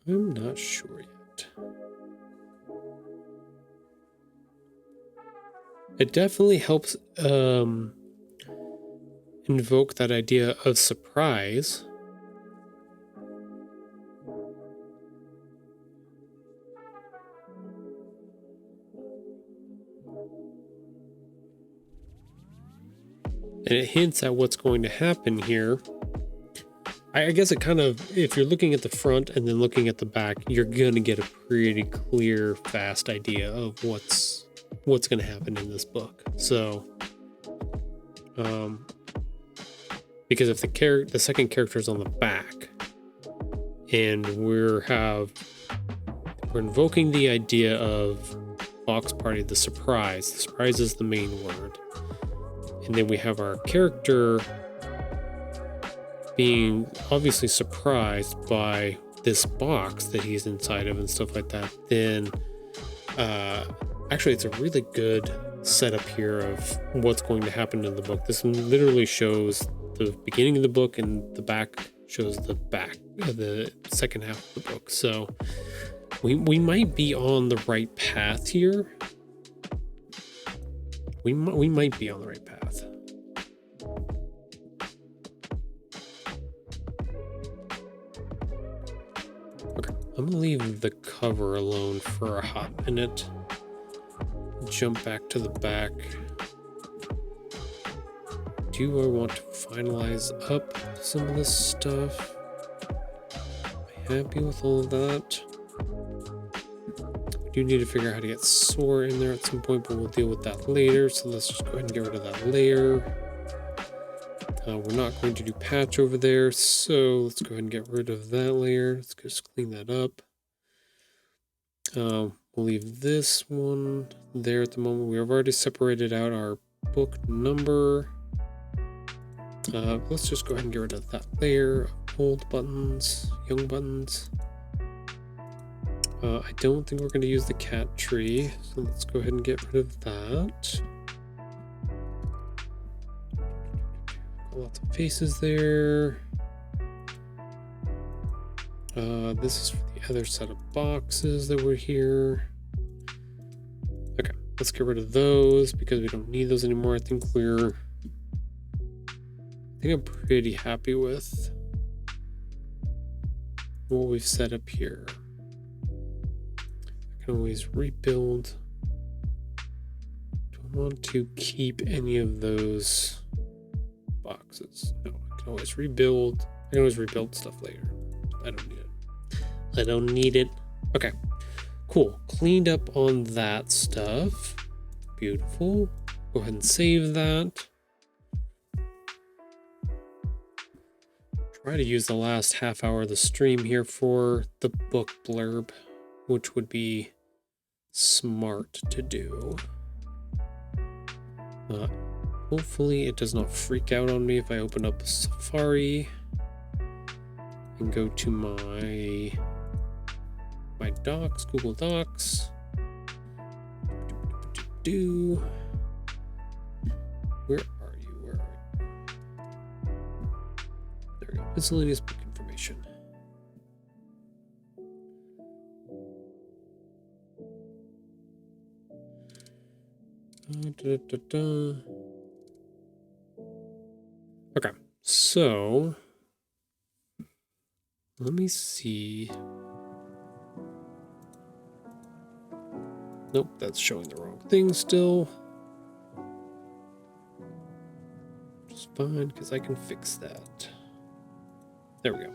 I'm not sure yet. It definitely helps invoke that idea of surprise. And it hints at what's going to happen here. I guess it kind of, if you're looking at the front and then looking at the back, you're going to get a pretty clear, fast idea of what's going to happen in this book. So, because if the second character is on the back, and we're invoking the idea of box party, the surprise. The surprise is the main word. And then we have our character being obviously surprised by this box that he's inside of and stuff like that. Then actually it's a really good setup here of what's going to happen in the book. This literally shows the beginning of the book, and the back shows the back of the second half of the book. So we might be on the right path here. We might be on the right path. Okay, I'm gonna leave the cover alone for a hot minute. Jump back to the back. Do I want to finalize up some of this stuff? Am I happy with all of that? We do need to figure out how to get Soar in there at some point, but we'll deal with that later. So let's just go ahead and get rid of that layer. We're not going to do patch over there, so let's go ahead and get rid of that layer. Let's just clean that up. We'll leave this one there at the moment. We have already separated out our book number. Let's just go ahead and get rid of that layer. Old buttons, young buttons. I don't think we're going to use the cat tree, so let's go ahead and get rid of that. Lots of faces there. This is for the other set of boxes that were here. Okay, let's get rid of those because we don't need those anymore. I think I'm pretty happy with what we've set up here. I can always rebuild. Don't want to keep any of those boxes. No, I can always rebuild. I can always rebuild stuff later. I don't need it. I don't need it. Okay, cool. Cleaned up on that stuff. Beautiful. Go ahead and save that. Try to use the last half hour of the stream here for the book blurb, which would be smart to do. Hopefully it does not freak out on me if I open up Safari and go to my docs, Google Docs. Where are you? There we go. Miscellaneous book information. Okay, so let me see. Nope, that's showing the wrong thing still. Which is fine because I can fix that. There we go.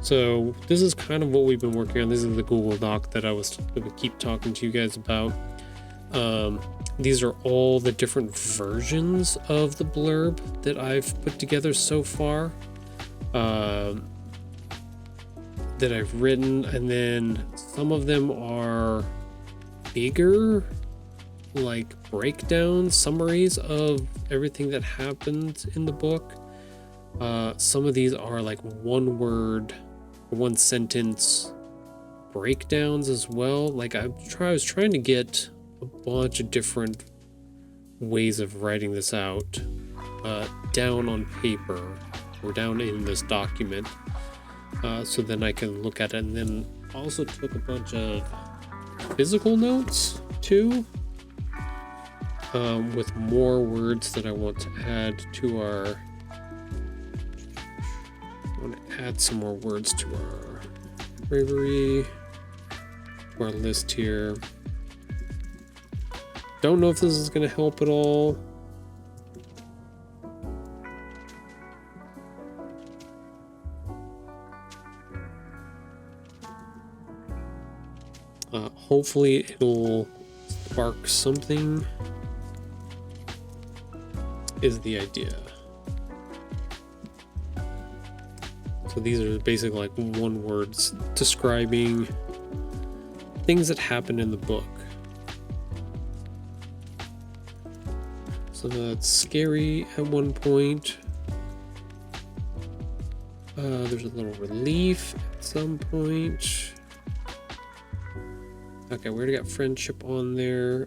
So this is kind of what we've been working on. This is the Google Doc that I would keep talking to you guys about. These are all the different versions of the blurb that I've put together so far, that I've written, and then some of them are bigger, like breakdowns, summaries of everything that happened in the book. Some of these are like one word, one sentence breakdowns as well. Like I was trying to get a bunch of different ways of writing this out down on paper or down in this document, so then I can look at it. And then also took a bunch of physical notes too, with more words that I want to add to our. I want to add some more words to our bravery, to our list here. Don't know if this is going to help at all. Hopefully it'll spark something, is the idea. So these are basically like one words describing things that happen in the book. So that's scary at one point. There's a little relief at some point. Okay, we already got friendship on there.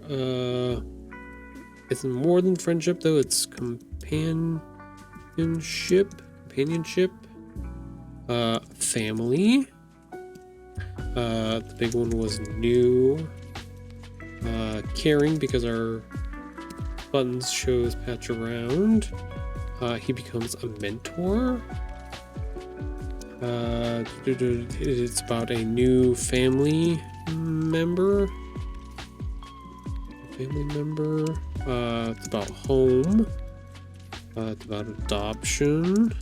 It's more than friendship though, it's companionship. Family. The big one was new. Caring, because our buttons shows patch around. He becomes a mentor. It's about a new family member. It's about home. It's about adoption.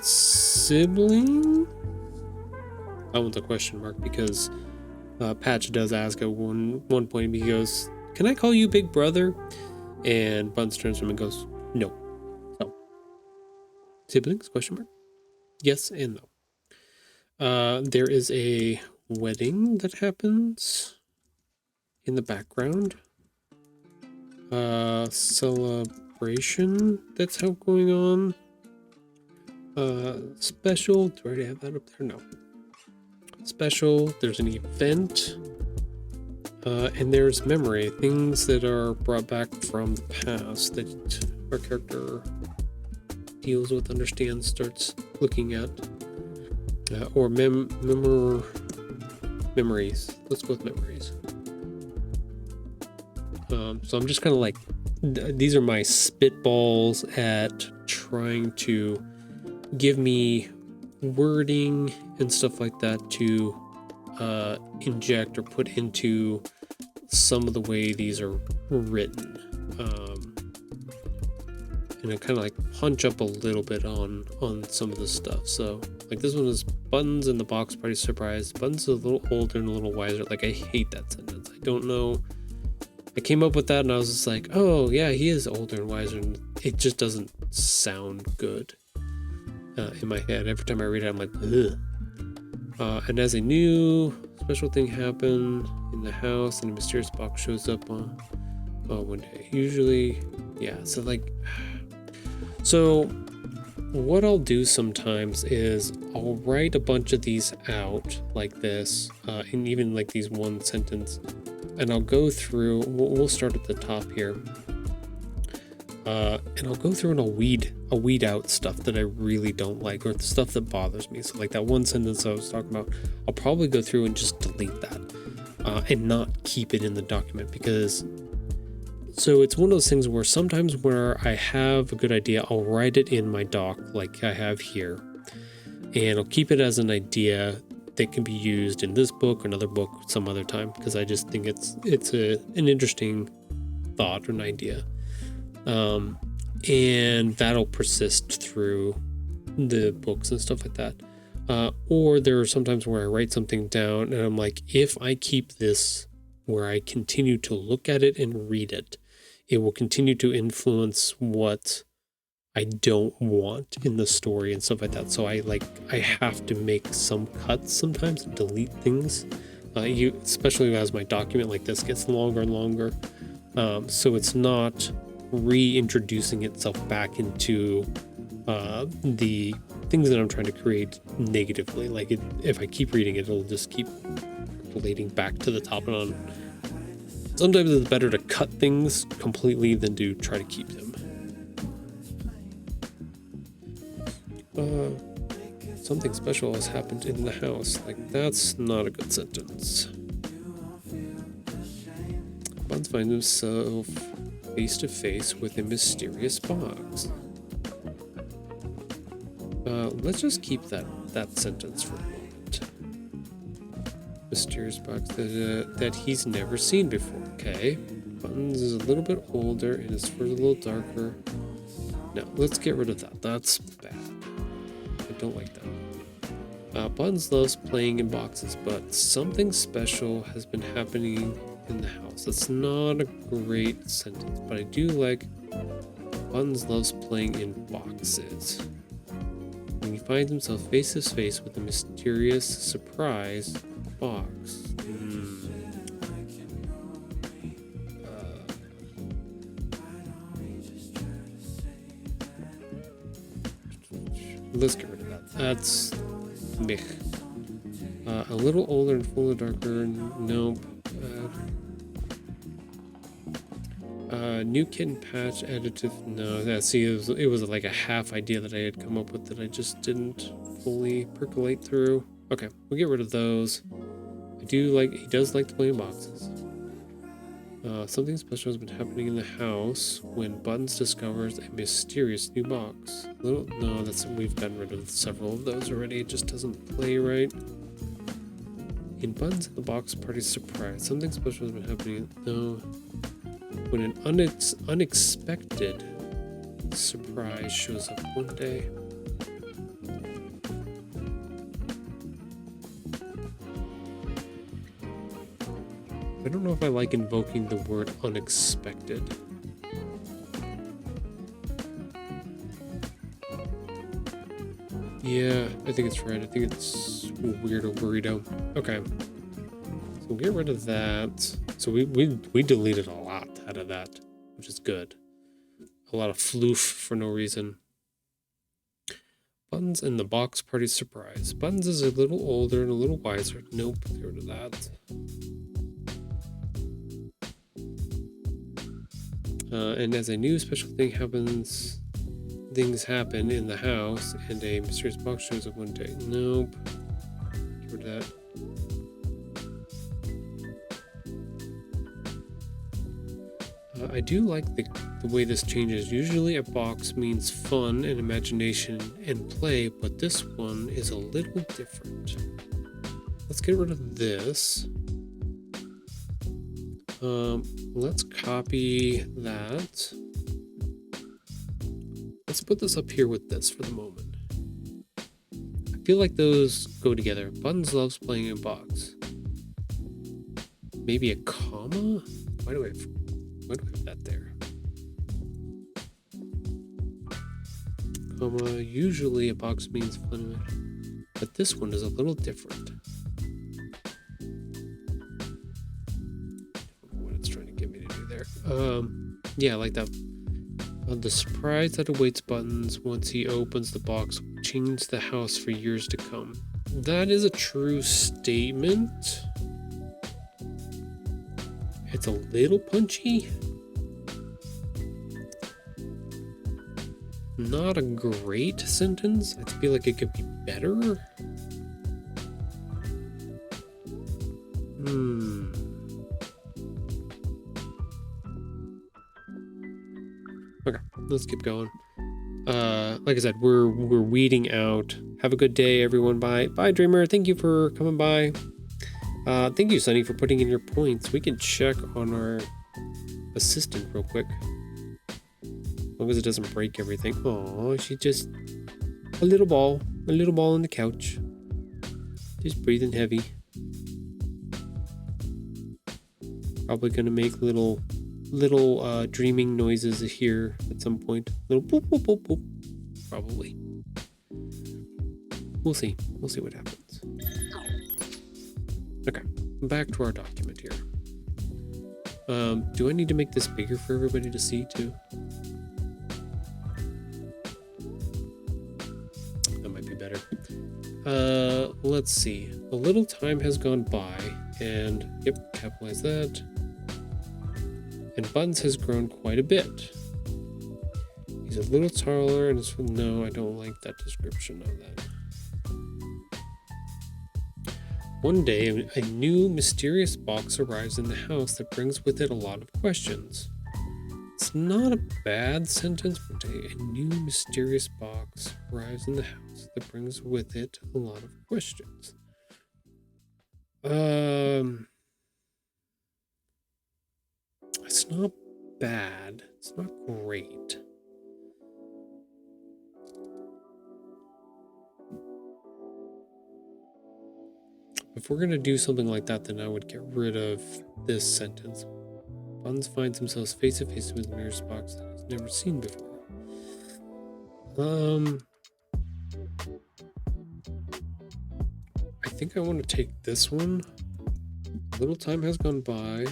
Sibling. That one's a question mark because Patch does ask at one point. He goes, "Can I call you Big Brother?" And Buns turns to him and goes, "No." So, siblings? Question mark. Yes and no. There is a wedding that happens in the background. Celebration that's going on. Special. Do I already have that up there? No. Special. There's an event. And there's memory. Things that are brought back from the past that our character deals with, understands, starts looking at. Or memories. Let's go with memories. So I'm just kind of like, these are my spitballs at trying to give me wording and stuff like that to inject or put into some of the way these are written. And I kind of like punch up a little bit on some of the stuff. So like this one is Buttons in the box party surprise. Buttons is a little older and a little wiser. Like I hate that sentence. I don't know. I came up with that and I was just like, oh yeah, he is older and wiser, and it just doesn't sound good in my head. Every time I read it, I'm like, ugh. And as a new special thing happened in the house, and a mysterious box shows up on one day. Usually, yeah. So like, so what I'll do sometimes is I'll write a bunch of these out like this, and even like these one sentence. And I'll go through, we'll start at the top here. And I'll go through and I'll weed out stuff that I really don't like, or the stuff that bothers me. So like that one sentence I was talking about, I'll probably go through and just delete that and not keep it in the document, because so it's one of those things where sometimes where I have a good idea, I'll write it in my doc like I have here, and I'll keep it as an idea that can be used in this book or another book some other time, because I just think it's an interesting thought or an idea, and that'll persist through the books and stuff like that. Or there are sometimes where I write something down and I'm like, if I keep this where I continue to look at it and read it, it will continue to influence what I don't want in the story and stuff like that. So I have to make some cuts sometimes, delete things. Especially as my document like this gets longer and longer. So it's not reintroducing itself back into the things that I'm trying to create negatively. Like if I keep reading it, it'll just keep relating back to the top and on. Sometimes it's better to cut things completely than to try to keep them. Something special has happened in the house. Like, that's not a good sentence. Buns finds himself face to face with a mysterious box. Let's just keep that sentence for a moment. Mysterious box that he's never seen before. Okay. Buttons is a little bit older and his fur is a little darker. No, let's get rid of that. That's bad. I don't like that. Buttons loves playing in boxes, but something special has been happening in the house. That's not a great sentence, but I do like Buttons loves playing in boxes. When he finds himself face to face with a mysterious surprise box. Let's get rid of that. That's meh. A little older and fuller, darker. Nope. New kitten patch additive. No, yeah, see, it was like a half idea that I had come up with that I just didn't fully percolate through. Okay, we'll get rid of those. He does like to play in boxes. Something special has been happening in the house when Buttons discovers a mysterious new box. We've gotten rid of several of those already. It just doesn't play right. In Buttons in the box party surprise, something special has been happening. No. When an unexpected surprise shows up one day. I don't know if I like invoking the word unexpected. Yeah, I think it's right. I think it's weirdo burrito. Okay. So we'll get rid of that. So we deleted a lot out of that, which is good. A lot of floof for no reason. Buns and the box party surprise. Buns is a little older and a little wiser. Nope, get rid of that. And as a new special thing happens, things happen in the house, and a mysterious box shows up one day. Nope. Get rid of that. I do like the way this changes. Usually a box means fun and imagination and play, but this one is a little different. Let's get rid of this. Let's copy that. Let's put this up here with this for the moment. I feel like those go together. Buttons loves playing in box. Maybe a comma? Why do I have that there? Comma. Usually a box means fun, but this one is a little different. What it's trying to get me to do there. Yeah, like that. The surprise that awaits Buttons once he opens the box will change the house for years to come. That is a true statement. It's a little punchy. Not a great sentence. I feel like it could be better. Okay, let's keep going. Like I said, we're weeding out. Have a good day, everyone. Bye, Dreamer. Thank you for coming by. Thank you, Sunny, for putting in your points. We can check on our assistant real quick. As long as it doesn't break everything. Oh, she's just a little ball on the couch. Just breathing heavy. Probably gonna make little dreaming noises here at some point. Little boop, boop, boop, boop. Probably. We'll see what happens. Okay, back to our document here. Do I need to make this bigger for everybody to see too? That might be better. Let's see. A little time has gone by, and yep, capitalize that. And Buttons has grown quite a bit. He's a little taller and is, no, I don't like that description of that. One day, a new mysterious box arrives in the house that brings with it a lot of questions. It's not a bad sentence, but a new mysterious box arrives in the house that brings with it a lot of questions. It's not bad. It's not great. If we're going to do something like that, then I would get rid of this sentence. Buttons finds himself face to face with a mysterious box that he's never seen before. I think I want to take this one. A little time has gone by.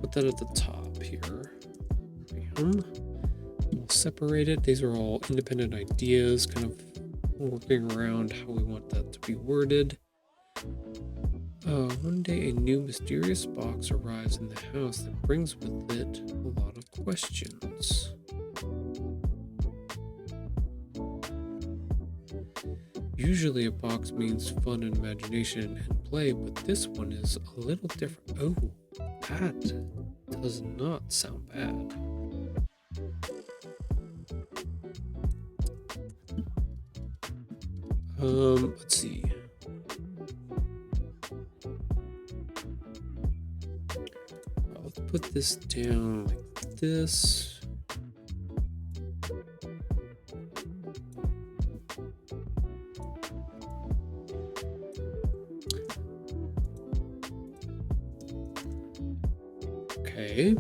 Put that at the top here. We'll separate it. These are all independent ideas, kind of working around how we want that to be worded. One day a new mysterious box arrives in the house that brings with it a lot of questions. Usually a box means fun and imagination and play, but this one is a little different. Oh, that does not sound bad. Let's see. Let's put this down like this. Okay.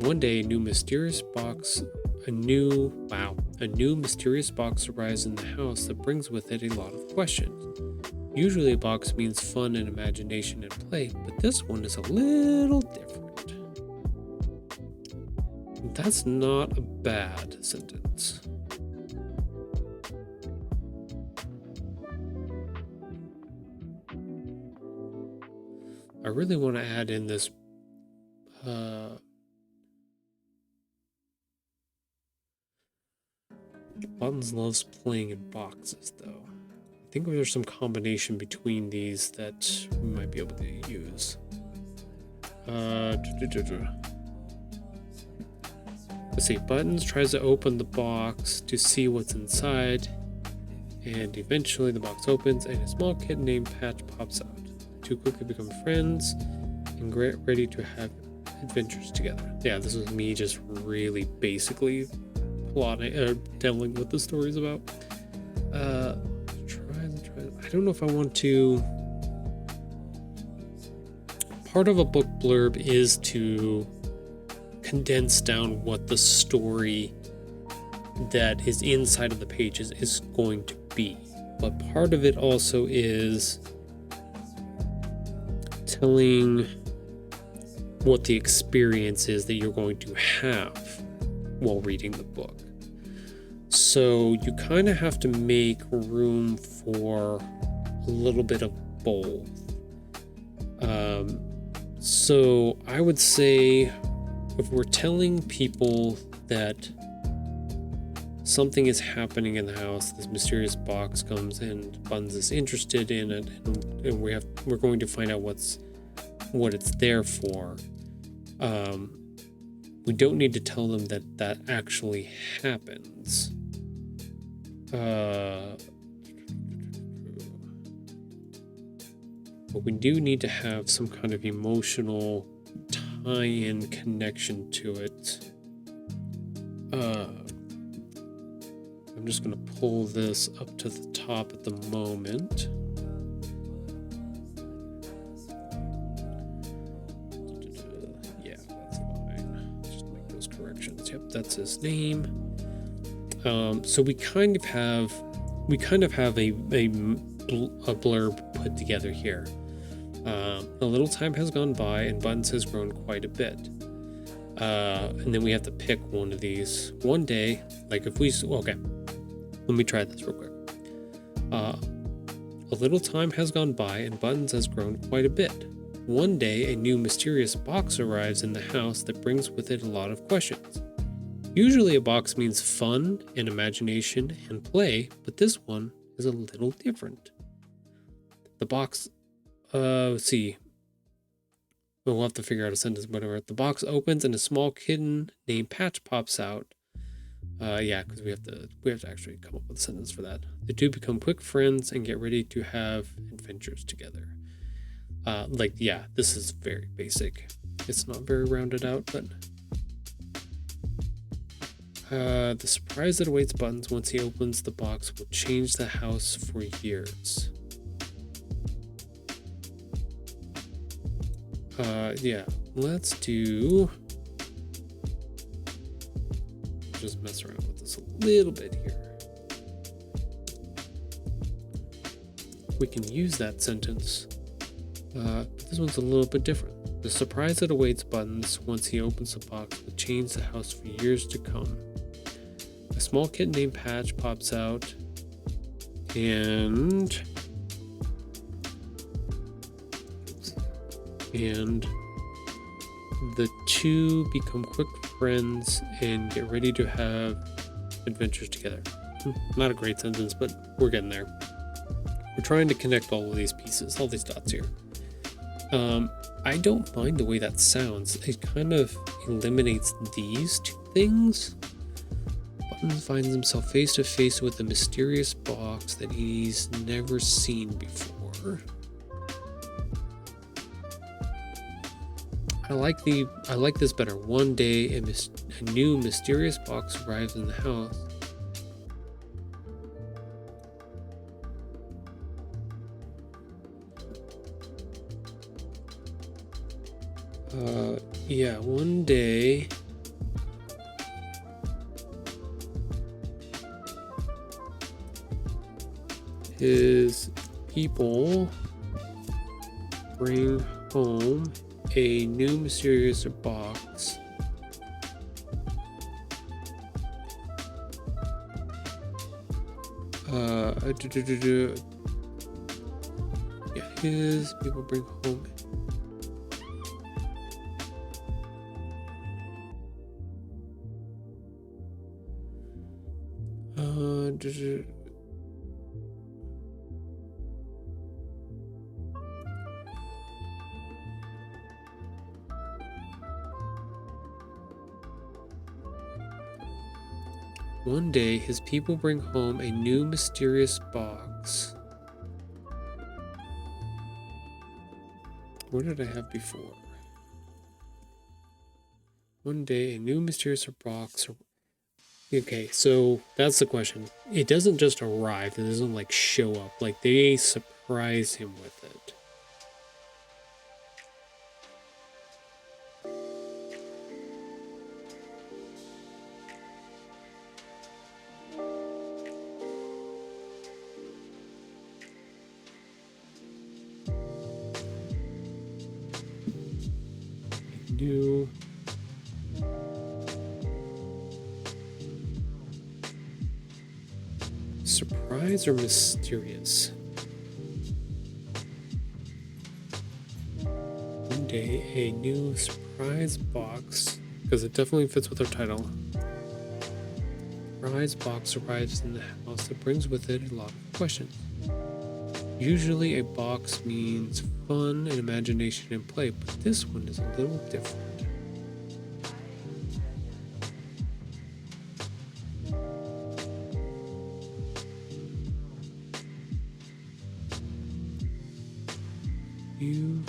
One day, a new mysterious box arrives in the house that brings with it a lot of questions. Usually a box means fun and imagination and play, but this one is a little different. That's not a bad sentence. I really want to add in this Buttons loves playing in boxes, though. I think there's some combination between these that we might be able to use. Let's see. Buttons tries to open the box to see what's inside, and eventually the box opens and a small kitten named Patch pops out. The two quickly become friends and get ready to have adventures together. Yeah, this was me just really basically plotting or telling what the story's about. I don't know if I want to. Part of a book blurb is to condense down what the story that is inside of the pages is going to be, but part of it also is telling what the experience is that you're going to have while reading the book. So you kind of have to make room for a little bit of both. So I would say if we're telling people that something is happening in the house, this mysterious box comes in, Buns is interested in it, and we're going to find out what it's there for. We don't need to tell them that actually happens. But we do need to have some kind of emotional tie-in connection to it. I'm just going to pull this up to the top at the moment. Yeah, that's fine. Just make those corrections. Yep, that's his name. So we kind of have a blurb put together here. A little time has gone by and Buns has grown quite a bit. And then we have to pick one of these. One day, like if we, okay, let me try this real quick. A little time has gone by and Buns has grown quite a bit. One day, a new mysterious box arrives in the house that brings with it a lot of questions. Usually a box means fun and imagination and play, but this one is a little different. The box, let's see. We'll have to figure out a sentence, whatever. The box opens and a small kitten named Patch pops out. Yeah, because we have to actually come up with a sentence for that. The two become quick friends and get ready to have adventures together. Yeah, this is very basic. It's not very rounded out, but the surprise that awaits Buttons once he opens the box will change the house for years. Yeah, let's just mess around with this a little bit here. We can use that sentence, but this one's a little bit different. The surprise that awaits Buttons once he opens the box will change the house for years to come. A small kitten named Patch pops out, and the two become quick friends and get ready to have adventures together. Not a great sentence, but we're getting there. We're trying to connect all of these pieces, all these dots here. I don't mind the way that sounds. It kind of eliminates these two things. Buttons finds himself face to face with a mysterious box that he's never seen before. I like this better. One day, a new mysterious box arrives in the house Yeah, one day his people bring home a new mysterious box. Yeah, his people bring home. One day, his people bring home a new mysterious box. What did I have before? One day, a new mysterious box. Okay, so that's the question. It doesn't just arrive. It doesn't like show up. Like they surprise him with it. New surprise or mysterious? One day, a new surprise box, because it definitely fits with our title. Surprise box arrives in the house that brings with it a lot of questions. Usually a box means fun and imagination and play, but this one is a little different. You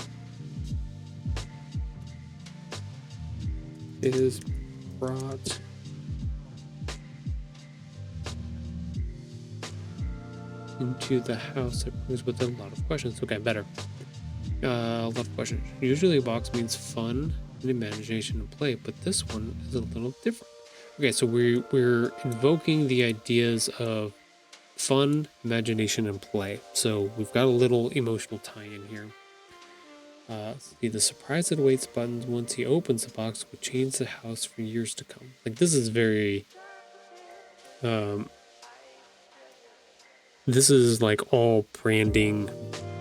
is brought into the house that brings with it a lot of questions. Okay, better. A lot of questions. Usually a box means fun and imagination and play, but this one is a little different. Okay, so we're invoking the ideas of fun, imagination, and play. So we've got a little emotional tie-in here. See, the surprise that awaits Buttons once he opens the box will change the house for years to come. Like, this is very... this is like all branding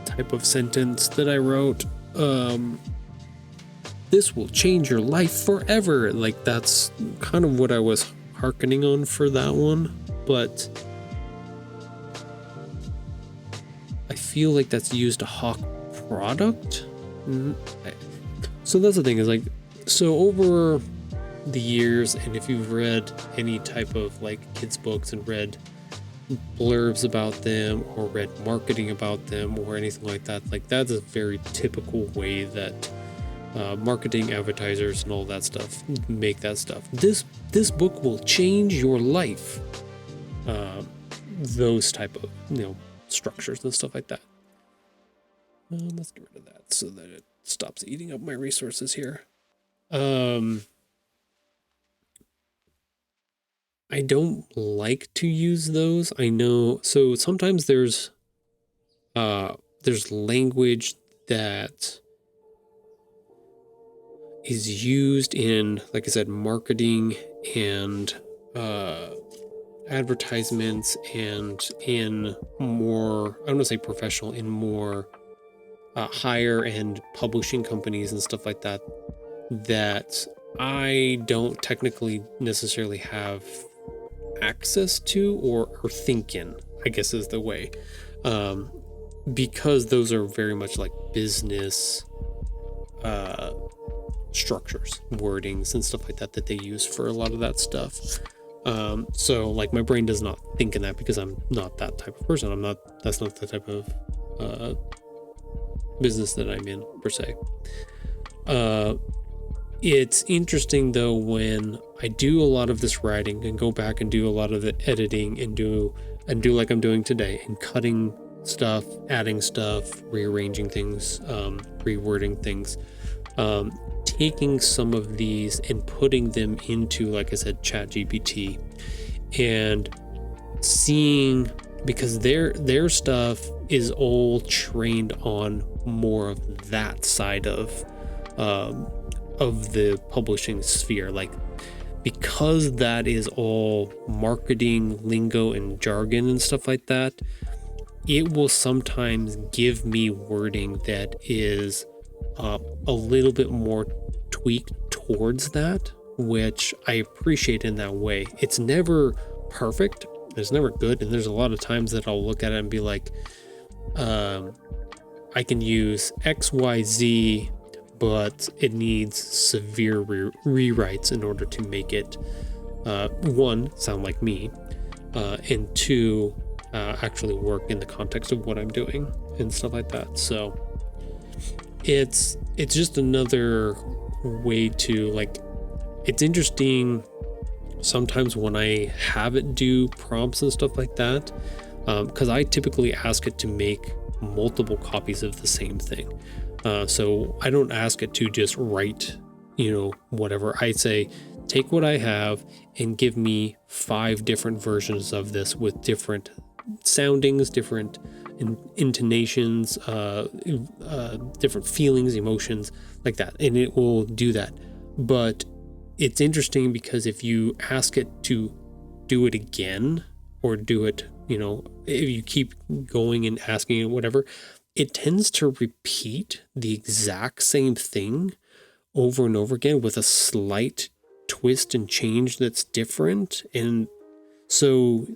type of sentence that I wrote. This will change your life forever. Like, that's kind of what I was hearkening on for that one. But I feel like that's used to hawk product. So that's the thing, is like, so over the years, and if you've read any type of like kids books and read blurbs about them or read marketing about them or anything like that, like that's a very typical way that marketing, advertisers, and all that stuff make that stuff. This book will change your life. Those type of, structures and stuff like that. Let's get rid of that so that it stops eating up my resources here. I don't like to use those. I know. So sometimes there's language that is used in, like I said, marketing and advertisements, and in more, I don't want to say professional, in more higher end publishing companies and stuff like that, that I don't technically necessarily have access to or think in, I guess is the way, because those are very much like business structures, wordings, and stuff like that they use for a lot of that stuff. So like my brain does not think in that because I'm not that type of person. That's not the type of business that I'm in per se. It's interesting though when I do a lot of this writing and go back and do a lot of the editing and do like I'm doing today, and cutting stuff, adding stuff, rearranging things, rewording things. taking some of these and putting them into, like I said, ChatGPT, and seeing, because their stuff is all trained on more of that side of the publishing sphere, like, because that is all marketing lingo and jargon and stuff like that, it will sometimes give me wording that is a little bit more tweaked towards that, which I appreciate in that way. It's never perfect, it's never good, and there's a lot of times that I'll look at it and be like, I can use XYZ, but it needs severe rewrites in order to make it, one, sound like me, and two, actually work in the context of what I'm doing and stuff like that. So it's just another way to, like, it's interesting sometimes when I have it do prompts and stuff like that, because I typically ask it to make multiple copies of the same thing. So I don't ask it to just write, whatever. I say, take what I have and give me 5 different versions of this with different soundings, different intonations, different feelings, emotions, like that. And it will do that. But it's interesting because if you ask it to do it again, or do it, if you keep going and asking it, whatever, it tends to repeat the exact same thing over and over again with a slight twist and change that's different. And so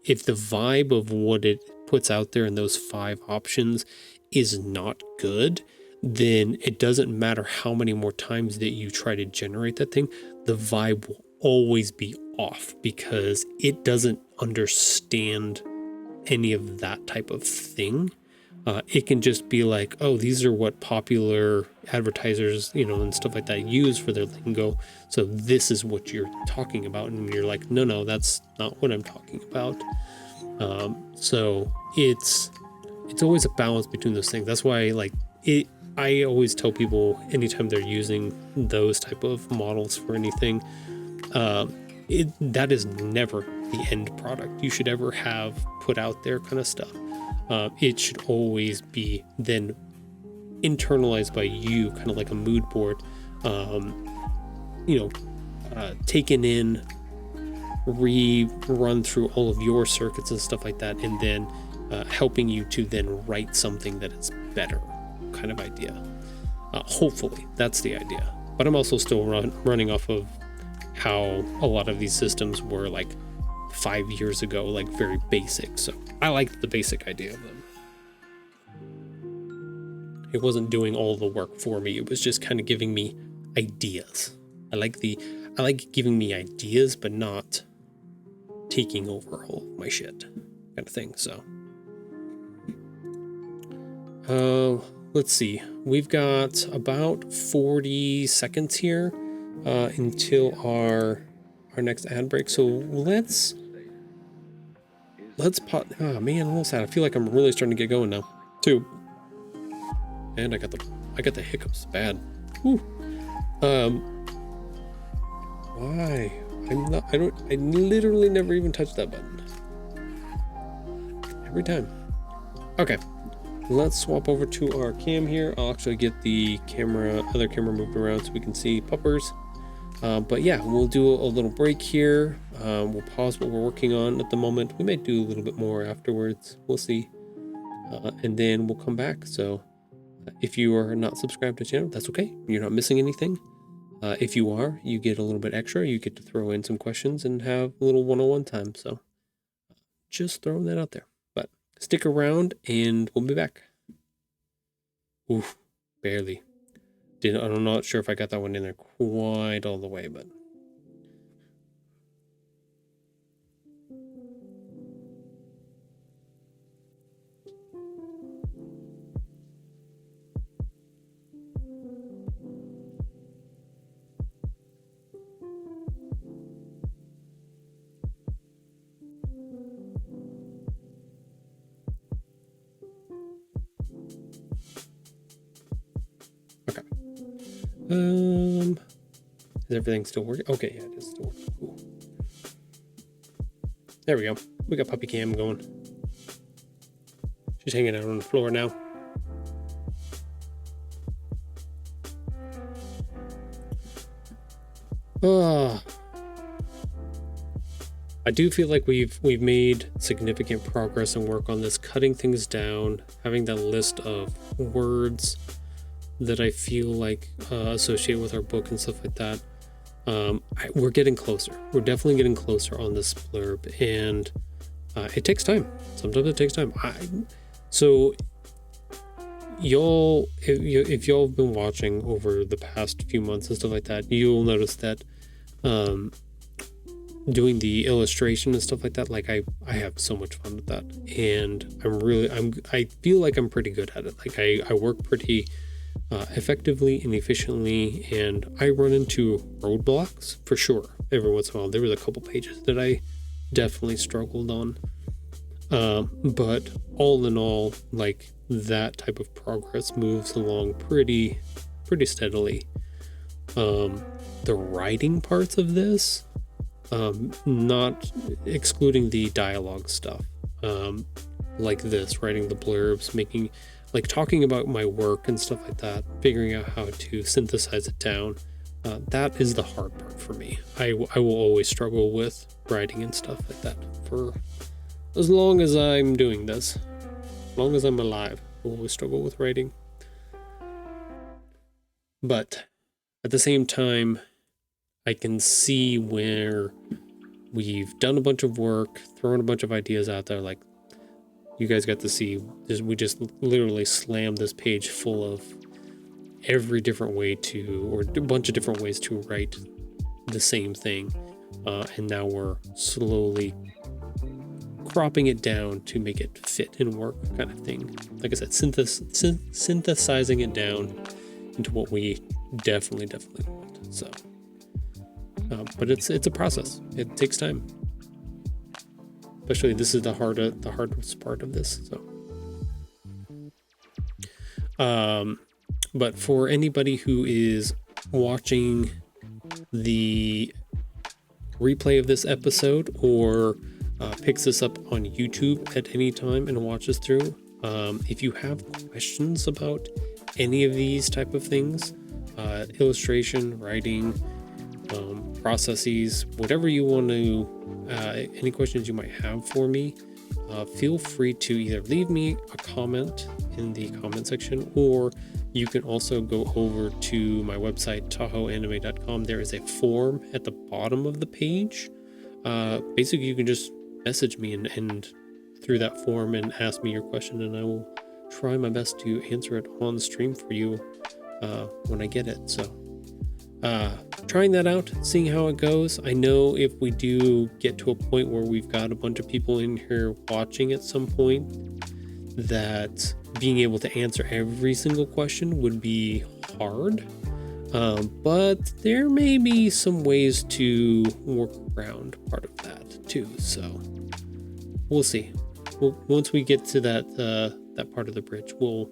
if the vibe of what it puts out there in those 5 options is not good, then it doesn't matter how many more times that you try to generate that thing, the vibe will always be off because it doesn't understand any of that type of thing. It can just be like, oh, these are what popular advertisers, and stuff like that use for their lingo. So this is what you're talking about. And you're like, no, that's not what I'm talking about. So it's always a balance between those things. That's why, I always tell people anytime they're using those type of models for anything, that is never the end product you should ever have put out there kind of stuff. It should always be then internalized by you, kind of like a mood board, taken in, rerun through all of your circuits and stuff like that, and then helping you to then write something that is better, kind of idea. Hopefully, that's the idea. But I'm also still running off of how a lot of these systems were like 5 years ago, like very basic. So I liked the basic idea of them. It wasn't doing all the work for me. It was just kind of giving me ideas. I like giving me ideas, but not taking over all of my shit, kind of thing. So, let's see. We've got about 40 seconds here until our next ad break. So let's pop. Oh man, I'm a little sad. I feel like I'm really starting to get going now, too. And I got the hiccups bad. Whew. Why? I literally never even touched that button. Every time. Okay. Let's swap over to our cam here. I'll actually get the other camera moved around so we can see puppers. But yeah, we'll do a little break here. We'll pause what we're working on at the moment. We might do a little bit more afterwards. We'll see. And then we'll come back. So if you are not subscribed to the channel, that's okay. You're not missing anything. If you are, you get a little bit extra. You get to throw in some questions and have a little one-on-one time. So just throwing that out there. But stick around and we'll be back. Oof, barely. I'm not sure if I got that one in there quite all the way, but... Is everything still working? Okay, yeah, it is still working. Cool. There we go. We got puppy cam going. She's hanging out on the floor now. I do feel like we've made significant progress and work on this, cutting things down, having that list of words that I feel like associate with our book and stuff like that. We're getting closer. We're definitely getting closer on this blurb, and it takes time. Sometimes it takes time. So y'all, if y'all have been watching over the past few months and stuff like that, you'll notice that doing the illustration and stuff like that, like I have so much fun with that, and I feel like I'm pretty good at it. Like I work pretty effectively and efficiently, and I run into roadblocks for sure every once in a while. There was a couple pages that I definitely struggled on, but all in all, like that type of progress moves along pretty steadily. The writing parts of this, not excluding the dialogue stuff, like this, writing the blurbs, making, like, talking about my work and stuff like that, figuring out how to synthesize it down, that is the hard part for me. I will always struggle with writing and stuff like that for as long as I'm doing this. As long as I'm alive, I will always struggle with writing. But at the same time, I can see where we've done a bunch of work, thrown a bunch of ideas out there. Like, you guys got to see, we just literally slammed this page full of every different way to, or a bunch of different ways to write the same thing. And now we're slowly cropping it down to make it fit and work, kind of thing. Like I said, synthesizing it down into what we definitely want. So, but it's a process. It takes time. Especially, this is the hardest part of this. So, but for anybody who is watching the replay of this episode, or picks this up on YouTube at any time and watches through, if you have questions about any of these type of things, illustration, writing, processes, whatever you want to, any questions you might have for me, feel free to either leave me a comment in the comment section, or you can also go over to my website, tahoeanime.com. There is a form at the bottom of the page. Basically, you can just message me and through that form and ask me your question, and I will try my best to answer it on stream for you when I get it. So trying that out, seeing how it goes. I know if we do get to a point where we've got a bunch of people in here watching at some point, that being able to answer every single question would be hard, but there may be some ways to work around part of that too. So we'll see. Once we get to that part of the bridge, we'll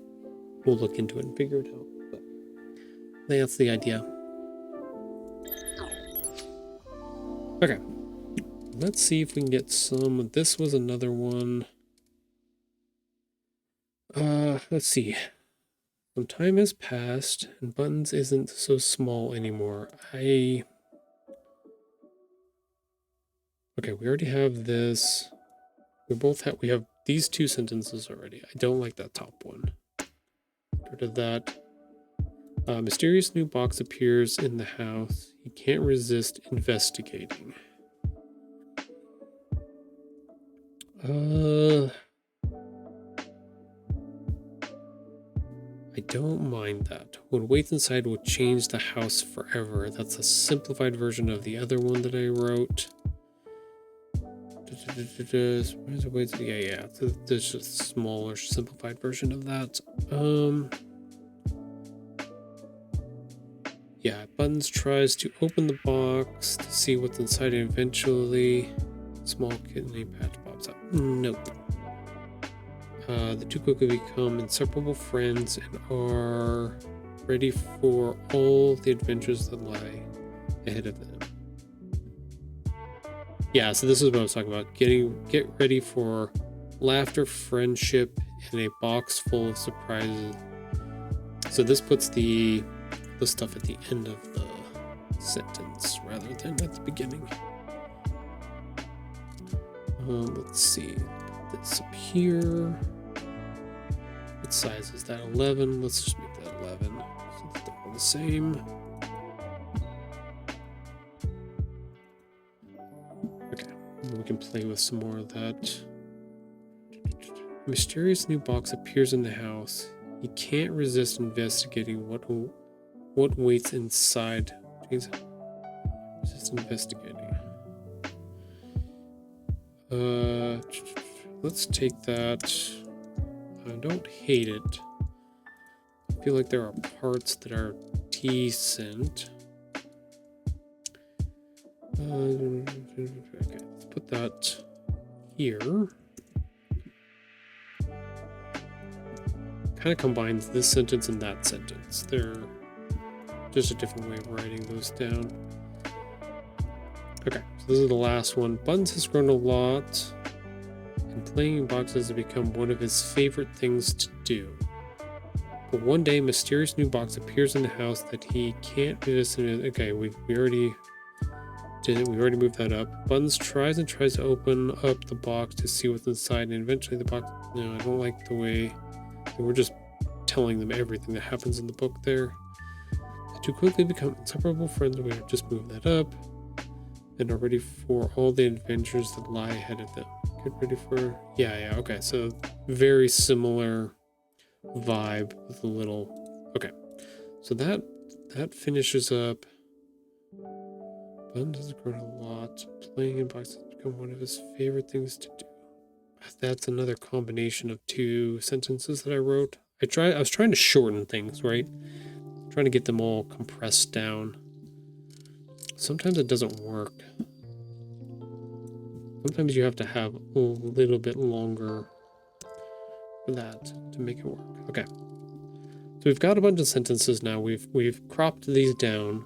look into it and figure it out. But that's the idea. Okay, let's see if we can get some. This was another one. Let's see. Some time has passed and Buttons isn't so small anymore. Okay, we already have this. We have these two sentences already. I don't like that top one. Get rid of that. Mysterious new box appears in the house. He can't resist investigating. I don't mind that. What waits inside will change the house forever. That's a simplified version of the other one that I wrote. Yeah. There's just a smaller, simplified version of that. Yeah, Buttons tries to open the box to see what's inside, and eventually small kidney patch pops up. Nope. The two could become inseparable friends and are ready for all the adventures that lie ahead of them. Yeah, so this is what I was talking about. Get ready for laughter, friendship, and a box full of surprises. So this puts the stuff at the end of the sentence rather than at the beginning. Let's see. Put this up here. What size is that? 11. Let's just make that 11. So they're all the same. Okay, we can play with some more of that. A mysterious new box appears in the house. He can't resist investigating what waits inside. Just investigating. Let's take that. I don't hate it. I feel like there are parts that are decent. Okay, let's put that here. Kind of combines this sentence and that sentence. They're just a different way of writing those down. Okay, so this is the last one. Buns has grown a lot, and playing boxes has become one of his favorite things to do. But one day, a mysterious new box appears in the house that he can't resist. Okay, we already did it. We already moved that up. Buns tries to open up the box to see what's inside, and eventually the box. No, I don't like the way. We're just telling them everything that happens in the book there. To quickly become inseparable friends, we have just moved that up and are ready for all the adventures that lie ahead of them. Get ready for... Yeah, okay, so very similar vibe with a little... Okay, so that finishes up. Buns has grown a lot. Playing in boxes has become one of his favorite things to do. That's another combination of two sentences that I wrote. I was trying to shorten things, right? Trying to get them all compressed down. Sometimes it doesn't work. Sometimes you have to have a little bit longer for that to make it work. Okay. So we've got a bunch of sentences now. We've cropped these down.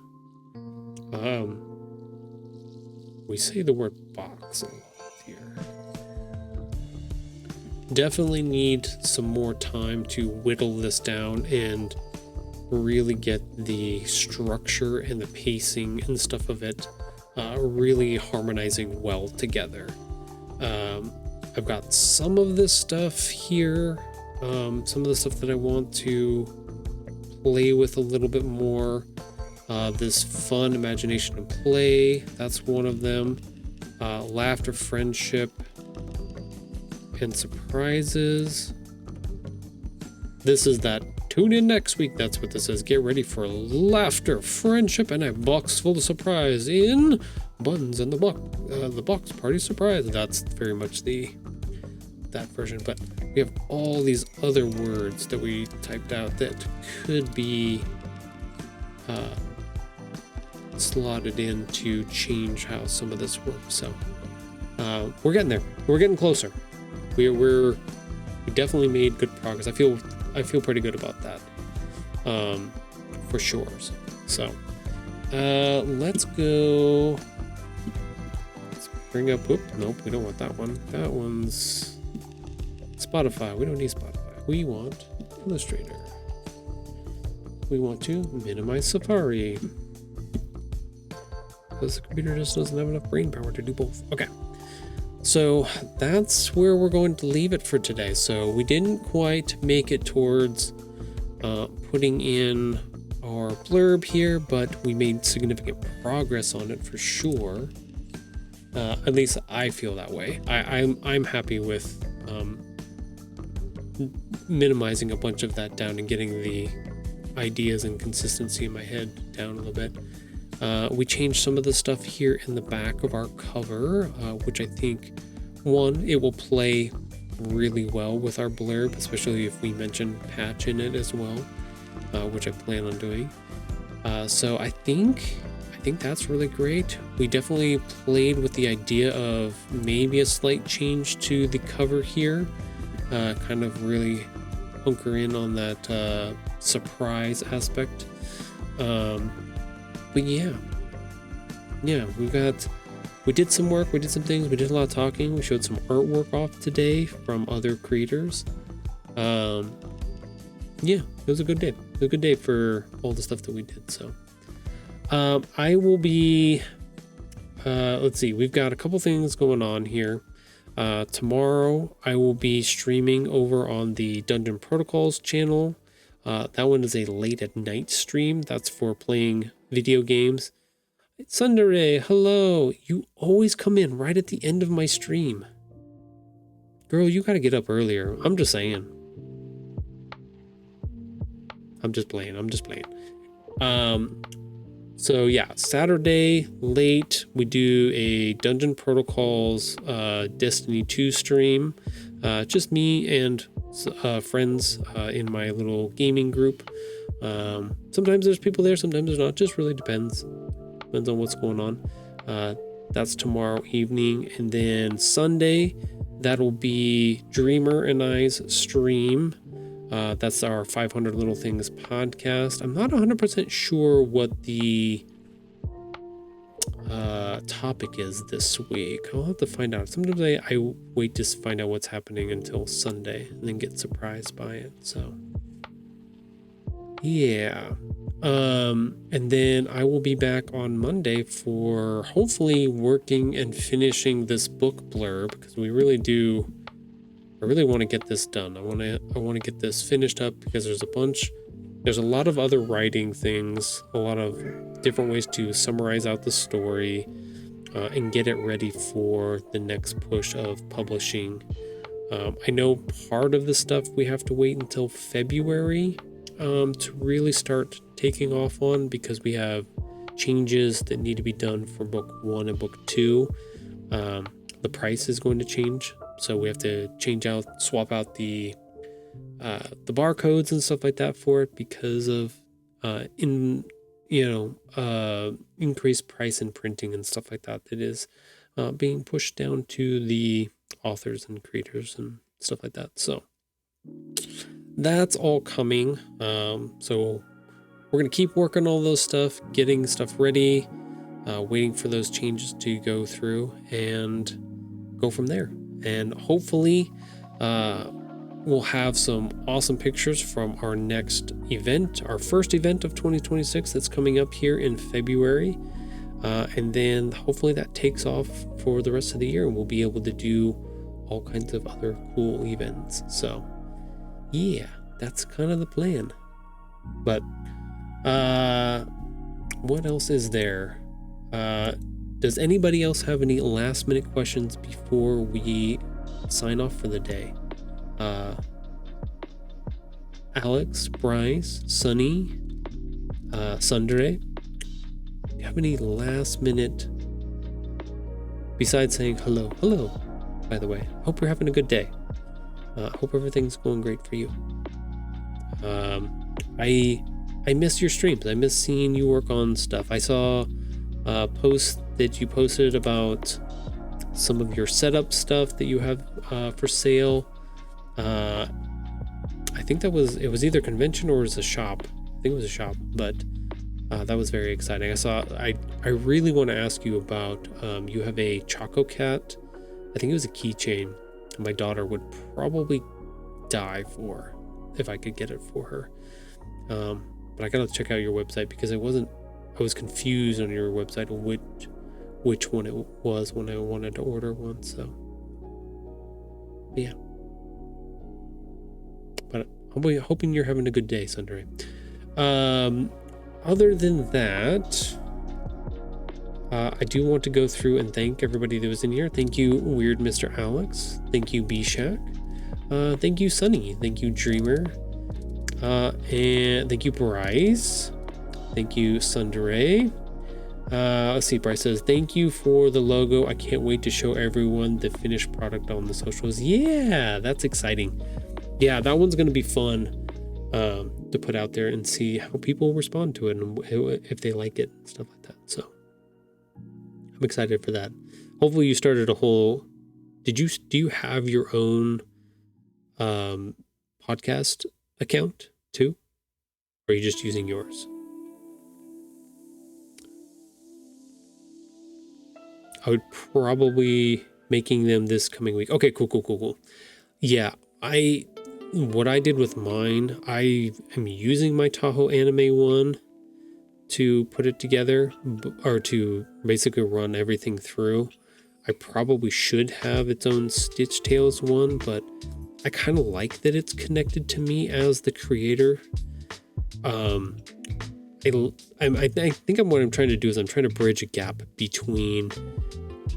We say the word box a lot here. Definitely need some more time to whittle this down and really get the structure and the pacing and stuff of it really harmonizing well together. I've got some of this stuff here, some of the stuff that I want to play with a little bit more. This fun imagination and play, that's one of them. Laughter, friendship, and surprises. This is that. Tune in next week. That's what this is. Get ready for laughter, friendship, and a box full of surprise in Buns and the Box Party Surprise. That's very much that version. But we have all these other words that we typed out that could be slotted in to change how some of this works. So we're getting there. We're getting closer. We definitely made good progress. I feel pretty good about that, for sure. So, let's go. Let's bring up. Nope, we don't want that one. That one's Spotify. We don't need Spotify. We want Illustrator. We want to minimize Safari because the computer just doesn't have enough brain power to do both. Okay. So that's where we're going to leave it for today. So we didn't quite make it towards putting in our blurb here, but we made significant progress on it for sure. At least I feel that way. I'm happy with minimizing a bunch of that down and getting the ideas and consistency in my head down a little bit. We changed some of the stuff here in the back of our cover, which I think, one, it will play really well with our blurb, especially if we mention patch in it as well, which I plan on doing. So I think that's really great. We definitely played with the idea of maybe a slight change to the cover here, kind of really hunker in on that surprise aspect. But yeah, we did some work, we did some things, we did a lot of talking, we showed some artwork off today from other creators. Yeah, it was a good day. It was a good day for all the stuff that we did. So I will be let's see, we've got a couple things going on here. Tomorrow I will be streaming over on the Dungeon Protocols channel. That one is a late at night stream. That's for playing video games. Sundere, hello. You always come in right at the end of my stream. Girl, you gotta get up earlier. I'm just saying. I'm just playing. So yeah, Saturday late, we do a Dungeon Protocols Destiny 2 stream. Just me and friends in my little gaming group. Sometimes there's people there, sometimes there's not. Just really depends on what's going on. That's tomorrow evening. And then Sunday, that'll be Dreamer and I's stream. That's our 500 Little Things podcast. I'm not 100% sure what the topic is this week. I'll have to find out. Sometimes I wait to find out what's happening until Sunday and then get surprised by it. So yeah. And then I will be back on Monday for hopefully working and finishing this book blurb, because I really want to get this done. I want to get this finished up, because there's a lot of other writing things, a lot of different ways to summarize out the story, and get it ready for the next push of publishing. I know part of the stuff we have to wait until February to really start taking off on, because we have changes that need to be done for book 1 and book 2. The price is going to change. So we have to swap out the barcodes and stuff like that for it, because of increased price in printing and stuff like that. That is being pushed down to the authors and creators and stuff like that. So that's all coming. So we're gonna keep working all those stuff, getting stuff ready, waiting for those changes to go through, and go from there. And hopefully we'll have some awesome pictures from our next event, our first event of 2026 that's coming up here in February. And then hopefully that takes off for the rest of the year, and we'll be able to do all kinds of other cool events. So yeah, that's kind of the plan. But what else is there? Does anybody else have any last minute questions before we sign off for the day? Alex, Bryce, Sunny, Sundere, do you have any last minute, besides saying hello, by the way? Hope you're having a good day. Hope everything's going great for you. I miss your streams. I miss seeing you work on stuff. I saw a post that you posted about some of your setup stuff that you have for sale. I think it was either convention or it was a shop. I think it was a shop, but that was very exciting. I really want to ask you about, you have a Choco Cat. I think it was a keychain my daughter would probably die for if I could get it for her. But I gotta check out your website, because I was confused on your website on which one it was when I wanted to order one. So yeah, but I'm hoping you're having a good day, Sundere. Other than that, I do want to go through and thank everybody that was in here. Thank you, Weird Mr. Alex. Thank you, B-Shack. Thank you, Sunny. Thank you, Dreamer. And thank you, Bryce. Thank you, Sundere. Let's see, Bryce says, thank you for the logo. I can't wait to show everyone the finished product on the socials. Yeah, that's exciting. Yeah, that one's going to be fun to put out there and see how people respond to it and if they like it and stuff like that. So I'm excited for that. Hopefully you started a whole... Do you have your own podcast account too? Or are you just using yours? I would probably making them this coming week. Okay, cool. Yeah, what I did with mine, I am using my Tahoe anime one to put it together, or to basically run everything through. I probably should have its own Stitch Tales one, but I kind of like that it's connected to me as the creator. I think what I'm trying to do is I'm trying to bridge a gap between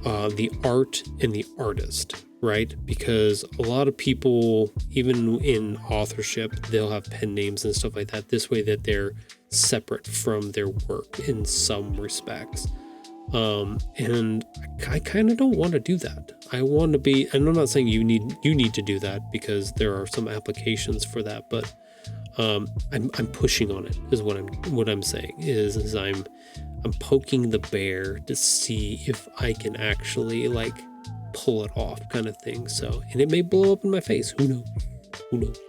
the art and the artist, right? Because a lot of people, even in authorship, they'll have pen names and stuff like that. This way that they're separate from their work in some respects. And I kind of don't want to do that. I want to be, and I'm not saying you need to do that, because there are some applications for that, but I'm pushing on it is what I'm saying is I'm poking the bear to see if I can actually like pull it off, kind of thing. So, and it may blow up in my face. Who knows?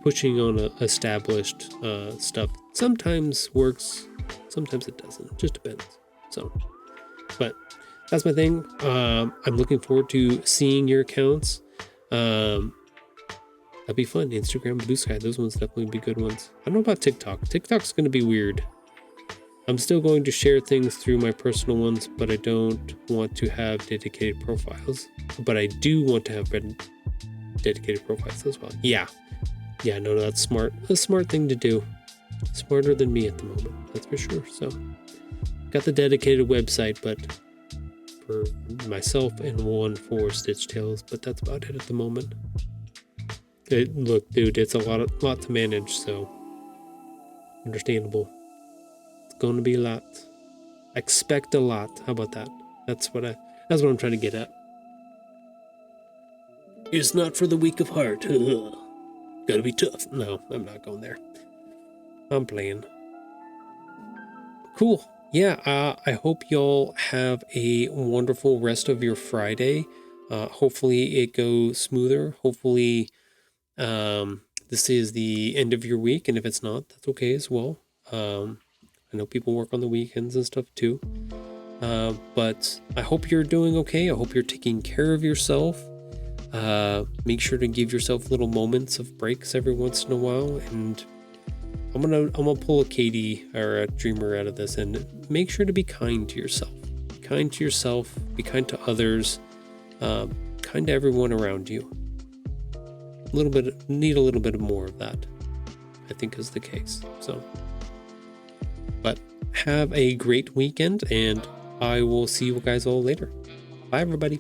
Pushing on established stuff sometimes works, sometimes it doesn't. Just depends. So, but that's my thing. I'm looking forward to seeing your accounts. That'd be fun. Instagram, Bluesky, those ones definitely be good ones. I don't know about TikTok. TikTok's going to be weird. I'm still going to share things through my personal ones, but I don't want to have dedicated profiles. But I do want to have dedicated profiles as well. Yeah, no, that's smart. A smart thing to do. Smarter than me at the moment, that's for sure. So, got the dedicated website, but for myself, and one for Stitch Tales, but that's about it at the moment. Look, dude, it's a lot to manage, so understandable. It's going to be a lot. Expect a lot. How about that? That's what I'm trying to get at. It's not for the weak of heart. Gotta be tough. No, I'm not going there. I'm playing. Cool. Yeah, I hope y'all have a wonderful rest of your Friday. Hopefully it goes smoother. Hopefully this is the end of your week, and if it's not, that's okay as well. I know people work on the weekends and stuff too. But I hope you're doing okay. I hope you're taking care of yourself. Make sure to give yourself little moments of breaks every once in a while, and I'm gonna pull a Katie or a Dreamer out of this, and make sure to be kind to yourself. Be kind to yourself. Be kind to others. Kind to everyone around you. Need a little bit more of that, I think, is the case. So, but have a great weekend, and I will see you guys all later. Bye, everybody.